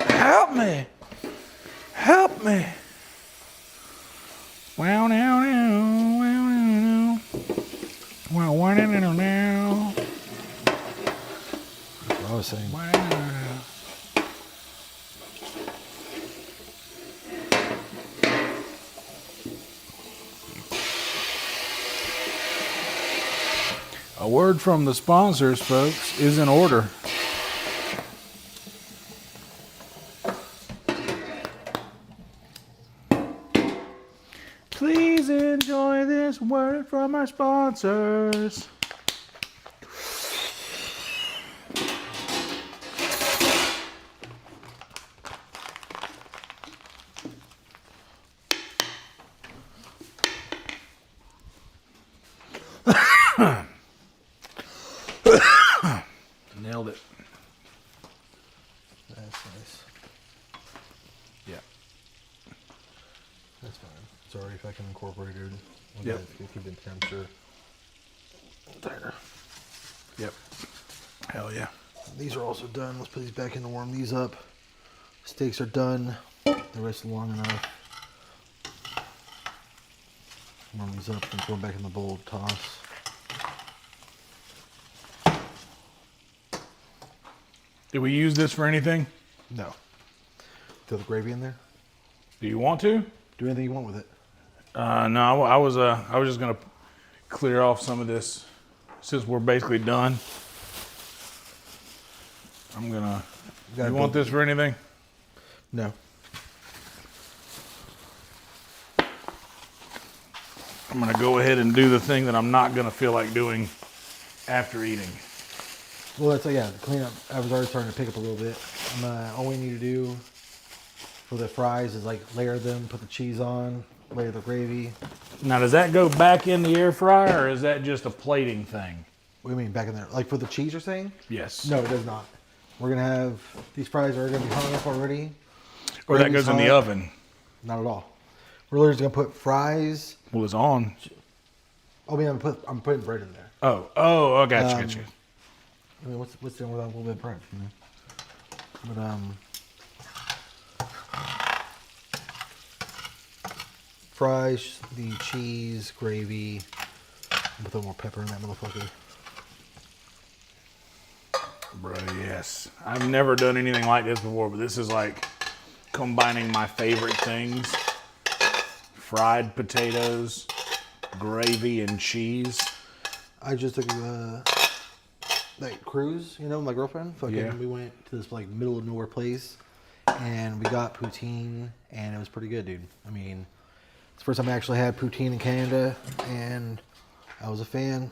Help me. Help me. Wow, now, now, wow, now. Wow, wow, now, now. That's what I was saying. Wow. A word from the sponsors, folks, is in order. Please enjoy this word from our sponsors. Nailed it. That's nice. Yeah. That's fine. It's already fucking incorporated. Yep. Keep the temperature there. Yep. Hell yeah. These are also done. Let's put these back in to warm these up. Steaks are done. The rest are long enough. Warm these up and throw them back in the bowl. Toss. Did we use this for anything? No. Throw the gravy in there. Do you want to? Do anything you want with it. No, I was just gonna clear off some of this since we're basically done. I'm gonna. You want this for anything? No. I'm gonna go ahead and do the thing that I'm not gonna feel like doing after eating. Well, that's yeah. The cleanup. I was already starting to pick up a little bit. All we need to do for the fries is like layer them, put the cheese on, layer the gravy. Now, does that go back in the air fryer, or is that just a plating thing? What do you mean back in there? Like for the cheese, you're saying? Yes. No, it does not. We're gonna have these fries are gonna be hung up already. Or that goes in the oven? Not at all. We're literally just gonna put fries. Well, it's on. Oh, yeah, I'm putting bread in there. Oh, I got you. I mean, what's wrong with a little bit of bread? You know? But fries, the cheese, gravy. Put a little more pepper in that motherfucker. Bro, yes. I've never done anything like this before, but this is like combining my favorite things. Fried potatoes, gravy, and cheese. I just took that cruise, you know, with my girlfriend. Yeah. We went to this like middle of nowhere place, and we got poutine, and it was pretty good, dude. I mean, it's the first time I actually had poutine in Canada, and I was a fan.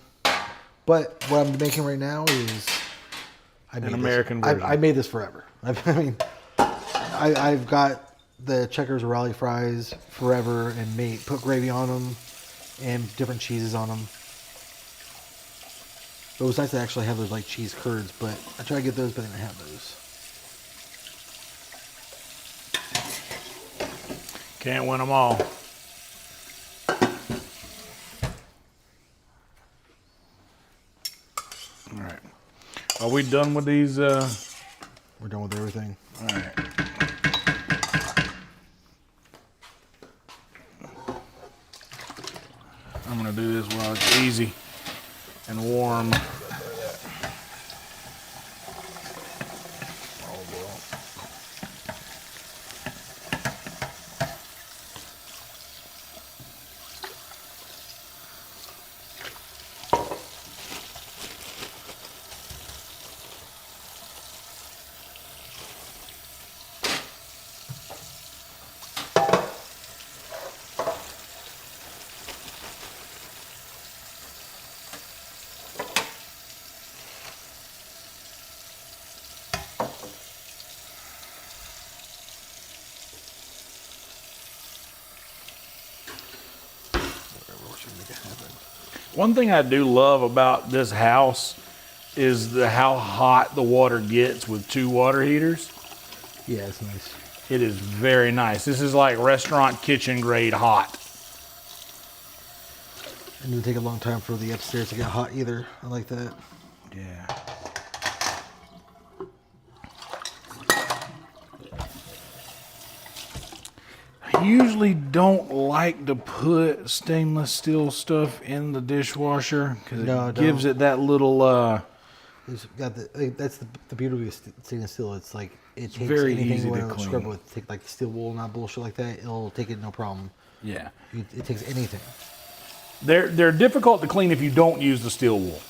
But what I'm making right now is An American version. I made this forever. I've got the Checkers Raleigh fries forever, and put gravy on them and different cheeses on them. But it was nice to actually have those like cheese curds, but I tried to get those, but I didn't have those. Can't win them all. All right. Are we done with these? We're done with everything. All right. I'm going to do this while it's easy and warm. One thing I do love about this house is how hot the water gets with 2 water heaters. Yeah, it's nice. It is very nice. This is like restaurant kitchen grade hot. And it would take a long time for the upstairs to get hot either. I like that. Yeah. I usually don't like to put stainless steel stuff in the dishwasher because it gives it that little. It's got that's the beauty of stainless steel. It's like it takes very anything easy you to want to clean. scrub with, take like the steel wool, not bullshit like that. It'll take it no problem. Yeah. It takes anything. They're difficult to clean if you don't use the steel wool,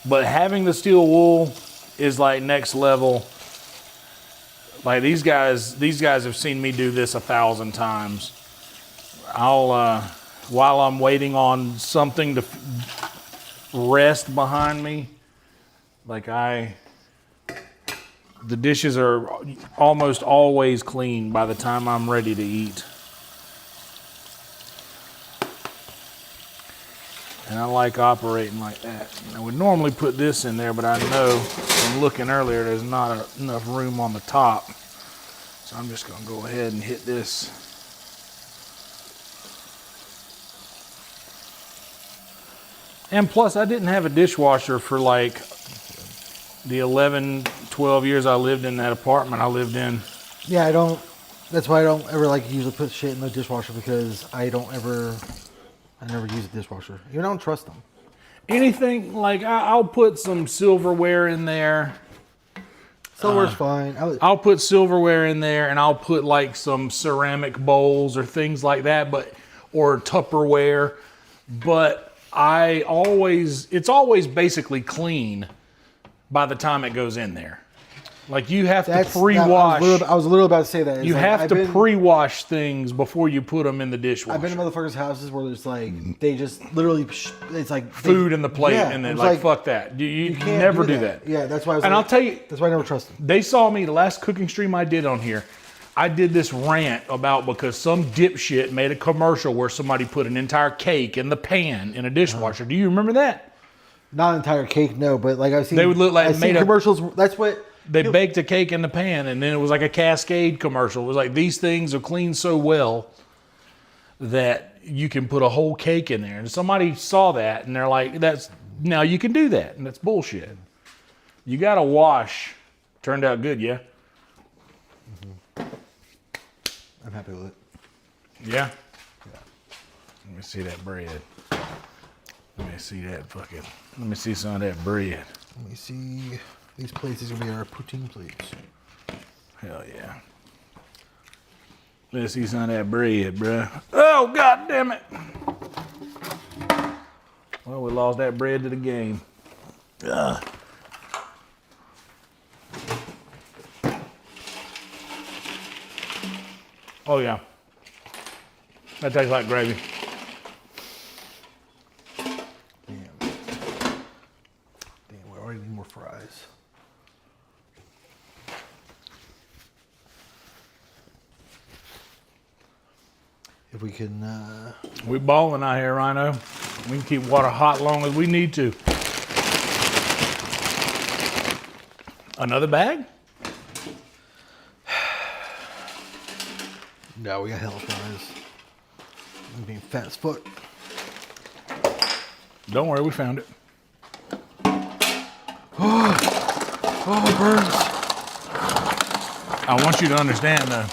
but having the steel wool is like next level. Like these guys have seen me do this 1,000 times. I'll while I'm waiting on something to rest behind me, like the dishes are almost always clean by the time I'm ready to eat. And I like operating like that. I would normally put this in there, but I know from looking earlier there's not enough room on the top. So I'm just gonna go ahead and hit this. And plus I didn't have a dishwasher for like the 11, 12 years I lived in that apartment I lived in. Yeah, that's why I don't ever like usually put shit in the dishwasher, because I never use a dishwasher. You don't trust them. Anything, like I'll put some silverware in there. Silverware's fine. I'll put silverware in there, and I'll put like some ceramic bowls or things like that, or Tupperware. But it's always basically clean by the time it goes in there. Like you have to pre-wash. I was a little about to say that. You have to pre-wash things before you put them in the dishwasher. I've been to motherfuckers' houses where there's like, they just literally, it's like food in the plate, and then like fuck that. You never do that. Yeah, that's why I was I'll tell you, that's why I never trust them. They saw me the last cooking stream I did on here. I did this rant about because some dipshit made a commercial where somebody put an entire cake in the pan in a dishwasher. Do you remember that? Not an entire cake, no, but like I've seen. They would look like made commercials. That's what they baked a cake in the pan, and then it was like a Cascade commercial. It was like, these things are cleaned so well that you can put a whole cake in there. And somebody saw that, and they're like, now you can do that, and that's bullshit. You got to wash. Turned out good, yeah? Mm-hmm. I'm happy with it. Yeah? Let me see that bread. Let me see some of that bread. Let me see. These plates are going to be our poutine plates. Hell yeah. Let's see some of that bread, bruh. Oh, God damn it. Well, we lost that bread to the game. Ugh. Oh, yeah. That tastes like gravy. Damn, we already need more fries. If we can... We balling out here, Rhino. We can keep water hot long as we need to. Another bag? No, we got hella fries. I'm being fat as fuck. Don't worry, we found it. Oh, it burns. I want you to understand, though,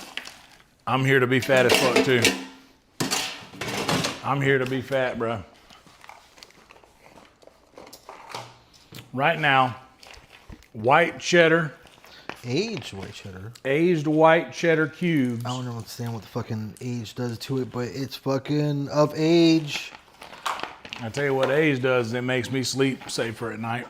I'm here to be fat as fuck, too. I'm here to be fat, bro. Right now, white cheddar. Aged white cheddar. Aged white cheddar cubes. I don't understand what the fucking age does to it, but it's fucking of age. I tell you what age does, it makes me sleep safer at night.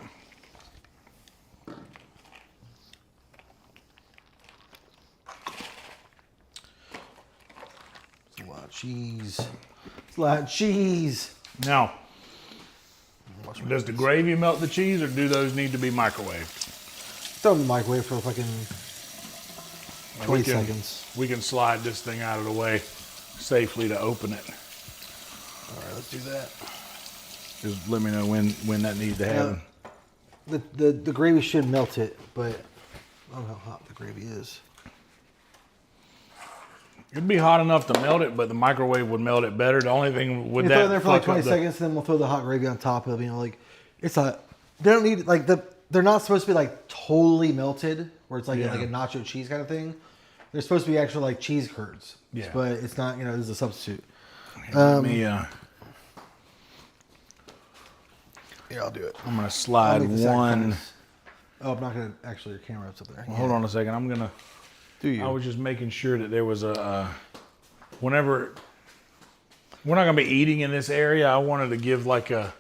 It's a lot of cheese. It's a lot of cheese. Now, does the gravy melt the cheese, or do those need to be microwaved? Throw them in the microwave for fucking 20 seconds. We can slide this thing out of the way safely to open it. All right, let's do that. Just let me know when that needs to happen. The gravy should melt it, but I don't know how hot the gravy is. It'd be hot enough to melt it, but the microwave would melt it better. The only thing with that, throw it in there for like 20 seconds, then we'll throw the hot gravy on top of it. You know, like it's a. They don't need like they're not supposed to be like totally melted, where it's like like a nacho cheese kind of thing. They're supposed to be actual like cheese curds. Yeah, but it's not. You know, this is a substitute. Yeah, I'll do it. I'm gonna slide one. Oh, I'm not gonna actually. Your camera up there. Well, hold on a second. I'm gonna. Do you? I was just making sure that there was a. Whenever we're not gonna be eating in this area, I wanted to give like a.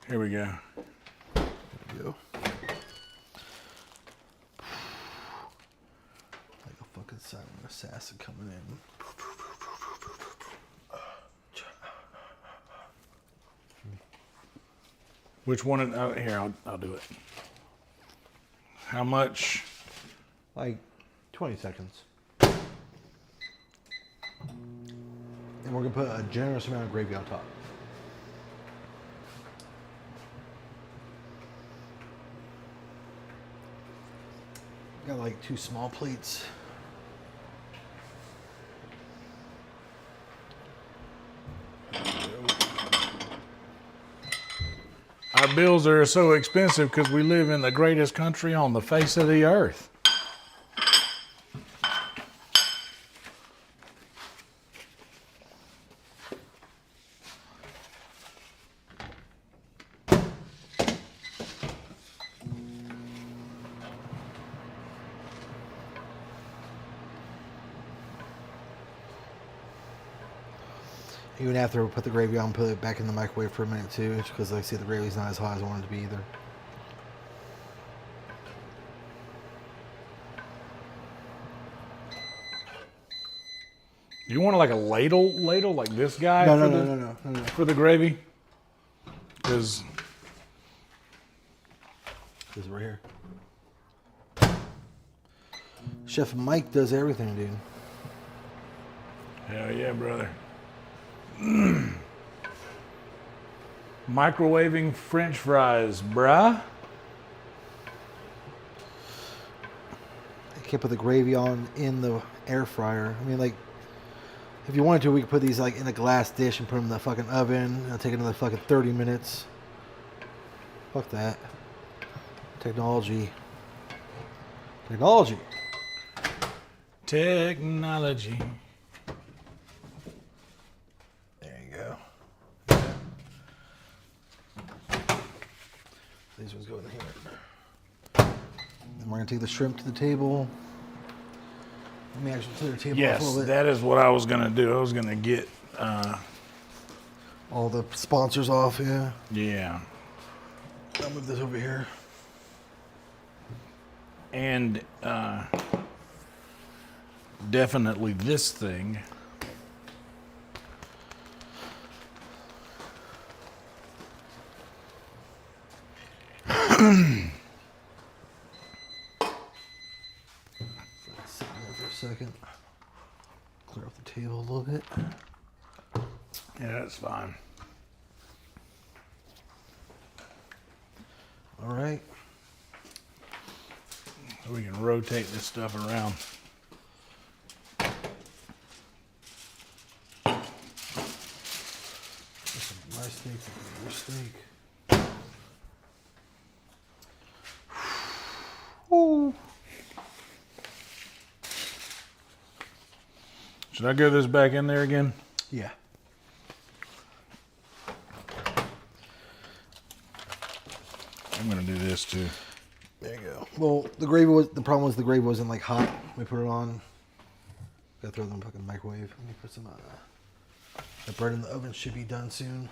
Here we go. There we go. Like a fucking silent assassin coming in. Which one? Here, I'll do it. How much? Like 20 seconds. And we're gonna put a generous amount of gravy on top. Got like 2 small plates. Our bills are so expensive because we live in the greatest country on the face of the earth. Even after we put the gravy on, put it back in the microwave for a minute too, because like I see the gravy's not as hot as I want it to be either. You want like a ladle like this guy? No. For the gravy? Because this is right here. Chef Mike does everything, dude. Hell yeah, brother. Microwaving French fries, bruh. I can't put the gravy on in the air fryer. I mean, like, if you wanted to, we could put these like in a glass dish and put them in the fucking oven. It'll take another fucking 30 minutes. Fuck that. Technology. Technology. Technology. There you go. These ones go in here. Then we're gonna take the shrimp to the table. Let me actually clear the table off a little Yes, bit. that is what I was gonna do. I was gonna get All the sponsors off, yeah. yeah. I'll move this over here. And definitely this thing. Sit there for a second. Clear off the table a little bit. Yeah, that's fine. All right. We can rotate this stuff around. There's some my steak, some your steak. Ooh. Should I go this back in there again? Yeah. I'm gonna do this too. There you go. Well, the problem was the gravy wasn't like hot. We put it on. Gotta throw it in the fucking microwave. Let me put some the bread in the oven should be done soon.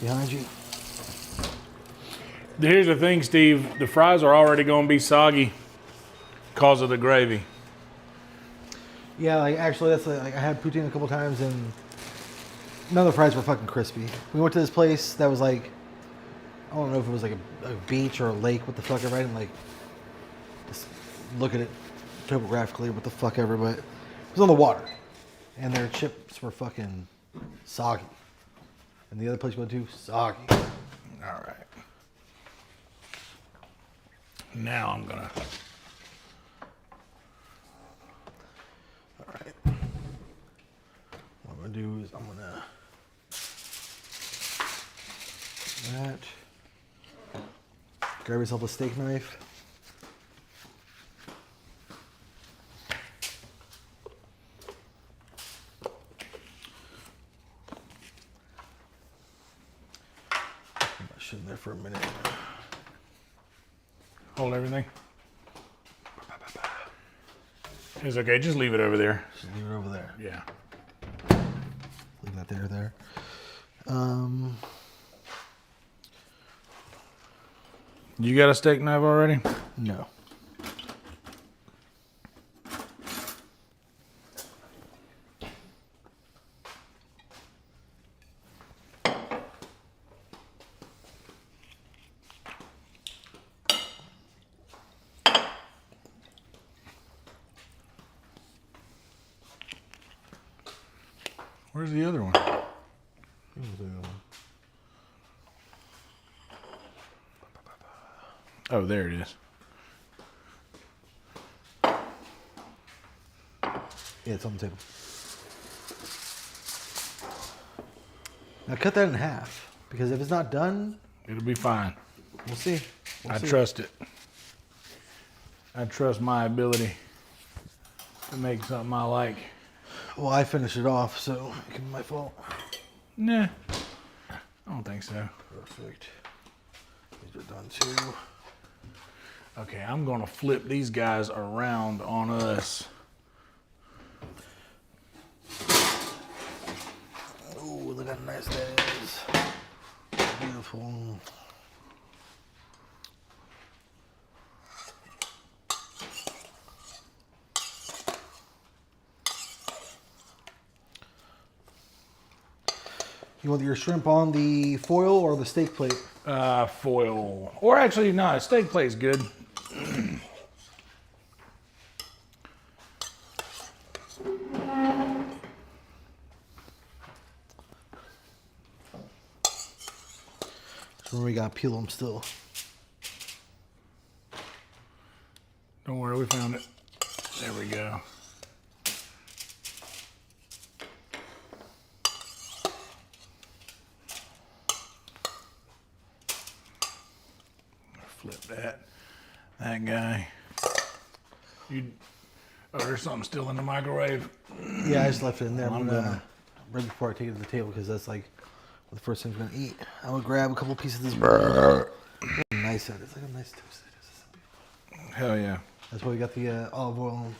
Behind you. Here's the thing, Steve. The fries are already gonna be soggy because of the gravy. Yeah, like actually, that's like I had poutine a couple times and none of the fries were fucking crispy. We went to this place that was like, I don't know if it was like a beach or a lake, what the fuck ever. I didn't like just look at it topographically, what the fuck ever, but it was on the water, and their chips were fucking soggy. And the other place you went to, soggy. All right. Now I'm gonna. All right. What I'm gonna do is I'm gonna that. Grab yourself a steak knife. In there for a minute. Hold everything. It's okay. Just leave it over there. Just leave it over there. Yeah. Leave that there. You got a steak knife already? No. Where's the other one? Oh, there it is. Yeah, it's on the table. Now cut that in half, because if it's not done, It'll be fine. we'll see. I trust it. I trust my ability to make something I like. Well, I finished it off, so it can be my fault. Nah, I don't think so. Perfect. These are done too. Okay, I'm gonna flip these guys around on us. Oh, look how nice that is. Beautiful. You want your shrimp on the foil or the steak plate? Foil. Or actually, no, steak plate's good. So we gotta peel them still. Don't worry, we found it. There we go. Flip that. That guy. Oh, there's something still in the microwave. Yeah, I just left it in there. I'm gonna right before I take it to the table, because that's like the first thing we're gonna eat. I'm gonna grab a couple pieces of this bread. Nice at it. It's like a nice toast. Hell yeah. That's why we got the olive oil and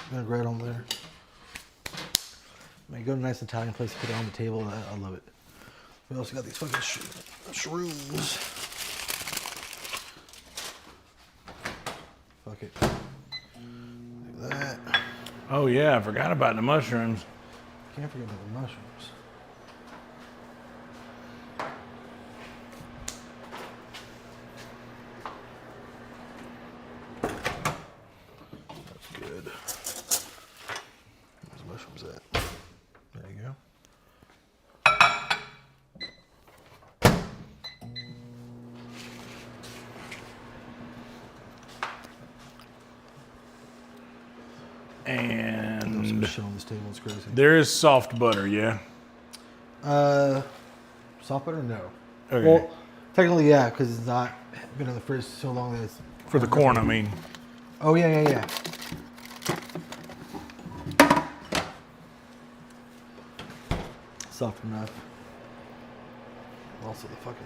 vinaigrette on there. I mean, go to a nice Italian place to put it on the table. I love it. We also got these fucking shrooms. Fuck it. Like that. Oh yeah, I forgot about the mushrooms. Can't forget about the mushrooms. That's good. Where's the mushrooms at? There you go. And Some shit on this table. It's crazy. there is soft butter, yeah. Soft butter? No. Okay. Well, technically, yeah, because it's not been in the fridge so long that it's. For the corn, I mean. Oh yeah. Soft enough. Also, the fucking.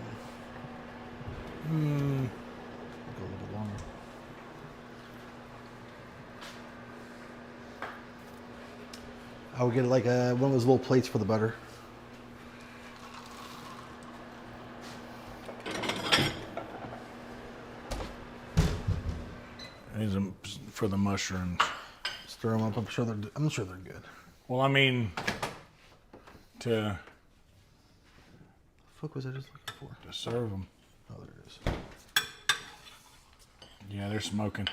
Go a little longer. I would get like one of those little plates for the butter. These are for the mushrooms. Stir them up. I'm sure they're good. Well, I mean, to Fuck was I just looking for? serve them. Oh, there it is. Yeah, they're smoking.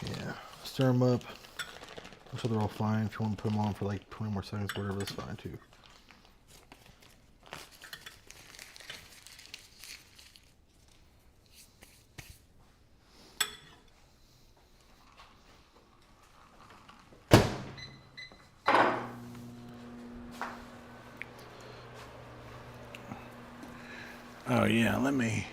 Yeah. Stir them up. I'm sure they're all fine. If you want to put them on for like 20 more seconds, whatever, that's fine too. Oh yeah, let me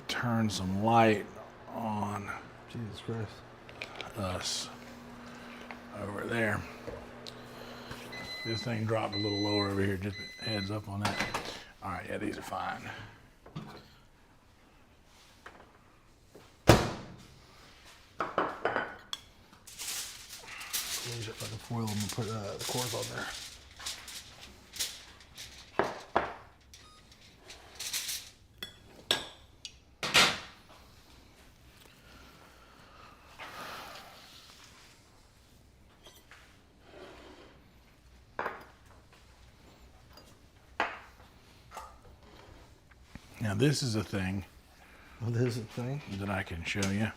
turn some light on Jesus Christ. us over there. This thing dropped a little lower over here, just heads up on that. All right, yeah, these are fine. Use it like a foil and put the cords on there. Now this is a thing. Oh, this is a thing? That I can show you.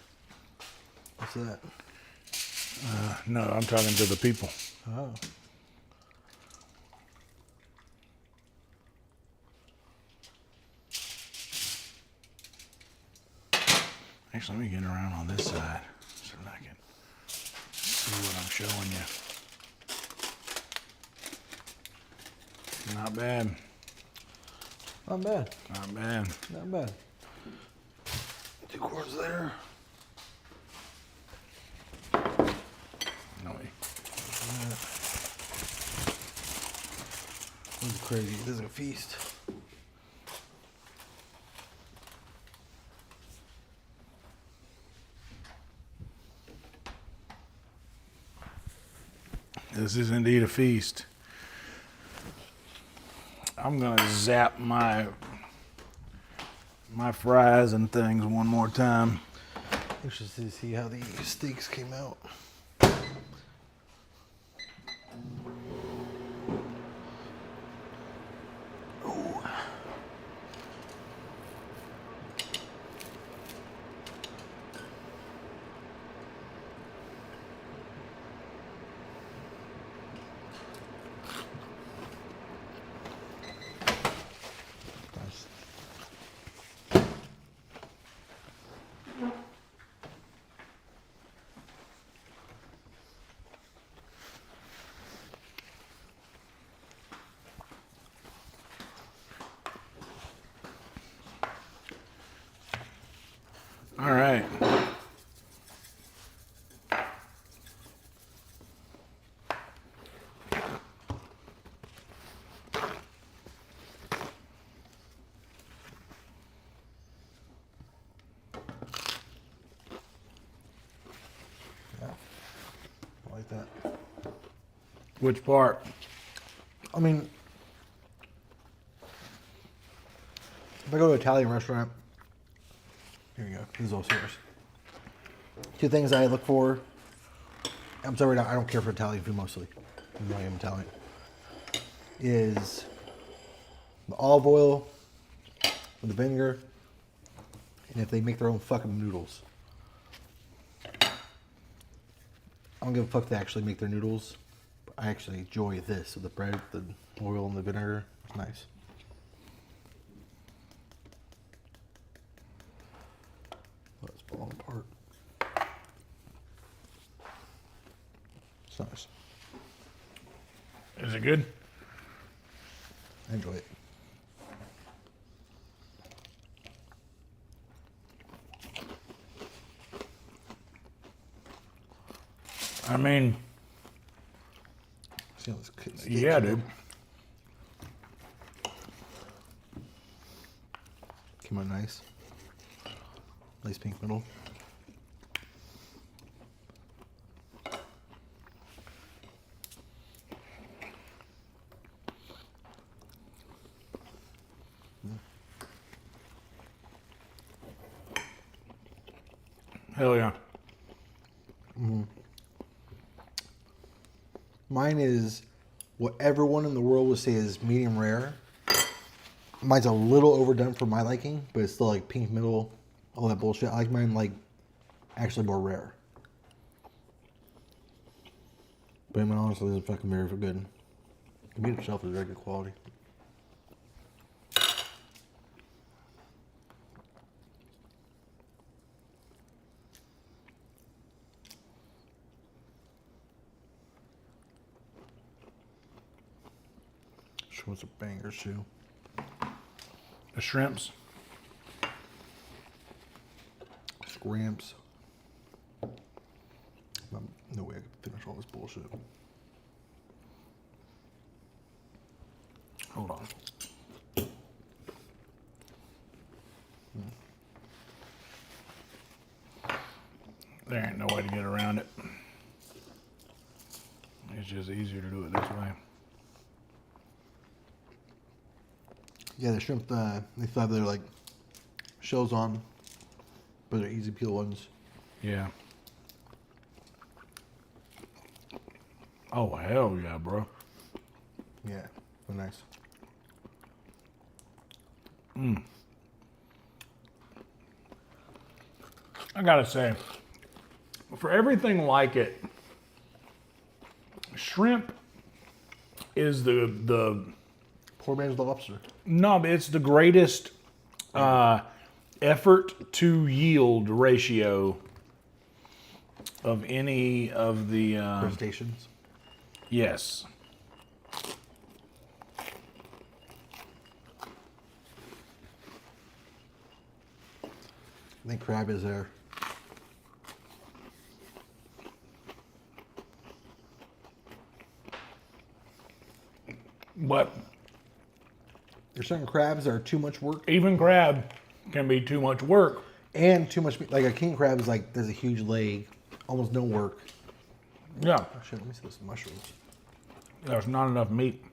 What's that? No, I'm talking to the people. Oh. Actually, let me get around on this side so that I can see what I'm showing you. Not bad. Not bad. Not bad. Not bad. 2 cords there. No way. This is crazy. This is a feast. This is indeed a feast. I'm gonna zap my fries and things one more time. Interested to see how the steaks came out. Ooh. All right. Yeah. I like that. Which part? I mean, if I go to an Italian restaurant, here you go. This is all serious. 2 things I look for. I'm sorry, I don't care for Italian food mostly. Even though I am Italian. Is the olive oil with the vinegar, and if they make their own fucking noodles. I don't give a fuck if they actually make their noodles. But I actually enjoy this with the bread, the oil, and the vinegar. It's nice. It's falling apart. It's nice. Is it good? I enjoy it. I mean, See how this steak yeah, came dude. out? Came out nice. Nice pink middle. Hell yeah. Mine is what everyone in the world would say is medium rare. Mine's a little overdone for my liking, but it's still like pink middle, all that bullshit. I like mine like actually more rare. But I mean, honestly, it's fucking very good. The meat itself is very good quality. Which one's a banger too? The shrimps. Scramps. No way I could finish all this bullshit. Hold on. There ain't no way to get around it. It's just easier to do it this way. Yeah, the shrimp, they still have their like shells on, but they're easy peel ones. Yeah. Oh, hell yeah, bro. Yeah, they're nice. I gotta say, for everything like it, shrimp is the Poor man's lobster. no, it's the greatest effort to yield ratio of any of the Crustaceans. yes. I think crab is there. But There's certain crabs that are too much work even crab can be too much work. and too much meat. Like a king crab is like, there's a huge leg, almost no work. Yeah, Oh shit, let me see those mushrooms. there's not enough meat.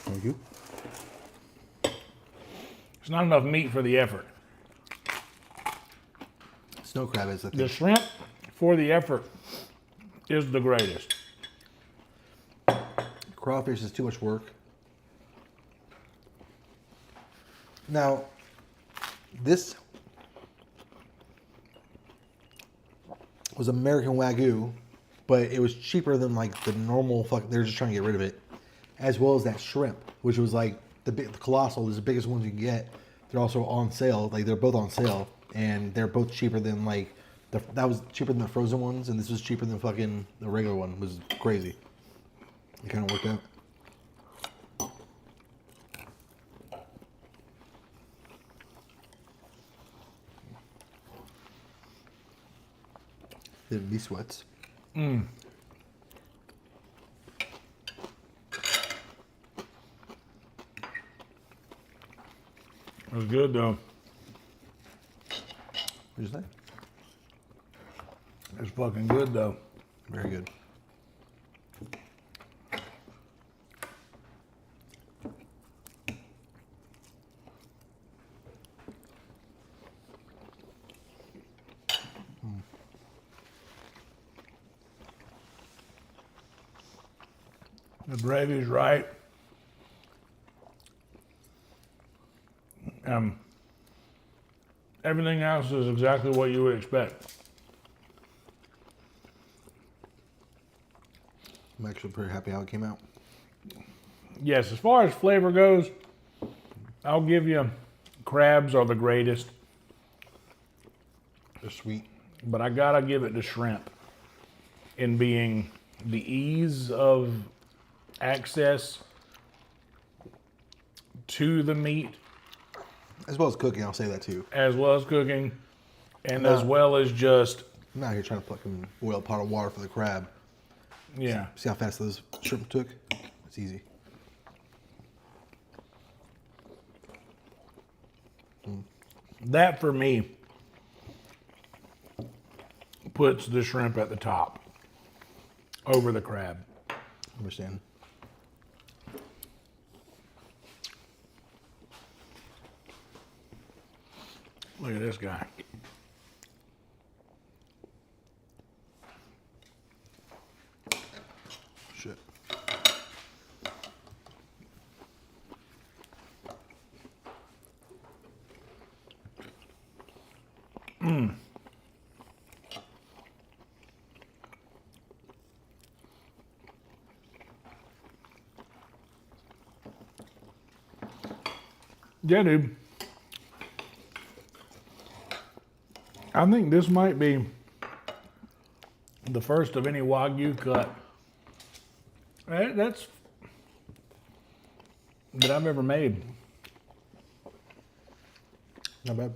Thank you. It's not enough meat for the effort. Snow crab is the thing. The shrimp for the effort is the greatest. Crawfish is too much work. Now, this was American Wagyu, but it was cheaper than like the normal they're just trying to get rid of it. As well as that shrimp, which was like the colossal, is the biggest ones you can get. They're also on sale. Like they're both on sale, and they're both cheaper than like that was cheaper than the frozen ones, and this was cheaper than fucking the regular one. It was crazy. It kind of worked out. Didn't be sweats. Mm. It was good though. What'd you say? It's fucking good though. Very good. The gravy's right. Everything else is exactly what you would expect. I'm actually pretty happy how it came out. Yes, as far as flavor goes, I'll give you crabs are the greatest, They're sweet. but I gotta give it to shrimp in being the ease of access to the meat, As well as cooking, I'll say that too. as well as cooking, and as well as just, I'm not here trying to fucking boil a pot of water for the crab. yeah. See how fast those shrimp took? It's easy. That for me puts the shrimp at the top over the crab. Understand. Look at this guy. Shit. Yeah, dude. I think this might be the first of any Wagyu cut That's that I've ever made. Not bad.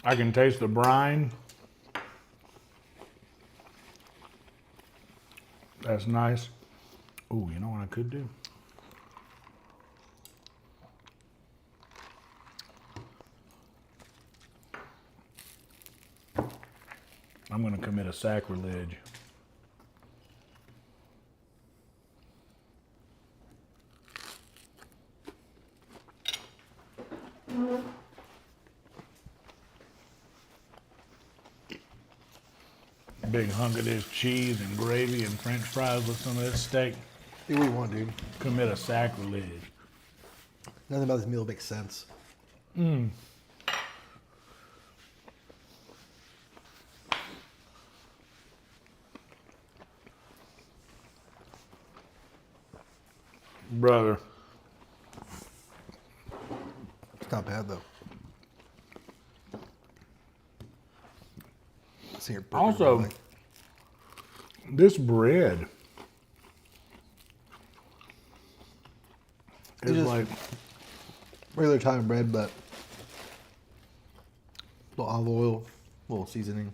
I can taste the brine. That's nice. Ooh, you know what I could do? I'm going to commit a sacrilege. Big hunk of this cheese and gravy and French fries with some of this steak. Do what you want, dude. Commit a sacrilege. Nothing about this meal makes sense. Brother. It's not bad, though. Also, this bread is like regular Italian bread, but a little olive oil, a little seasoning,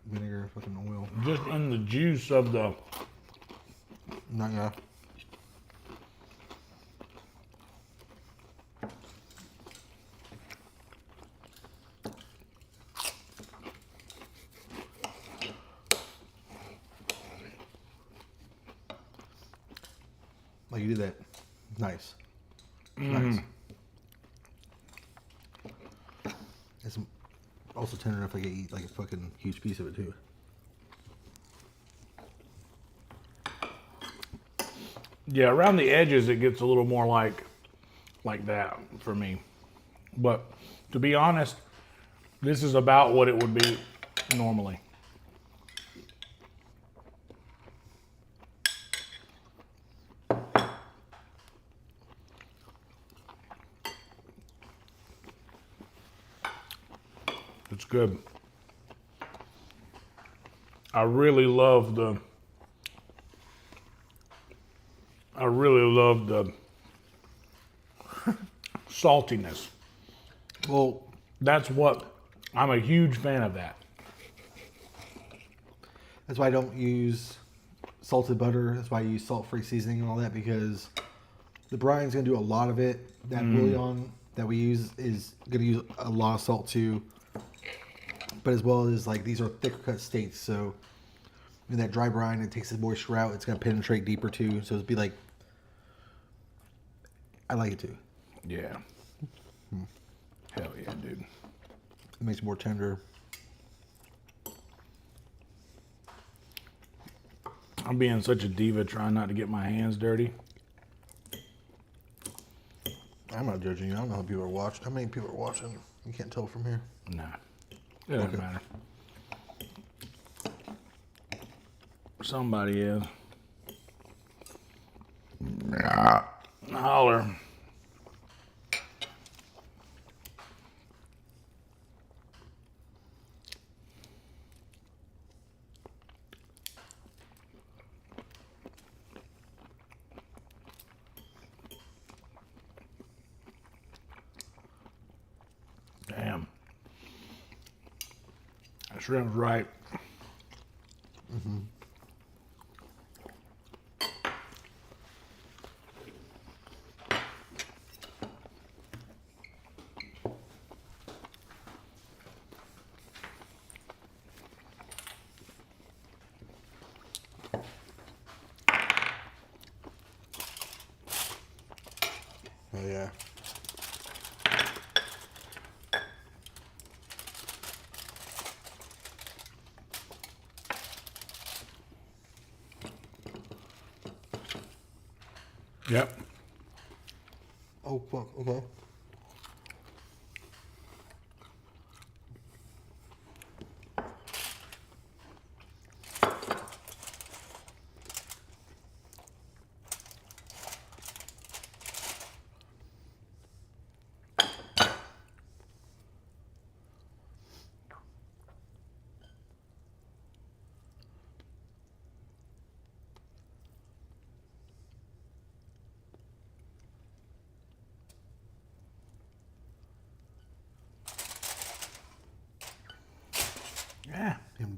vinegar, fucking oil. Just in the juice of the. Not yet. Like you did that. Nice. Nice. It's also tender enough I can eat like a fucking huge piece of it too. Yeah, around the edges it gets a little more like that for me. But to be honest, this is about what it would be normally. It's good. I really love the saltiness. Well, that's what I'm a huge fan of that. That's why I don't use salted butter. That's why I use salt-free seasoning and all that, because the brine's going to do a lot of it. That bouillon that we use is going to use a lot of salt too. But as well as like these are thicker cut steaks, so in that dry brine, it takes the moisture out. It's going to penetrate deeper too. So it'd be like, I like it too. Yeah. Hell yeah, dude. It makes it more tender. I'm being such a diva trying not to get my hands dirty. I'm not judging you. I don't know how people are watching. How many people are watching? You can't tell from here. Nah. It doesn't matter. Somebody is. Holler. Damn. That shrimp's right. Mm-hmm. Oh yeah. Yep. Oh fuck. Okay.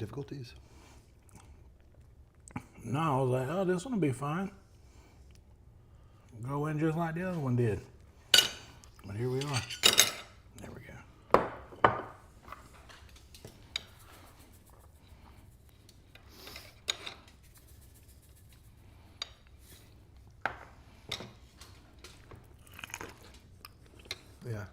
difficulties? No, I was like, oh, this one will be fine. Go in just like the other one did. But here we are. There we go. Yeah.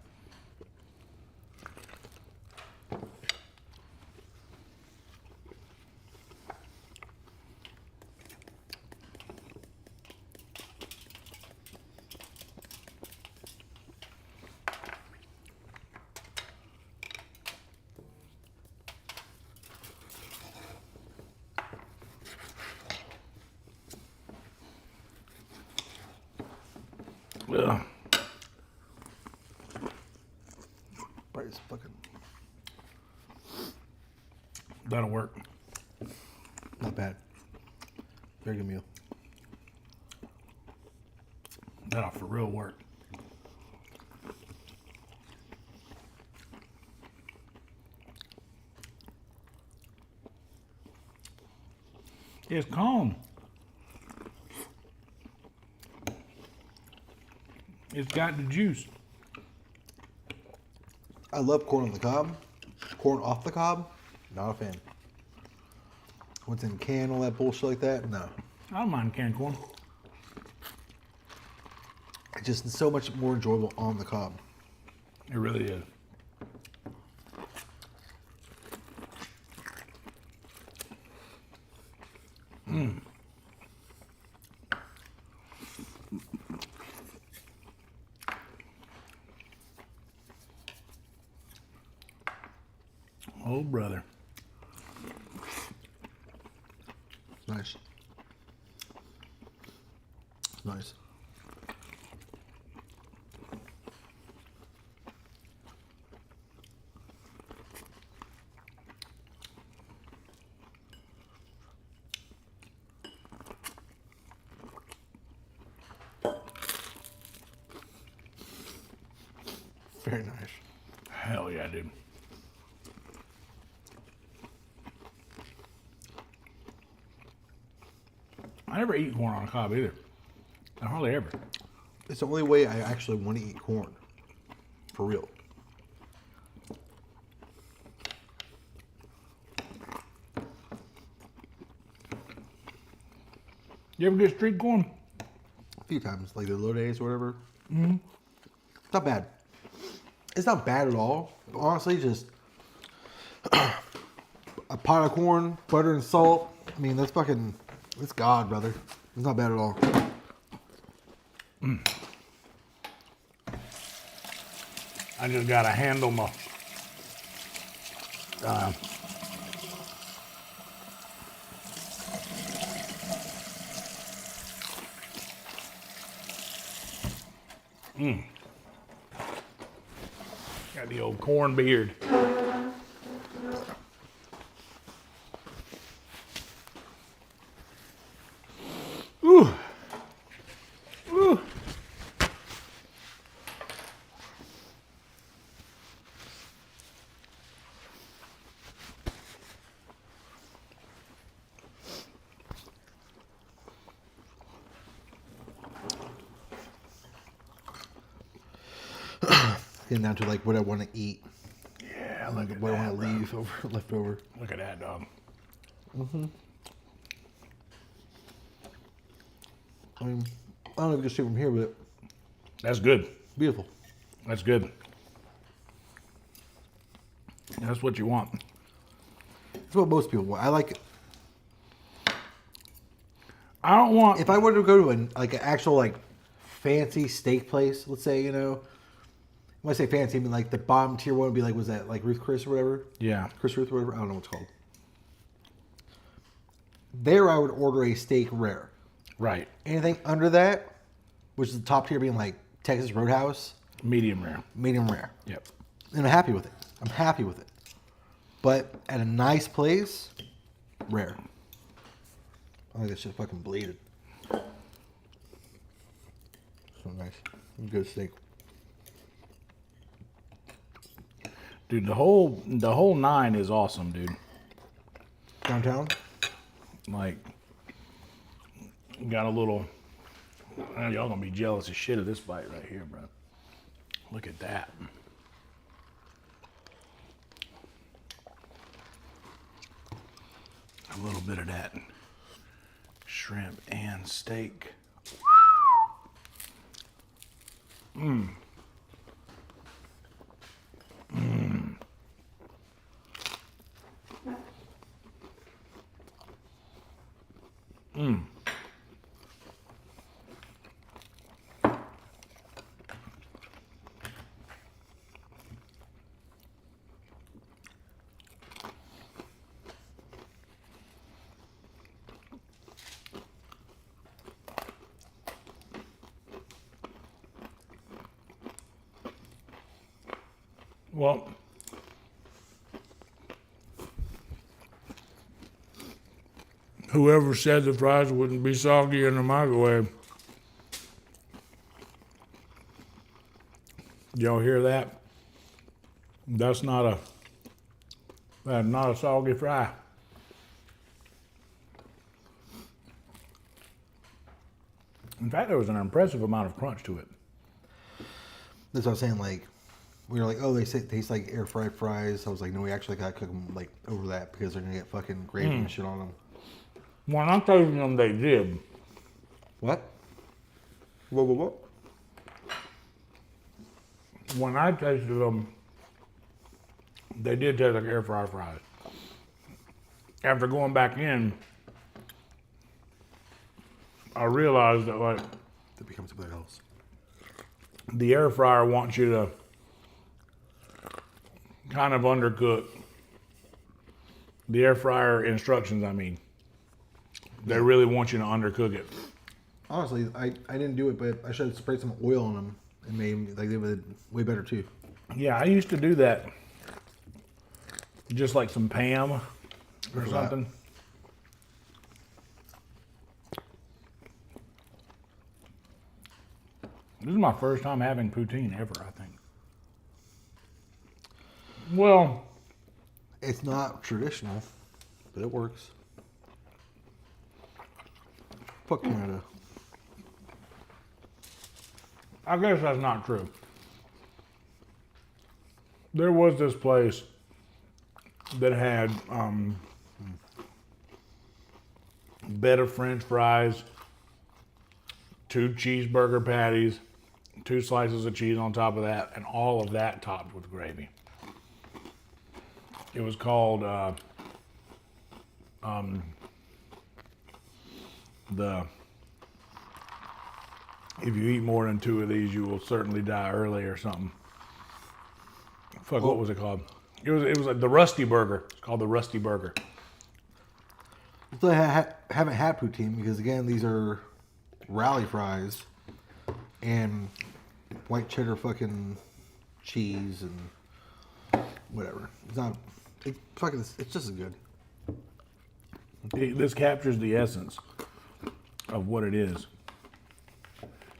Ugh. It's fucking. That'll work. Not bad. Very good meal. That'll for real work. It's calm. It's got the juice. I love corn on the cob. Corn off the cob, not a fan. What's in can, all that bullshit like that, no. I don't mind canned corn. It's just so much more enjoyable on the cob. It really is. Oh, brother. Nice. Nice. Very nice. Hell yeah, dude. I never eat corn on a cob either. I hardly ever. It's the only way I actually want to eat corn. For real. You ever get street corn? A few times, like the low days or whatever. Mm-hmm. Not bad. It's not bad at all. Honestly, just a pot of corn, butter and salt. I mean, that's fucking, it's God, brother. It's not bad at all. I just gotta handle my got the old corn beard. Ooh. Ooh. Getting down to like what I want to eat. Yeah, look at what that. I want to leave over, left over. Look at that, dog. Mm-hmm. I mean, I don't know if you can see from here, but That's good. beautiful. That's good. That's what you want. That's what most people want. I like it. I don't want. If I were to go to an actual like fancy steak place, let's say, you know, when I say fancy, I mean like the bottom tier one would be like, was that like Ruth Chris or whatever? Yeah. Chris Ruth or whatever? I don't know what it's called. There I would order a steak rare. Right. Anything under that, which is the top tier being like Texas Roadhouse. Medium rare. Medium rare. Yep. And I'm happy with it. I'm happy with it. But at a nice place, rare. I think that shit fucking bleeded. So nice. Good steak. Dude, the whole 9 is awesome, dude. Downtown? Like, got a little, y'all gonna be jealous as shit of this bite right here, bro. Look at that. A little bit of that shrimp and steak. Mmm. Mmm. Mmm. Well, whoever said the fries wouldn't be soggy in the microwave. Y'all hear that? That's not a soggy fry. In fact, there was an impressive amount of crunch to it. That's what I was saying. Like, we were like, oh, they taste like air fried fries. I was like, no, we actually gotta cook them like over that because they're gonna get fucking gravy and shit on them. When I tasted them, they did. What? What? When I tasted them, they did taste like air fried fries. After going back in, I realized that like That becomes something else. The air fryer wants you to kind of undercook. The air fryer instructions, I mean. They really want you to undercook it. Honestly, I didn't do it, but I should have sprayed some oil on them and made like they would way better too. Yeah, I used to do that. Just like some Pam or something. This is my first time having poutine ever, I think. Well, it's not traditional, but it works. Fuck Canada. I guess that's not true. There was this place that had bed of French fries, 2 cheeseburger patties, 2 slices of cheese on top of that, and all of that topped with gravy. It was called if you eat more than 2 of these, you will certainly die early or something. Fuck, what was it called? It was like the Rusty Burger. It's called the Rusty Burger. So I haven't had poutine because again, these are rally fries and white cheddar fucking cheese and whatever. It's not. It's just as good. This captures the essence of what it is,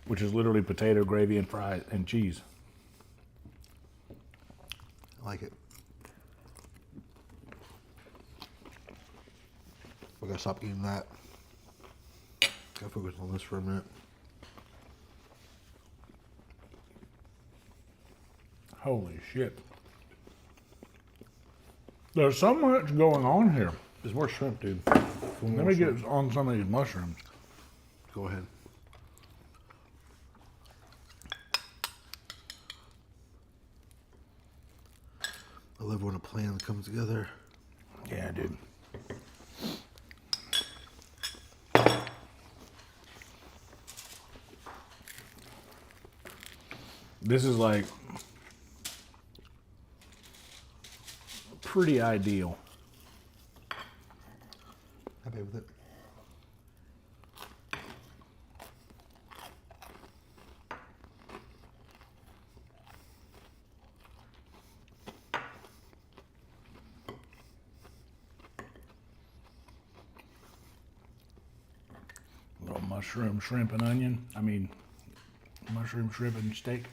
which is literally potato gravy and fries and cheese. I like it. I gotta stop eating that. Gotta focus on this for a minute. Holy shit. There's so much going on here. There's more shrimp, dude. Let me get on some of these mushrooms. Go ahead. I love when a plan comes together. Yeah, dude. This is like pretty ideal. Happy with it. Little mushroom, shrimp, and onion. I mean, mushroom, shrimp, and steak.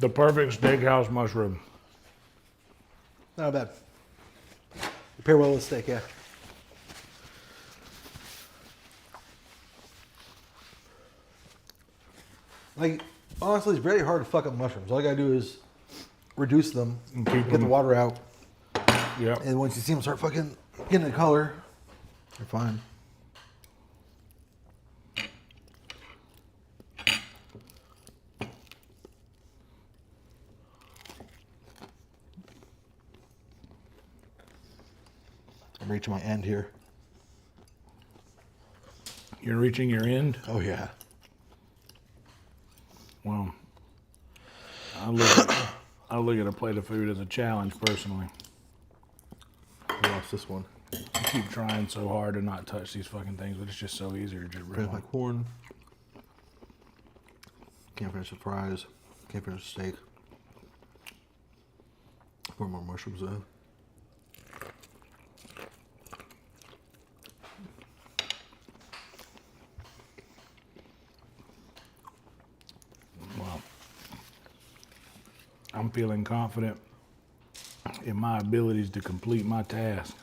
The perfect steakhouse mushroom. Not bad. Pair well with steak, yeah. Like, honestly, it's very hard to fuck up mushrooms. All you gotta do is reduce them, and get the water out. Yeah. And once you see them start fucking getting the color, they're fine. I'm reaching my end here. You're reaching your end? Oh, yeah. Well, I look at a plate of food as a challenge personally. I lost this one. I keep trying so hard to not touch these fucking things, but it's just so easier to just rip Finish my corn. Can't finish the fries. Can't finish the steak. Pour more mushrooms in. Wow. I'm feeling confident in my abilities to complete my task.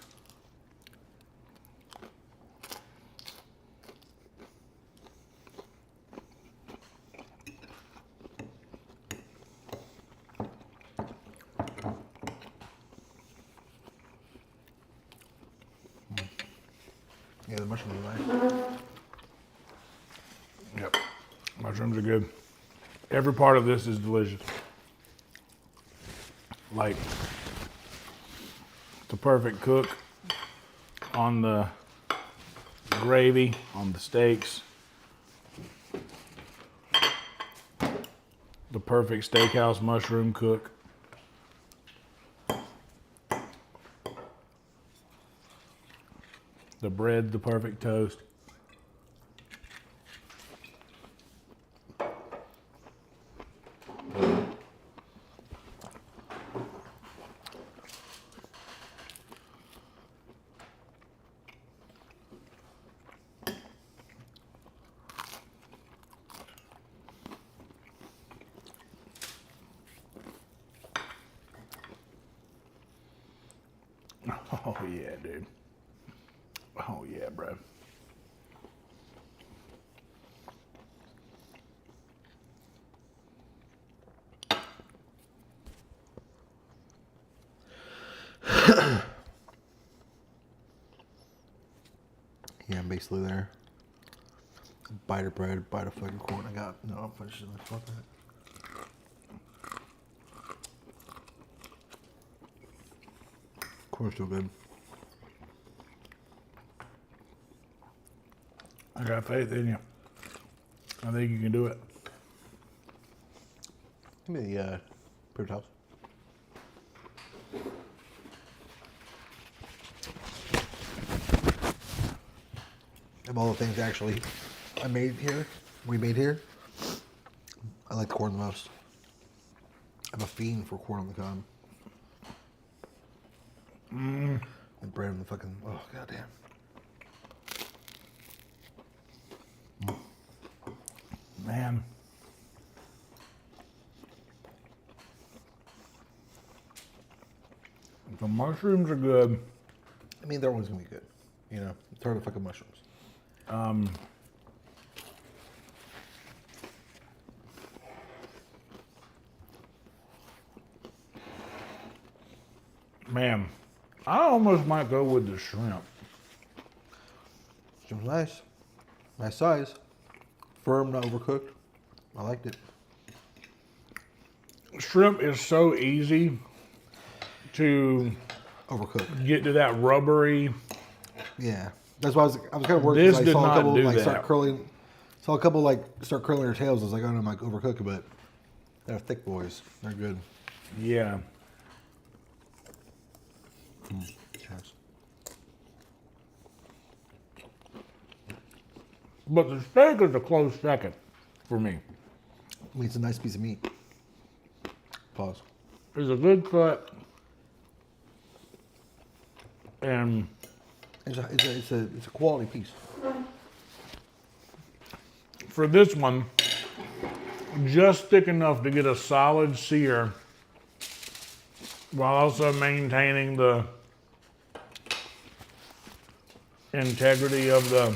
Yeah, the mushrooms are nice. Yep. Mushrooms are good. Every part of this is delicious. Like, the perfect cook on the gravy, on the steaks. The perfect steakhouse mushroom cook. The bread, the perfect toast. Oh yeah, dude. Oh yeah, bro. Yeah, I'm basically there. Bite of bread, bite of fucking corn. I got no, I'm finishing this. Fuck that. Corn's still good. I got faith in you. I think you can do it. Give me the paper towels. Of all the things actually we made here, I like corn the most. I'm a fiend for corn on the cob. And bread on the fucking, oh goddamn. Man. The mushrooms are good. I mean, they're always gonna be good. You know, it's hard to fucking mushrooms. Man, I almost might go with the shrimp. Shrimp's nice. Nice size. Firm, not overcooked. I liked it. Shrimp is so easy to Overcooked. get to that rubbery. Yeah. That's why I was kind of worried. This I did saw a not couple do like that. start curling. Saw a couple like start curling their tails. I was like, oh no, I'm like overcooked, but they're thick boys. They're good. Yeah. Cheers. But the steak is a close second for me. I mean, it's a nice piece of meat. Pause. It's a good cut. And It's a quality piece. for this one, just thick enough to get a solid sear while also maintaining the integrity of the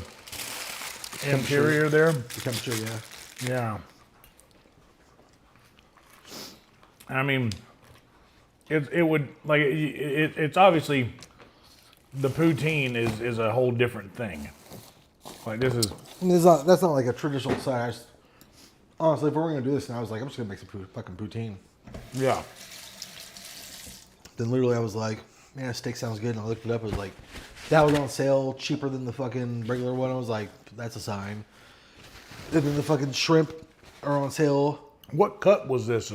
interior there. The temperature, yeah. Yeah. I mean, it would, like, it's obviously, the poutine is a whole different thing. Like, this is... I mean, that's not like a traditional side. Honestly, if we were going to do this now, I was like, I'm just going to make some fucking poutine. Yeah. Then literally I was like, man, steak sounds good. And I looked it up. It was like, that was on sale, cheaper than the fucking regular one. I was like, that's a sign. And then the fucking shrimp are on sale. What cut was this?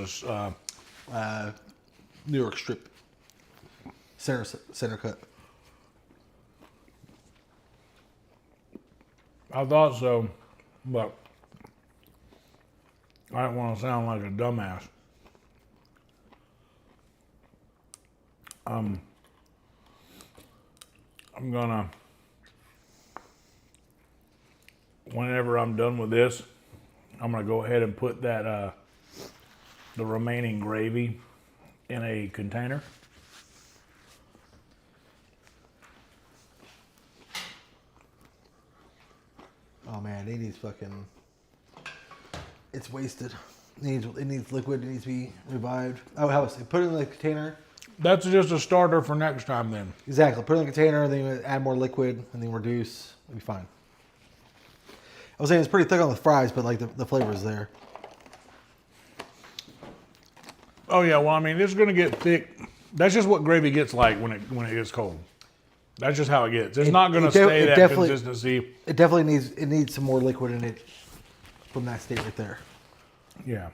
New York strip. Center cut. I thought so, but I don't want to sound like a dumbass. I'm gonna, whenever I'm done with this, I'm gonna go ahead and put that the remaining gravy in a container. Oh man, it needs fucking. It's wasted. It needs liquid. It needs to be revived. Oh, how was it? Put it in the container. That's just a starter for next time then. Exactly. Put it in the container, then you add more liquid, and then reduce. It'll be fine. I was saying it's pretty thick on the fries, but like the flavor is there. Oh yeah, well I mean it's gonna get thick. That's just what gravy gets like when it gets cold. That's just how it gets. It's not gonna stay that consistency. It definitely needs some more liquid in it from that state right there. Yeah.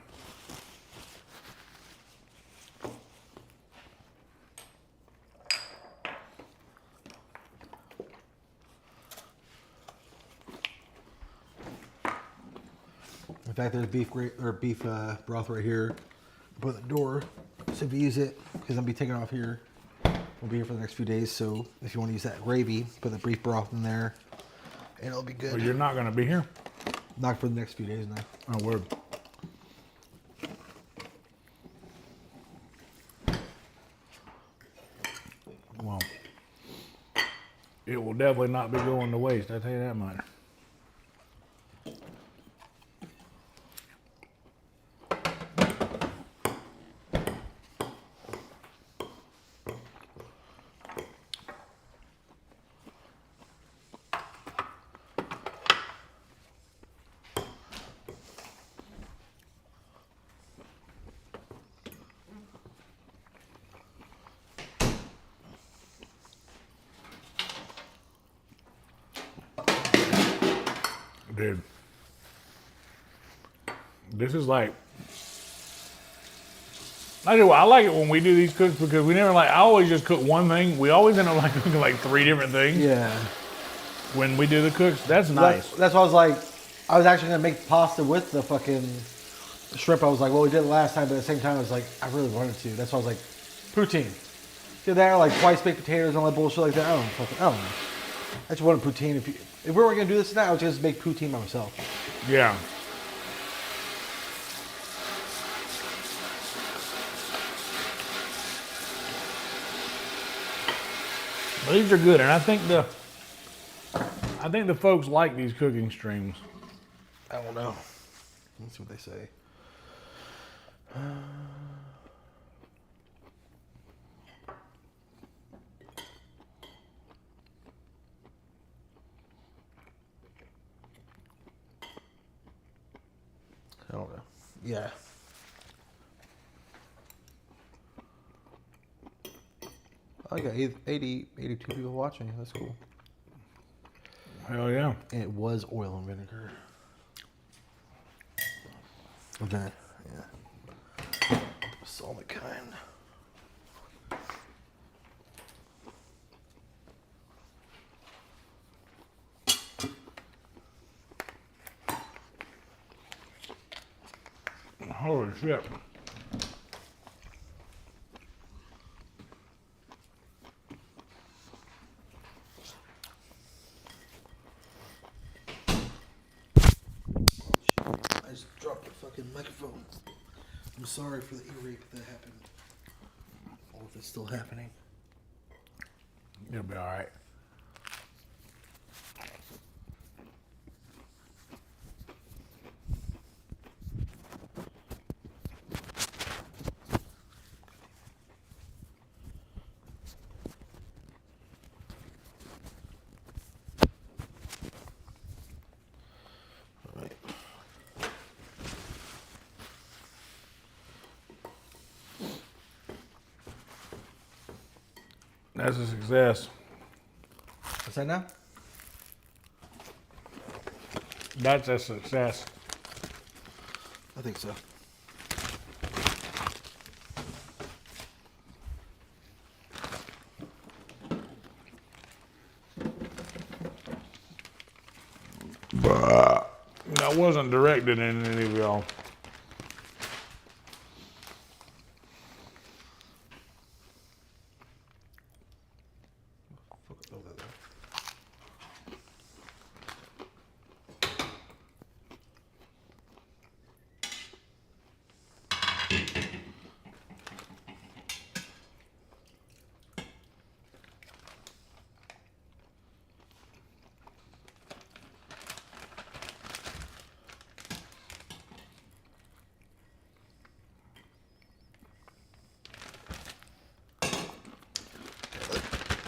In fact, there's beef broth right here. Put in the door. So if you use it, because I'll be taking off here, we'll be here for the next few days. So if you want to use that gravy, put the beef broth in there, and it'll be good. Well, you're not going to be here? Not for the next few days now. Oh, word. Well, it will definitely not be going to waste, I'll tell you that much. Dude, this is like, I like it when we do these cooks because we never I always just cook one thing. We always end up like cooking like 3 different things. Yeah. When we do the cooks, that's nice. That's why I was like, I was actually gonna make pasta with the fucking shrimp. I was like, well, we did it last time, but at the same time, I was like, I really wanted to. That's why I was like, poutine. Did that, like twice baked potatoes and all that bullshit like that. I don't know. I just wanted poutine. If we were gonna do this tonight, I would just make poutine by myself. Yeah. Well, these are good, and I think the folks like these cooking streams. I don't know. Let's see what they say. I don't know. Yeah. I got 82 people watching. That's cool. Hell yeah. And it was oil and vinegar. Okay. Yeah. Solid kind. Holy shit. I just dropped the fucking fucking microphone. I'm sorry for the ear rape that happened. All of it's still happening. You'll be all right. That's a success. What's that now? That's a success. I think so. That wasn't directed in any of y'all.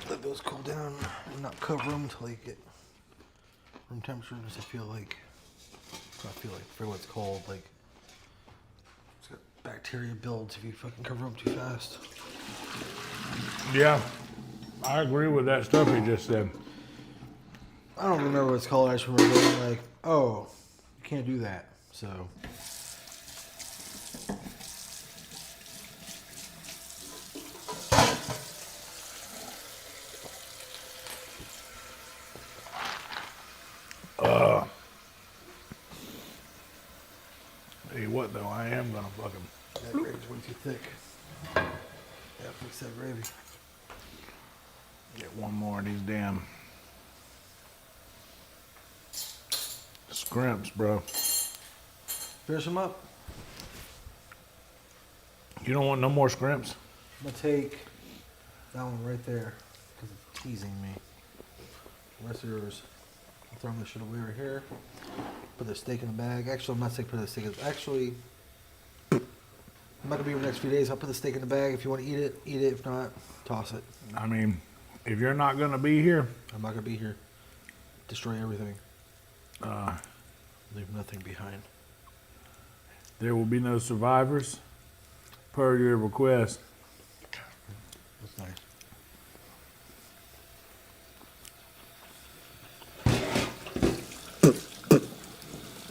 Let those cool down and not cover them until they get room temperature. Just I feel like, for what it's called, like it's got bacteria builds if you fucking cover them too fast. Yeah, I agree with that stuff you just said. I don't remember what it's called. I just remember being like, oh, you can't do that. So. Hey, what though? I am gonna fucking. That gravy's way too thick. Yeah, fix that gravy. Get one more of these damn scrimps, bro. Finish them up. You don't want no more scrimps? I'm gonna take that one right there because it's teasing me. The rest of yours. I'm throwing this shit away right here. Put the steak in the bag. Actually, I'm not saying put the steak in. Actually, I'm not gonna be here the next few days. I'll put the steak in the bag. If you want to eat it, eat it. If not, toss it. I mean, if you're not gonna be here, I'm not gonna be here. Destroy everything. Leave nothing behind. There will be no survivors, per your request. That's nice.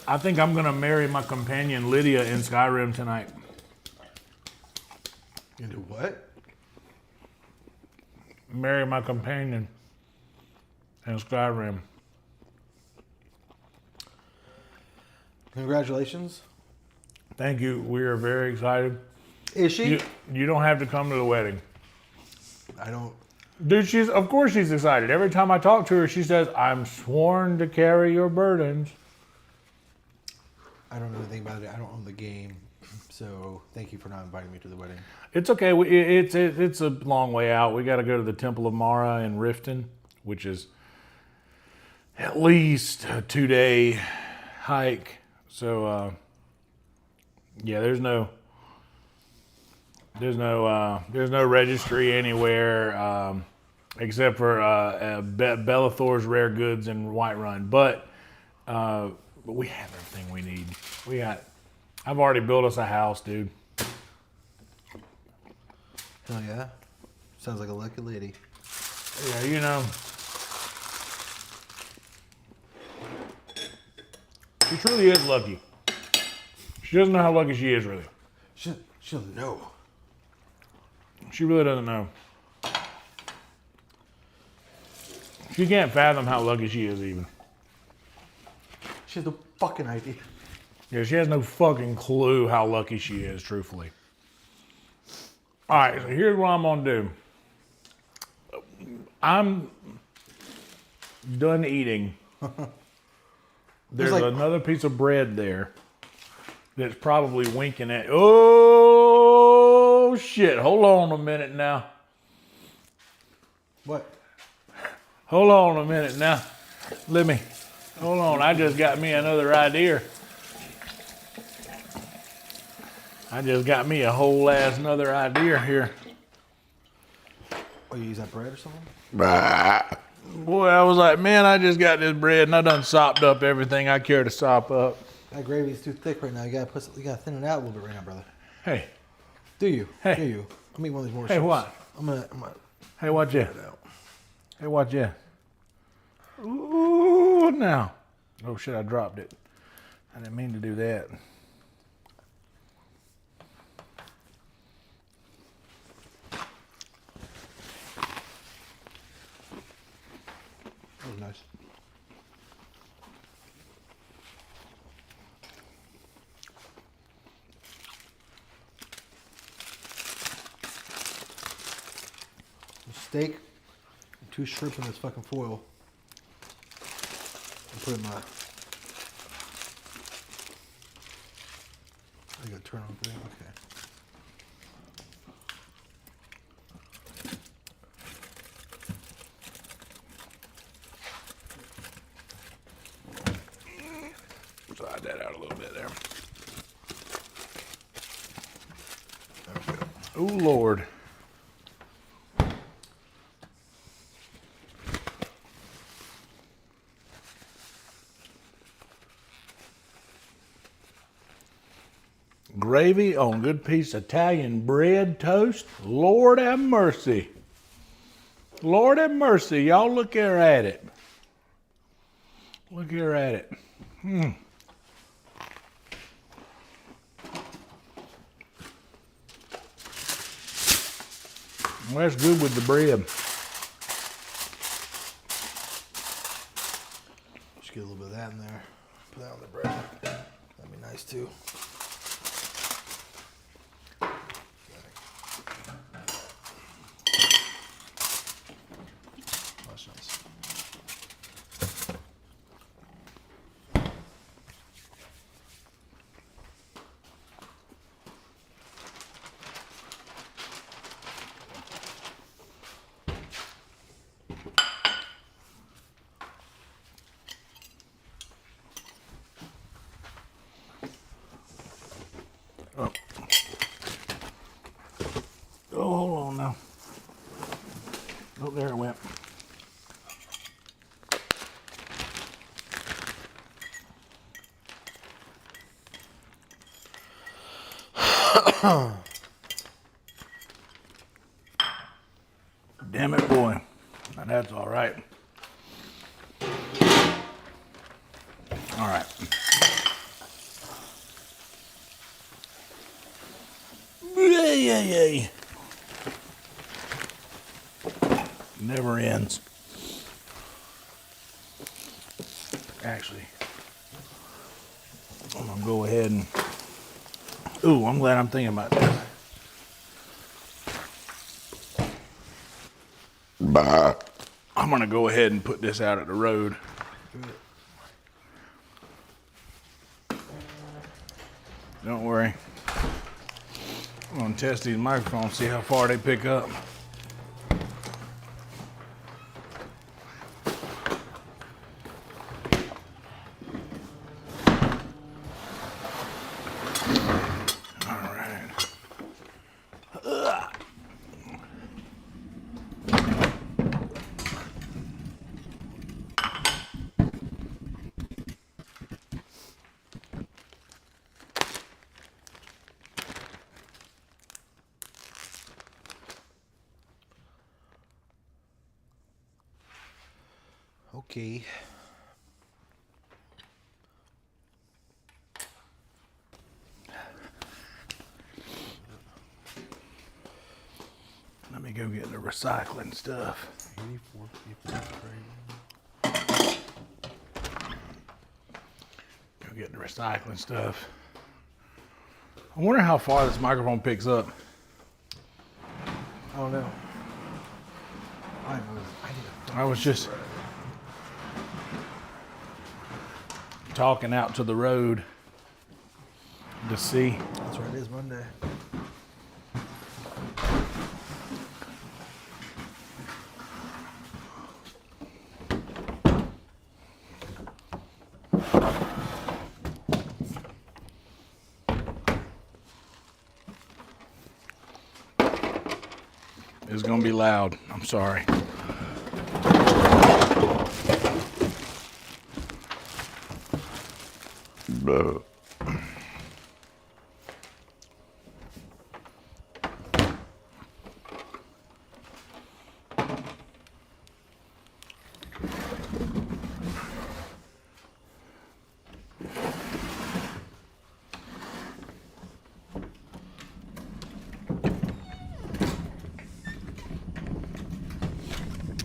I think I'm gonna marry my companion Lydia in Skyrim tonight. You do what? Marry my companion in Skyrim. Congratulations. Thank you. We are very excited. Is she? You don't have to come to the wedding. I don't. Dude, of course she's excited. Every time I talk to her, she says, I'm sworn to carry your burdens. I don't know anything about it. I don't own the game. So thank you for not inviting me to the wedding. It's okay. It's a long way out. We got to go to the Temple of Mara in Riften, which is at least a 2-day hike. So, yeah, there's no registry anywhere except for Bellathor's Rare Goods and Whiterun. But we have everything we need. I've already built us a house, dude. Hell yeah. Sounds like a lucky lady. Yeah, you know. She truly is lucky. She doesn't know how lucky she is, really. She doesn't know. She really doesn't know. She can't fathom how lucky she is, even. She has no fucking idea. Yeah, she has no fucking clue how lucky she is, truthfully. All right, so here's what I'm going to do. I'm done eating. There's like another piece of bread there. that's probably winking at. Oh shit! Hold on a minute now. What? Hold on a minute now. Hold on. I just got me another idea. I just got me a whole ass another idea here. Oh, you use that bread or something? Boy, I was like, man, I just got this bread and I done sopped up everything I care to sop up. That gravy's too thick right now. You gotta thin it out a little bit right now, brother. Hey. Do you? Hey. Do you? Let me eat one of these more. Hey, chips. what? I'm gonna. Hey, watch ya. Hey, watch ya. Ooh, now. Oh shit, I dropped it. I didn't mean to do that. That was nice. Steak and 2 shrimp in this fucking foil. I'll put it in my. I gotta turn on thing. Okay. Slide that out a little bit there. Oh Lord. Gravy on a good piece of Italian bread toast. Lord have mercy. Lord have mercy. Y'all look here at it. Look here at it. Well, that's good with the bread. Just get a little bit of that in there. Put that on the bread. That'd be nice too. That's nice. Oh, hold on now. Oh, there it went. Damn it, boy. Now that's all right. All right. Yay. Never ends. Actually, I'm gonna go ahead and. Ooh, I'm glad I'm thinking about that. I'm gonna go ahead and put this out at the road. Don't worry. I'm gonna test these microphones, see how far they pick up. Okay. Let me go get the recycling stuff. 84 people. Go get the recycling stuff. I wonder how far this microphone picks up. I don't know. I was just talking out to the road. to see. That's right, it is Monday. It's gonna be loud. I'm sorry.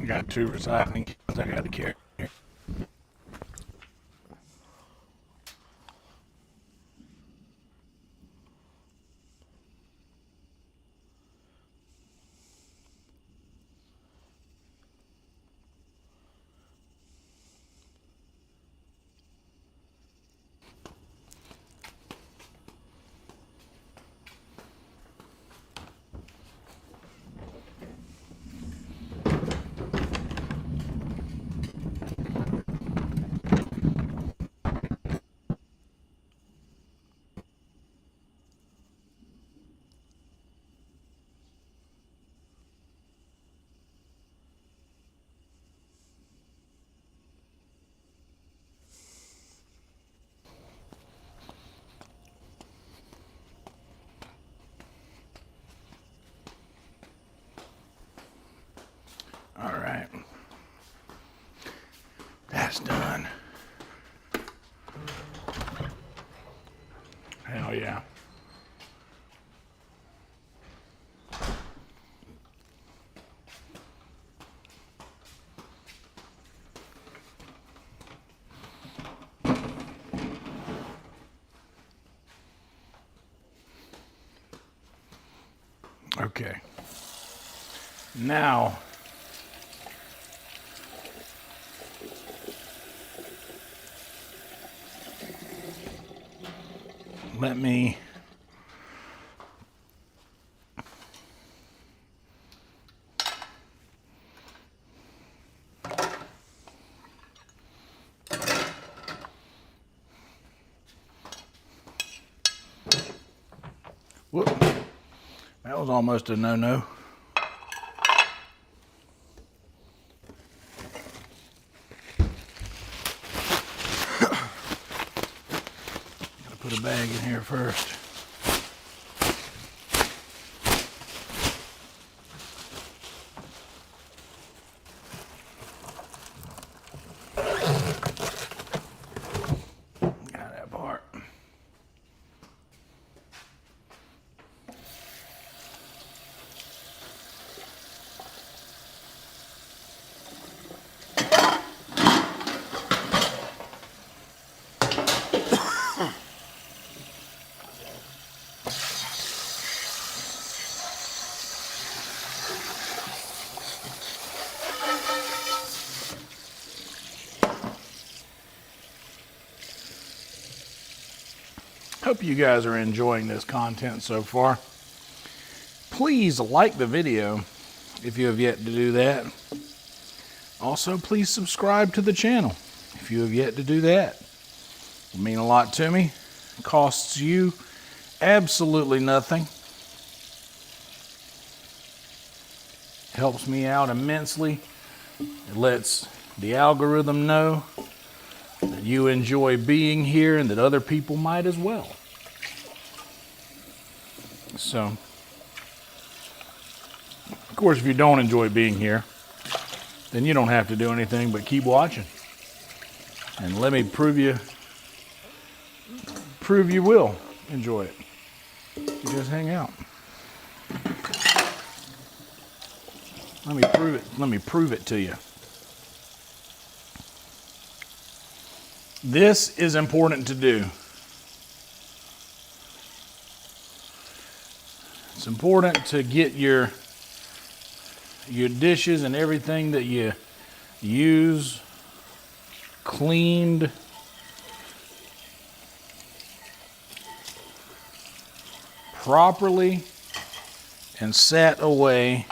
I got 2 recycling cans I got to carry. All right. That's done. Hell yeah. Okay. Now, let me whoop. That was almost a no-no. Gotta put a bag in here first. Got that part. Hope you guys are enjoying this content so far. Please like the video if you have yet to do that. Also, please subscribe to the channel if you have yet to do that. It would mean a lot to me. It costs you absolutely nothing. Helps me out immensely. It lets the algorithm know that you enjoy being here and that other people might as well. So, of course, if you don't enjoy being here, then you don't have to do anything but keep watching. And let me prove you will enjoy it. You just hang out. Let me prove it to you. This is important to do. It's important to get your dishes and everything that you use cleaned properly and set away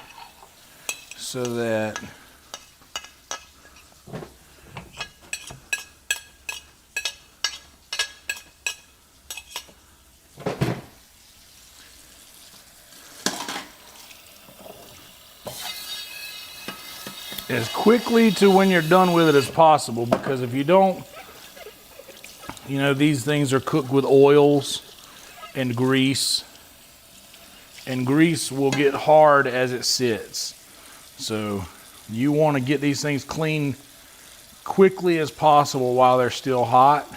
so that as quickly to when you're done with it as possible, because if you don't, you know, these things are cooked with oils and grease will get hard as it sits. So you want to get these things clean quickly as possible while they're still hot,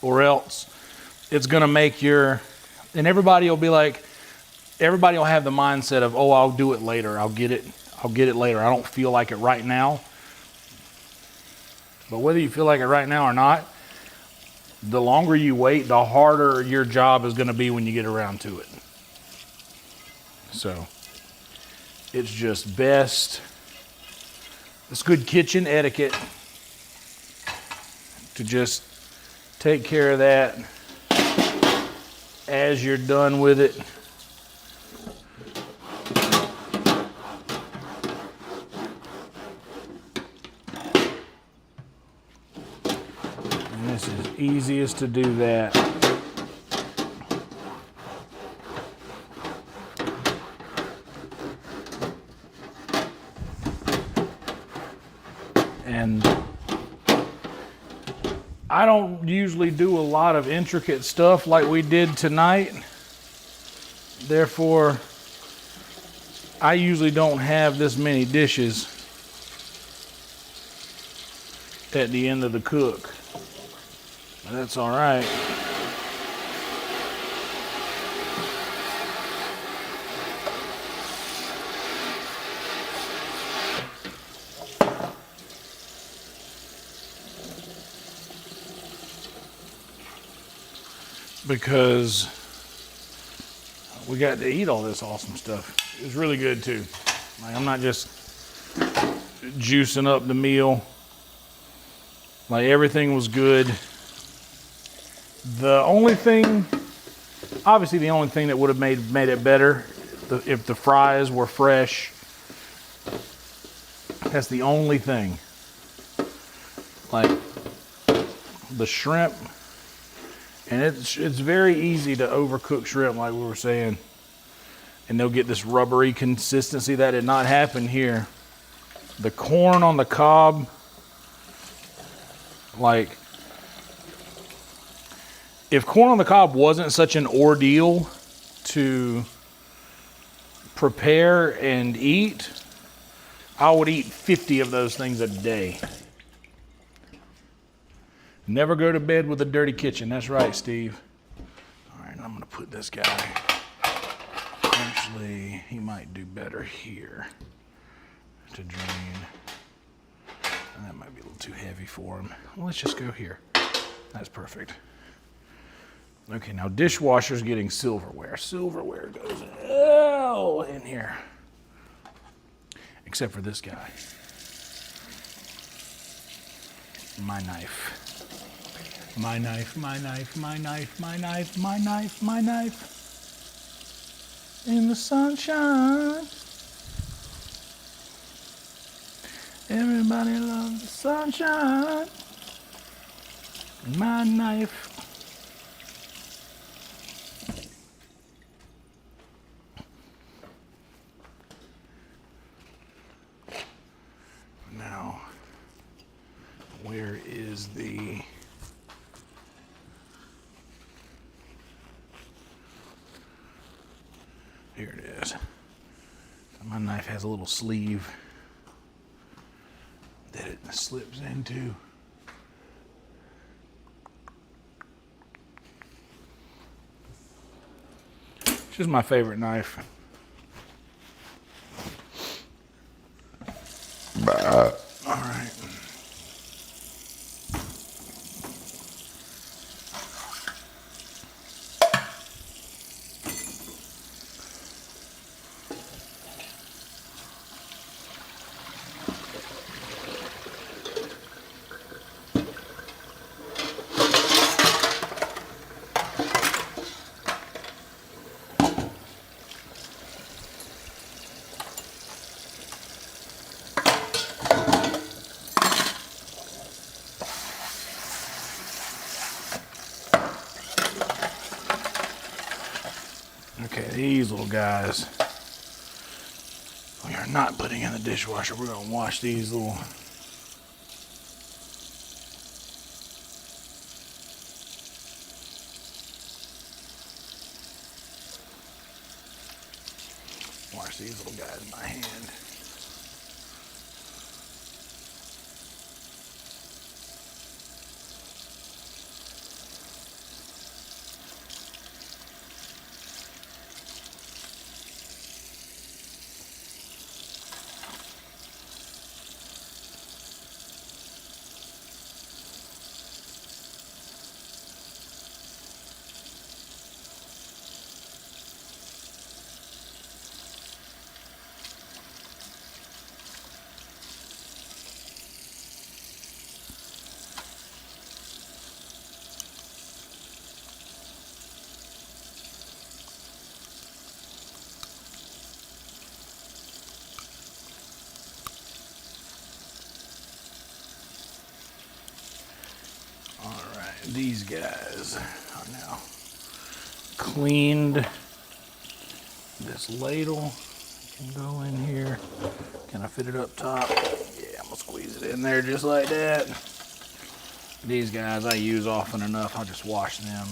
or else it's going to make your, and everybody will be like, everybody will have the mindset of, oh, I'll do it later. I'll get it later. I don't feel like it right now. But whether you feel like it right now or not, the longer you wait, the harder your job is going to be when you get around to it. So it's just best, it's good kitchen etiquette to just take care of that as you're done with it. And this is easiest to do that. And I don't usually do a lot of intricate stuff like we did tonight. Therefore, I usually don't have this many dishes at the end of the cook. But that's all right. Because we got to eat all this awesome stuff. It was really good too. Like, I'm not just juicing up the meal. Like, everything was good. The only thing, obviously the only thing that would have made it better if the fries were fresh. That's the only thing. Like, the shrimp. And it's very easy to overcook shrimp, like we were saying. And they'll get this rubbery consistency. That did not happen here. The corn on the cob, like, if corn on the cob wasn't such an ordeal to prepare and eat, I would eat 50 of those things a day. Never go to bed with a dirty kitchen. That's right, Steve. All right, I'm going to put this guy. Actually, he might do better here to drain. And that might be a little too heavy for him. Well, let's just go here. That's perfect. Okay, now dishwasher's getting silverware. Silverware goes in here. Except for this guy. My knife. My knife, my knife, my knife, my knife, my knife, my knife. In the sunshine. Everybody loves the sunshine. My knife. Now, where is the... Here it is. My knife has a little sleeve that it slips into. It's just my favorite knife. All right. Okay, these little guys, we are not putting in the dishwasher. We're going to wash these little... Wash these little guys in my hand. These guys are now cleaned. This ladle can go in here. Can I fit it up top? Yeah, I'm gonna squeeze it in there just like that. These guys I use often enough, I'll just wash them.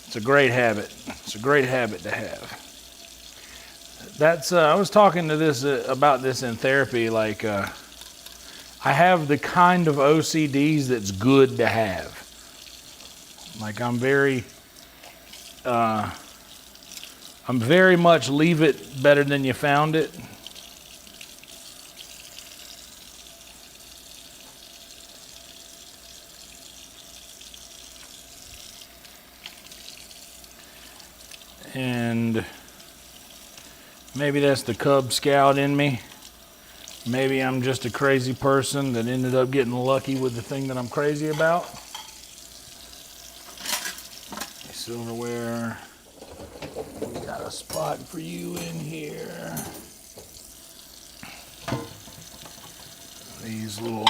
It's a great habit. It's a great habit to have. That's I was talking to this about this in therapy, like I have the kind of OCDs that's good to have. Like I'm very much leave it better than you found it. And maybe that's the Cub Scout in me. Maybe I'm just a crazy person that ended up getting lucky with the thing that I'm crazy about. Silverware. We got a spot for you in here. These little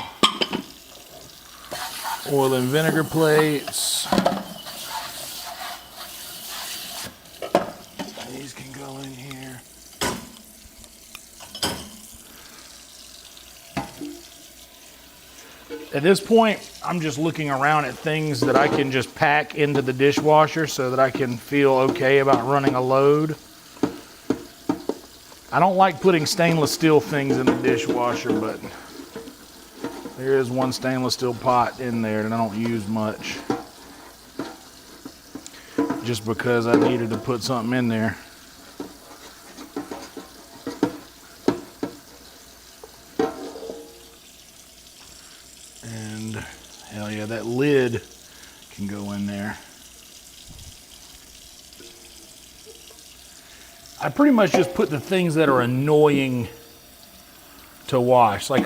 oil and vinegar plates. These can go in here. At this point, I'm just looking around at things that I can just pack into the dishwasher so that I can feel okay about running a load. I don't like putting stainless steel things in the dishwasher, but there is one stainless steel pot in there that I don't use much. Just because I needed to put something in there. Hell yeah, that lid can go in there. I pretty much just put the things that are annoying to wash, like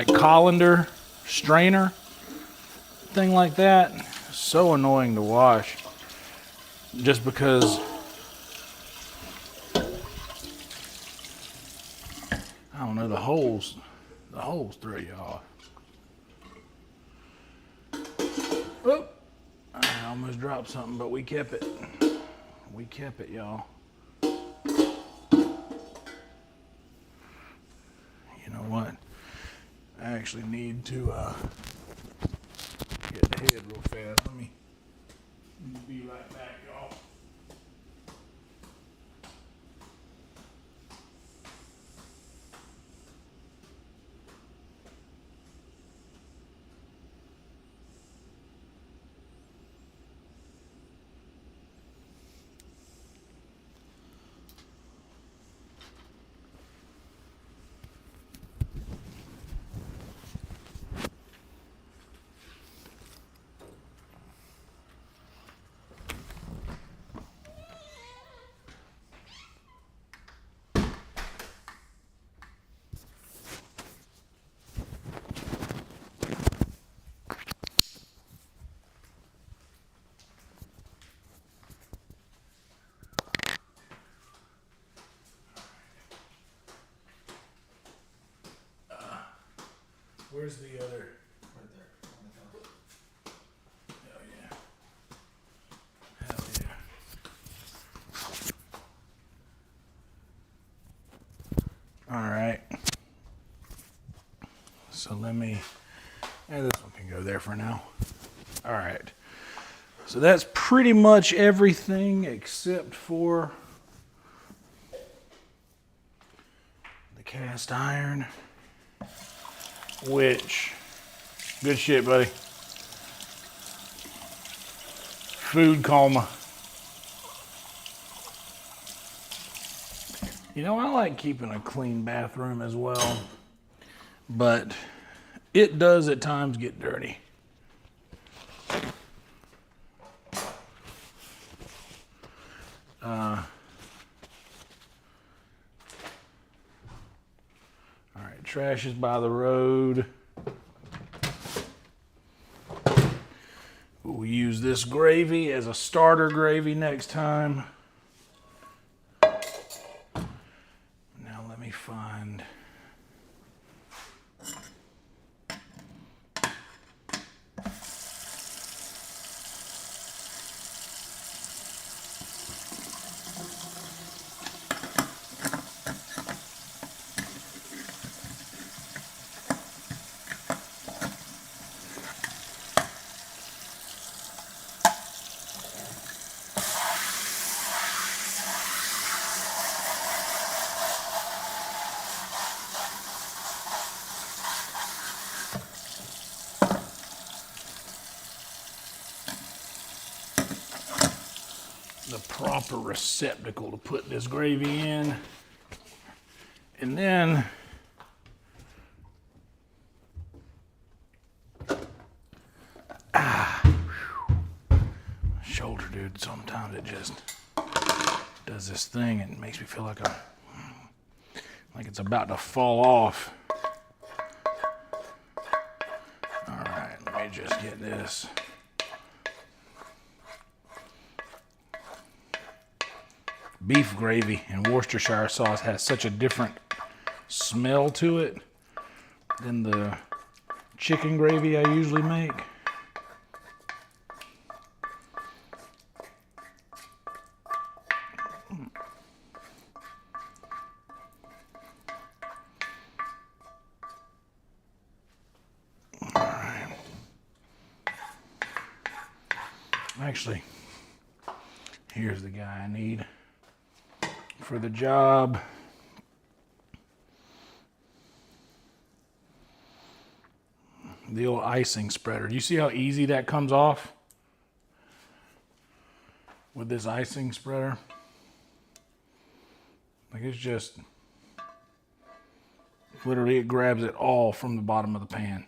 colander, strainer, thing like that. So annoying to wash. Just because I don't know, the holes throw you off. Oh, I almost dropped something, but we kept it. We kept it, y'all. You know what? I actually need to get ahead real fast. Let me be right back, y'all. Where's the other? Right there. So let me, and this one can go there for now. All right. So that's pretty much everything except for the cast iron, which, good shit, buddy. Food coma. You know, I like keeping a clean bathroom as well, but it does at times get dirty. All right, trash is by the road. We'll use this gravy as a starter gravy next time. Now let me find... the proper receptacle to put this gravy in. And then shoulder, dude, sometimes it just does this thing and it makes me feel like it's about to fall off. All right, let me just get this. Beef gravy and Worcestershire sauce has such a different smell to it than the chicken gravy I usually make. All right. Actually, here's the guy I need for the job. The old icing spreader. You see how easy that comes off with this icing spreader? Like, it's just literally, it grabs it all from the bottom of the pan.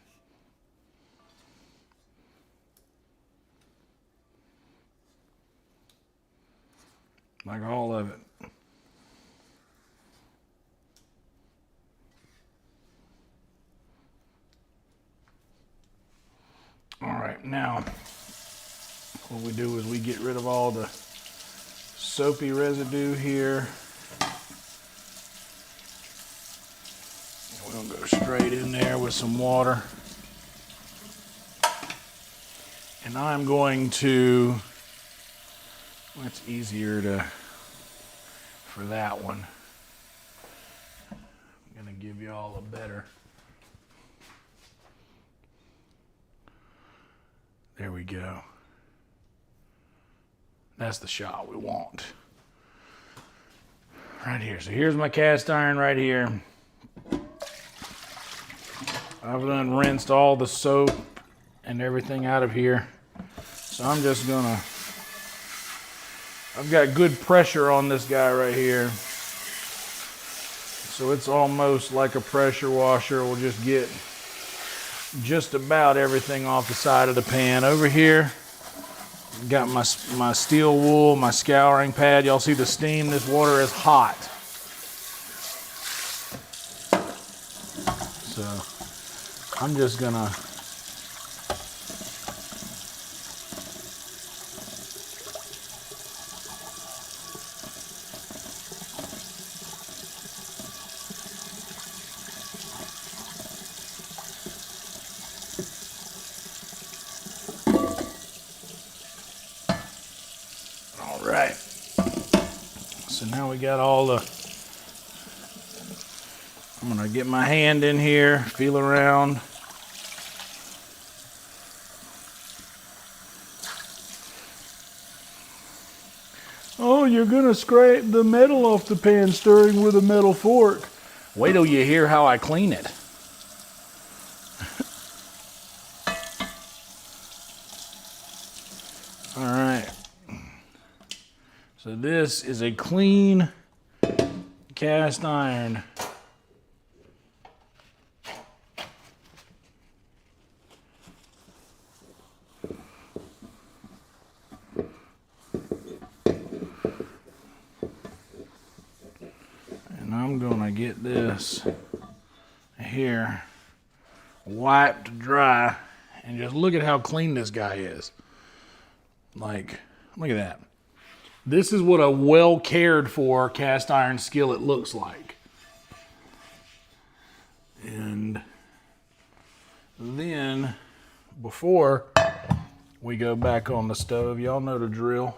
Like all of it. All right, now what we do is we get rid of all the soapy residue here. We're gonna go straight in there with some water. And I'm going to, well, it's easier for that one. I'm gonna give you all a better. There we go. That's the shot we want. Right here. So here's my cast iron right here. I've done rinsed all the soap and everything out of here. So I'm just gonna, I've got good pressure on this guy right here. So it's almost like a pressure washer. We'll just get just about everything off the side of the pan. Over here, got my steel wool, my scouring pad. Y'all see the steam? This water is hot. So I'm just gonna right. So now we got all I'm gonna get my hand in here, feel around. Oh, you're gonna scrape the metal off the pan stirring with a metal fork. Wait till you hear how I clean it. All right. So this is a clean cast iron. And I'm gonna get this here wiped dry, and just look at how clean this guy is. Like, look at that. This is what a well cared for cast iron skillet looks like. And then before we go back on the stove, y'all know the drill.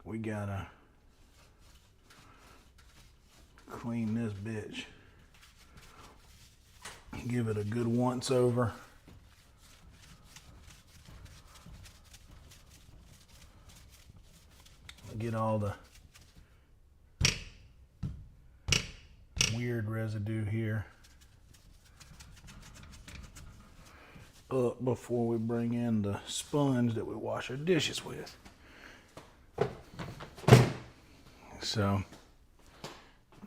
We gotta clean this bitch. Give it a good once over. Get all the weird residue here up before we bring in the sponge that we wash our dishes with. So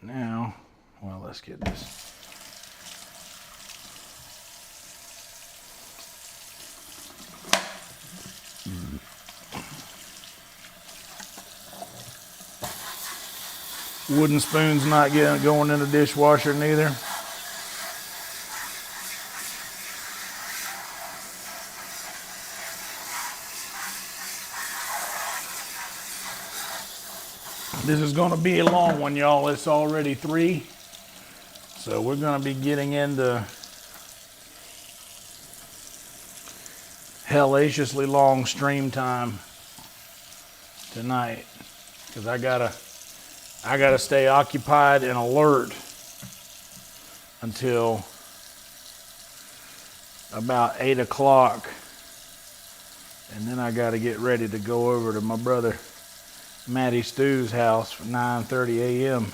now, well, let's get this. Wooden spoon's not going in the dishwasher neither. This is going to be a long one, y'all. It's already 3. So we're going to be getting into hellaciously long stream time tonight, because I gotta stay occupied and alert until about 8 o'clock, and then I gotta get ready to go over to my brother Matty Stew's house for 9:30 a.m.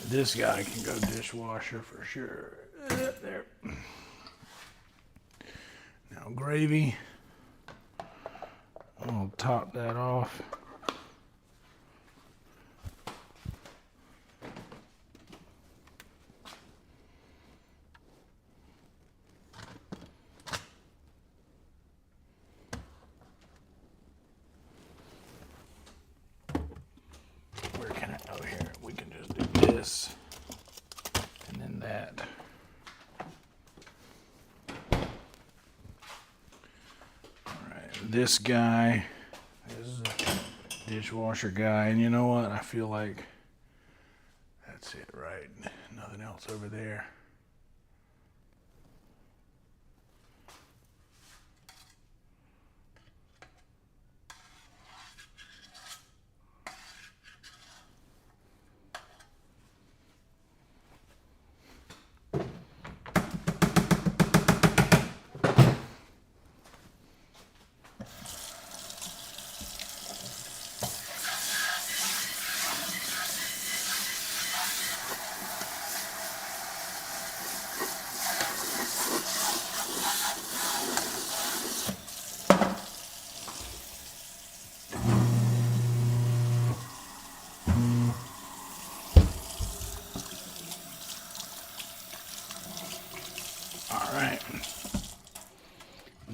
This guy can go dishwasher for sure. There. Now gravy. I'm gonna top that off. Where can I? Oh, here. We can just do this and then that. All right, this guy is a dishwasher guy, and you know what? I feel like that's it, right? Nothing else over there.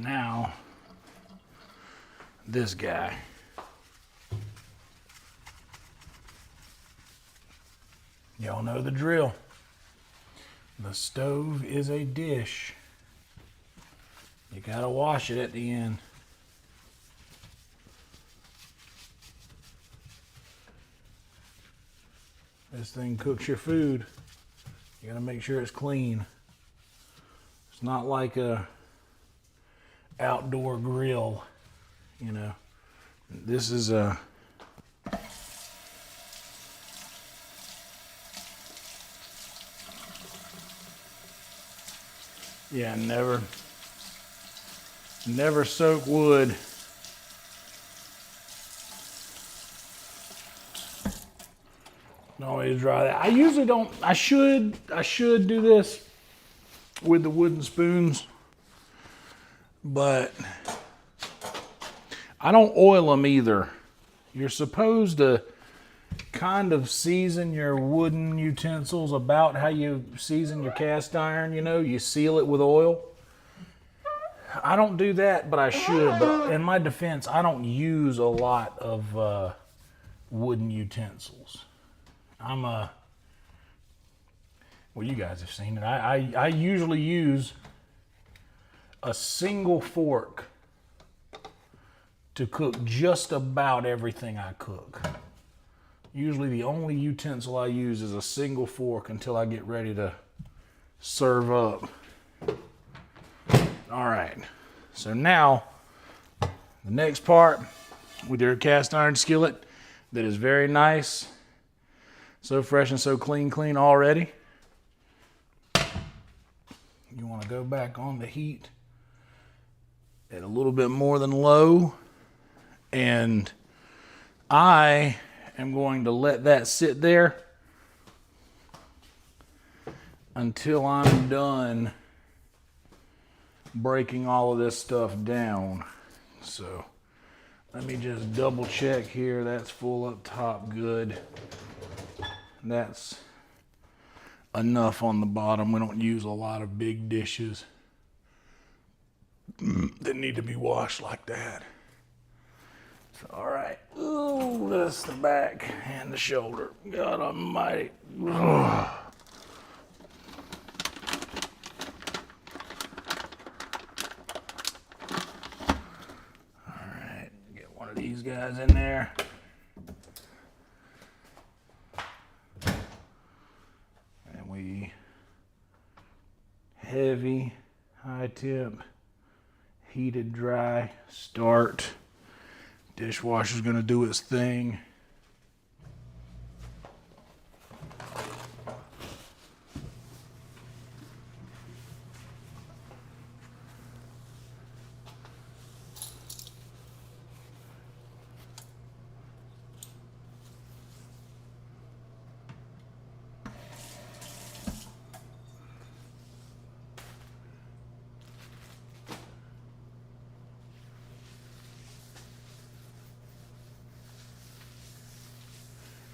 Now, this guy. Y'all Y'all know the drill. The stove is a dish. You gotta wash it at the end. This thing cooks your food. You gotta make sure it's clean. It's not like a outdoor grill, you know. This is a yeah, never soak wood. Always dry that. I usually don't. I should do this with the wooden spoons, but I don't oil them either. You're supposed to kind of season your wooden utensils about how you season your cast iron. You know, you seal it with oil. I don't do that, but I should. But in my defense, I don't use a lot of wooden utensils. Well, you guys have seen it. I usually use a single fork to cook just about everything I cook. Usually the only utensil I use is a single fork until I get ready to serve up. All right, so now the next part with your cast iron skillet that is very nice, so fresh and so clean already. You want to go back on the heat at a little bit more than low, and I am going to let that sit there until I'm done breaking all of this stuff down. So let me just double check here. That's full up top, good. That's enough on the bottom. We don't use a lot of big dishes that need to be washed like that. So, all right. Ooh, that's the back and the shoulder. God almighty. Ugh. All right, get one of these guys in there. And we heavy, high tip, heated dry, start. Dishwasher's gonna do its thing.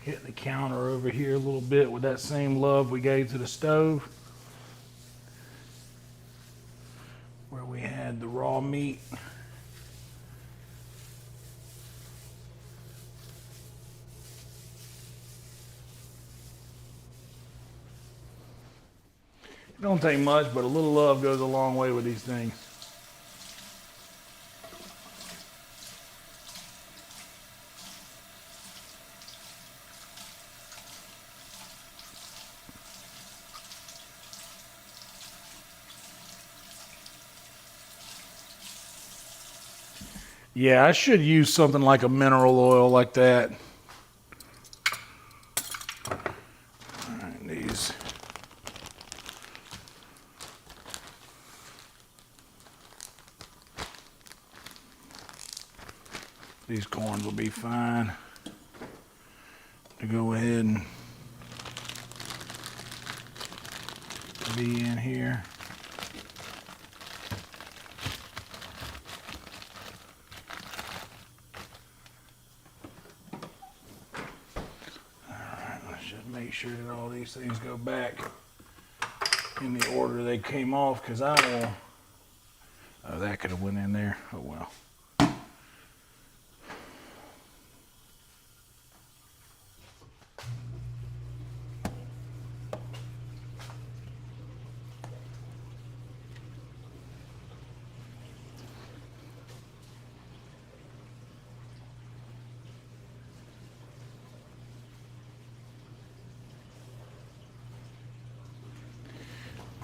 Hit the counter over here a little bit with that same love we gave to the stove, where we had the raw meat. It don't take much, but a little love goes a long way with these things. Yeah, I should use something like a mineral oil like that. All right, these corns will be fine to go ahead and be in here. Make sure that all these things go back in the order they came off, because I will. Oh, that could have went in there. Oh well.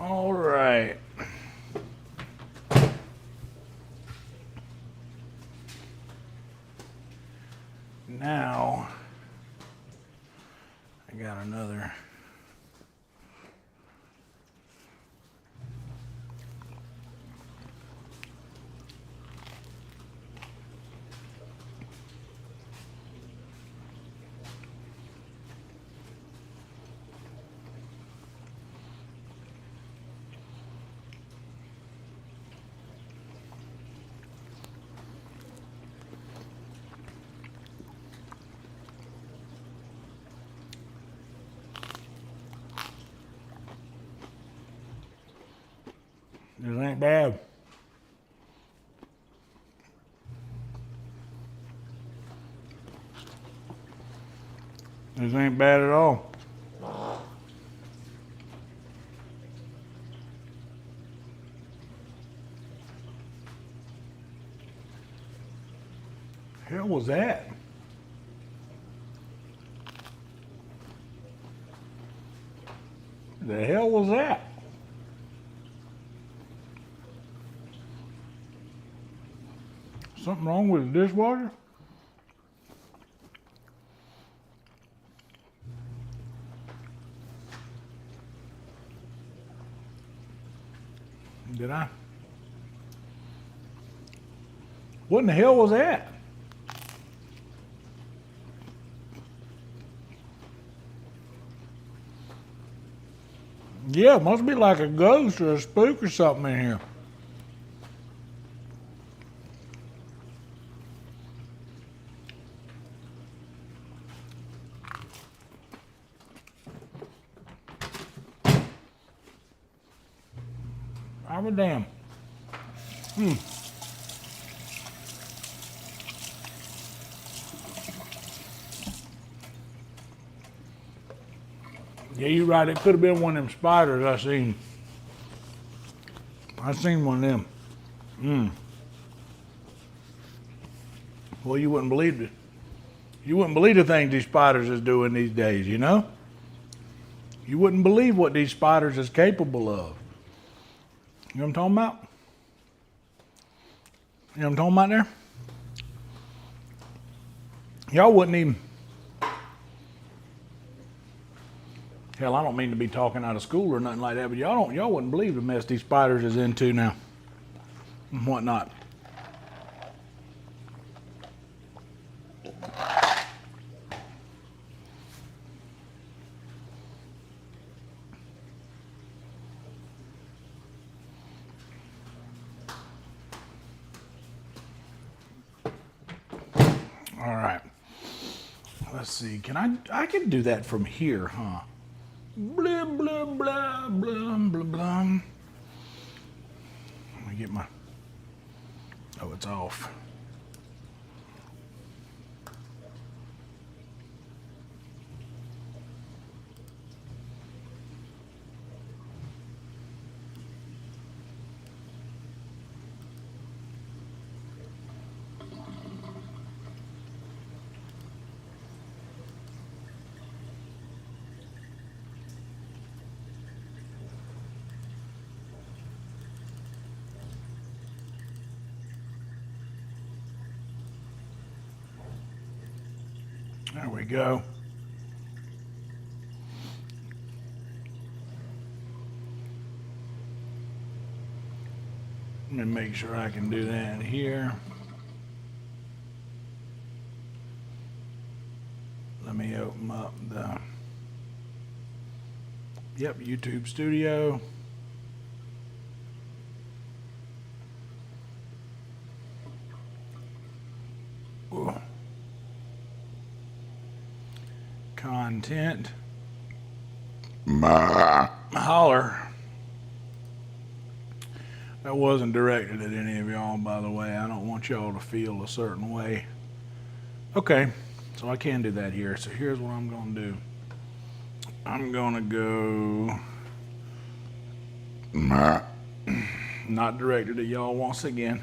All right. Now, I got another. This ain't bad. This ain't bad at all. Hell was that? The hell was that? Something wrong with the dishwasher? Did I? What in the hell was that? Yeah, it must be like a ghost or a spook or something in here. I'm a damn. Yeah, you're right. It could have been one of them spiders I seen. I seen one of them. Well, you wouldn't believe it. You wouldn't believe the things these spiders is doing these days, you know? You wouldn't believe what these spiders is capable of. You know what I'm talking about? You know what I'm talking about there? Y'all wouldn't even... Hell, I don't mean to be talking out of school or nothing like that, but y'all wouldn't believe the mess these spiders is into now. And whatnot. All right. Let's see. I can do that from here, huh? Blah, blah, blah, blah, blah, blah. Let me get my... Oh, it's off. There we go. Let me make sure I can do that here. Let me open up the, yep, YouTube Studio. Ooh. Content. Holler. That wasn't directed at any of y'all, by the way. I don't want y'all to feel a certain way. Okay, so I can do that here. So here's what I'm going to do. I'm going to go... Not directed at y'all once again.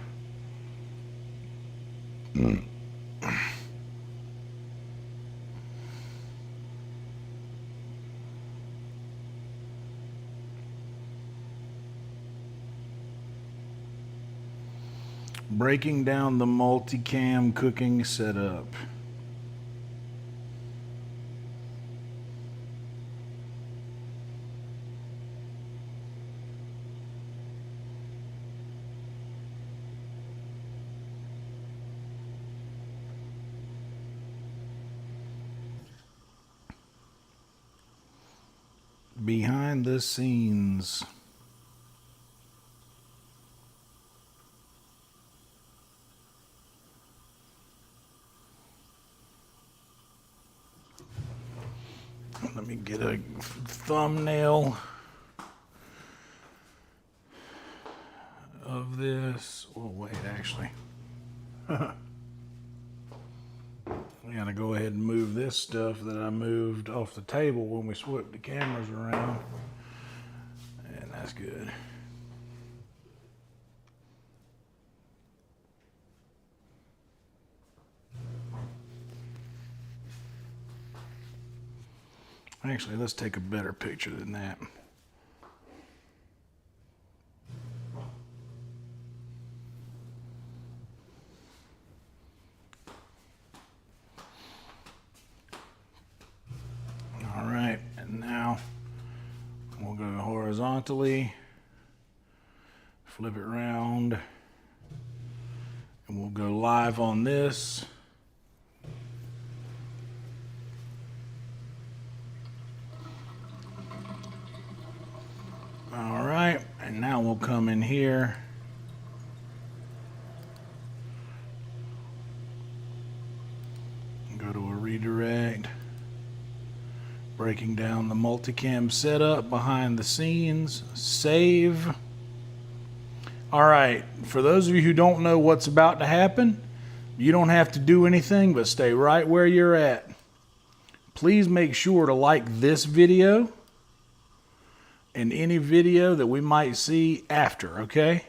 Breaking down the multicam cooking setup. Behind the scenes. Let me get a thumbnail of this. Oh, wait, actually. We gotta go ahead and move this stuff that I moved off the table when we swapped the cameras around. And that's good. Actually, let's take a better picture than that. All right, and now we'll go horizontally, flip it around, and we'll go live on this. All right, and now we'll come in here. Go to a redirect. Breaking down the multicam setup behind the scenes. Save. All right, for those of you who don't know what's about to happen, you don't have to do anything but stay right where you're at. Please make sure to like this video and any video that we might see after, okay?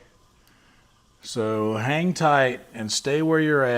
So hang tight and stay where you're at.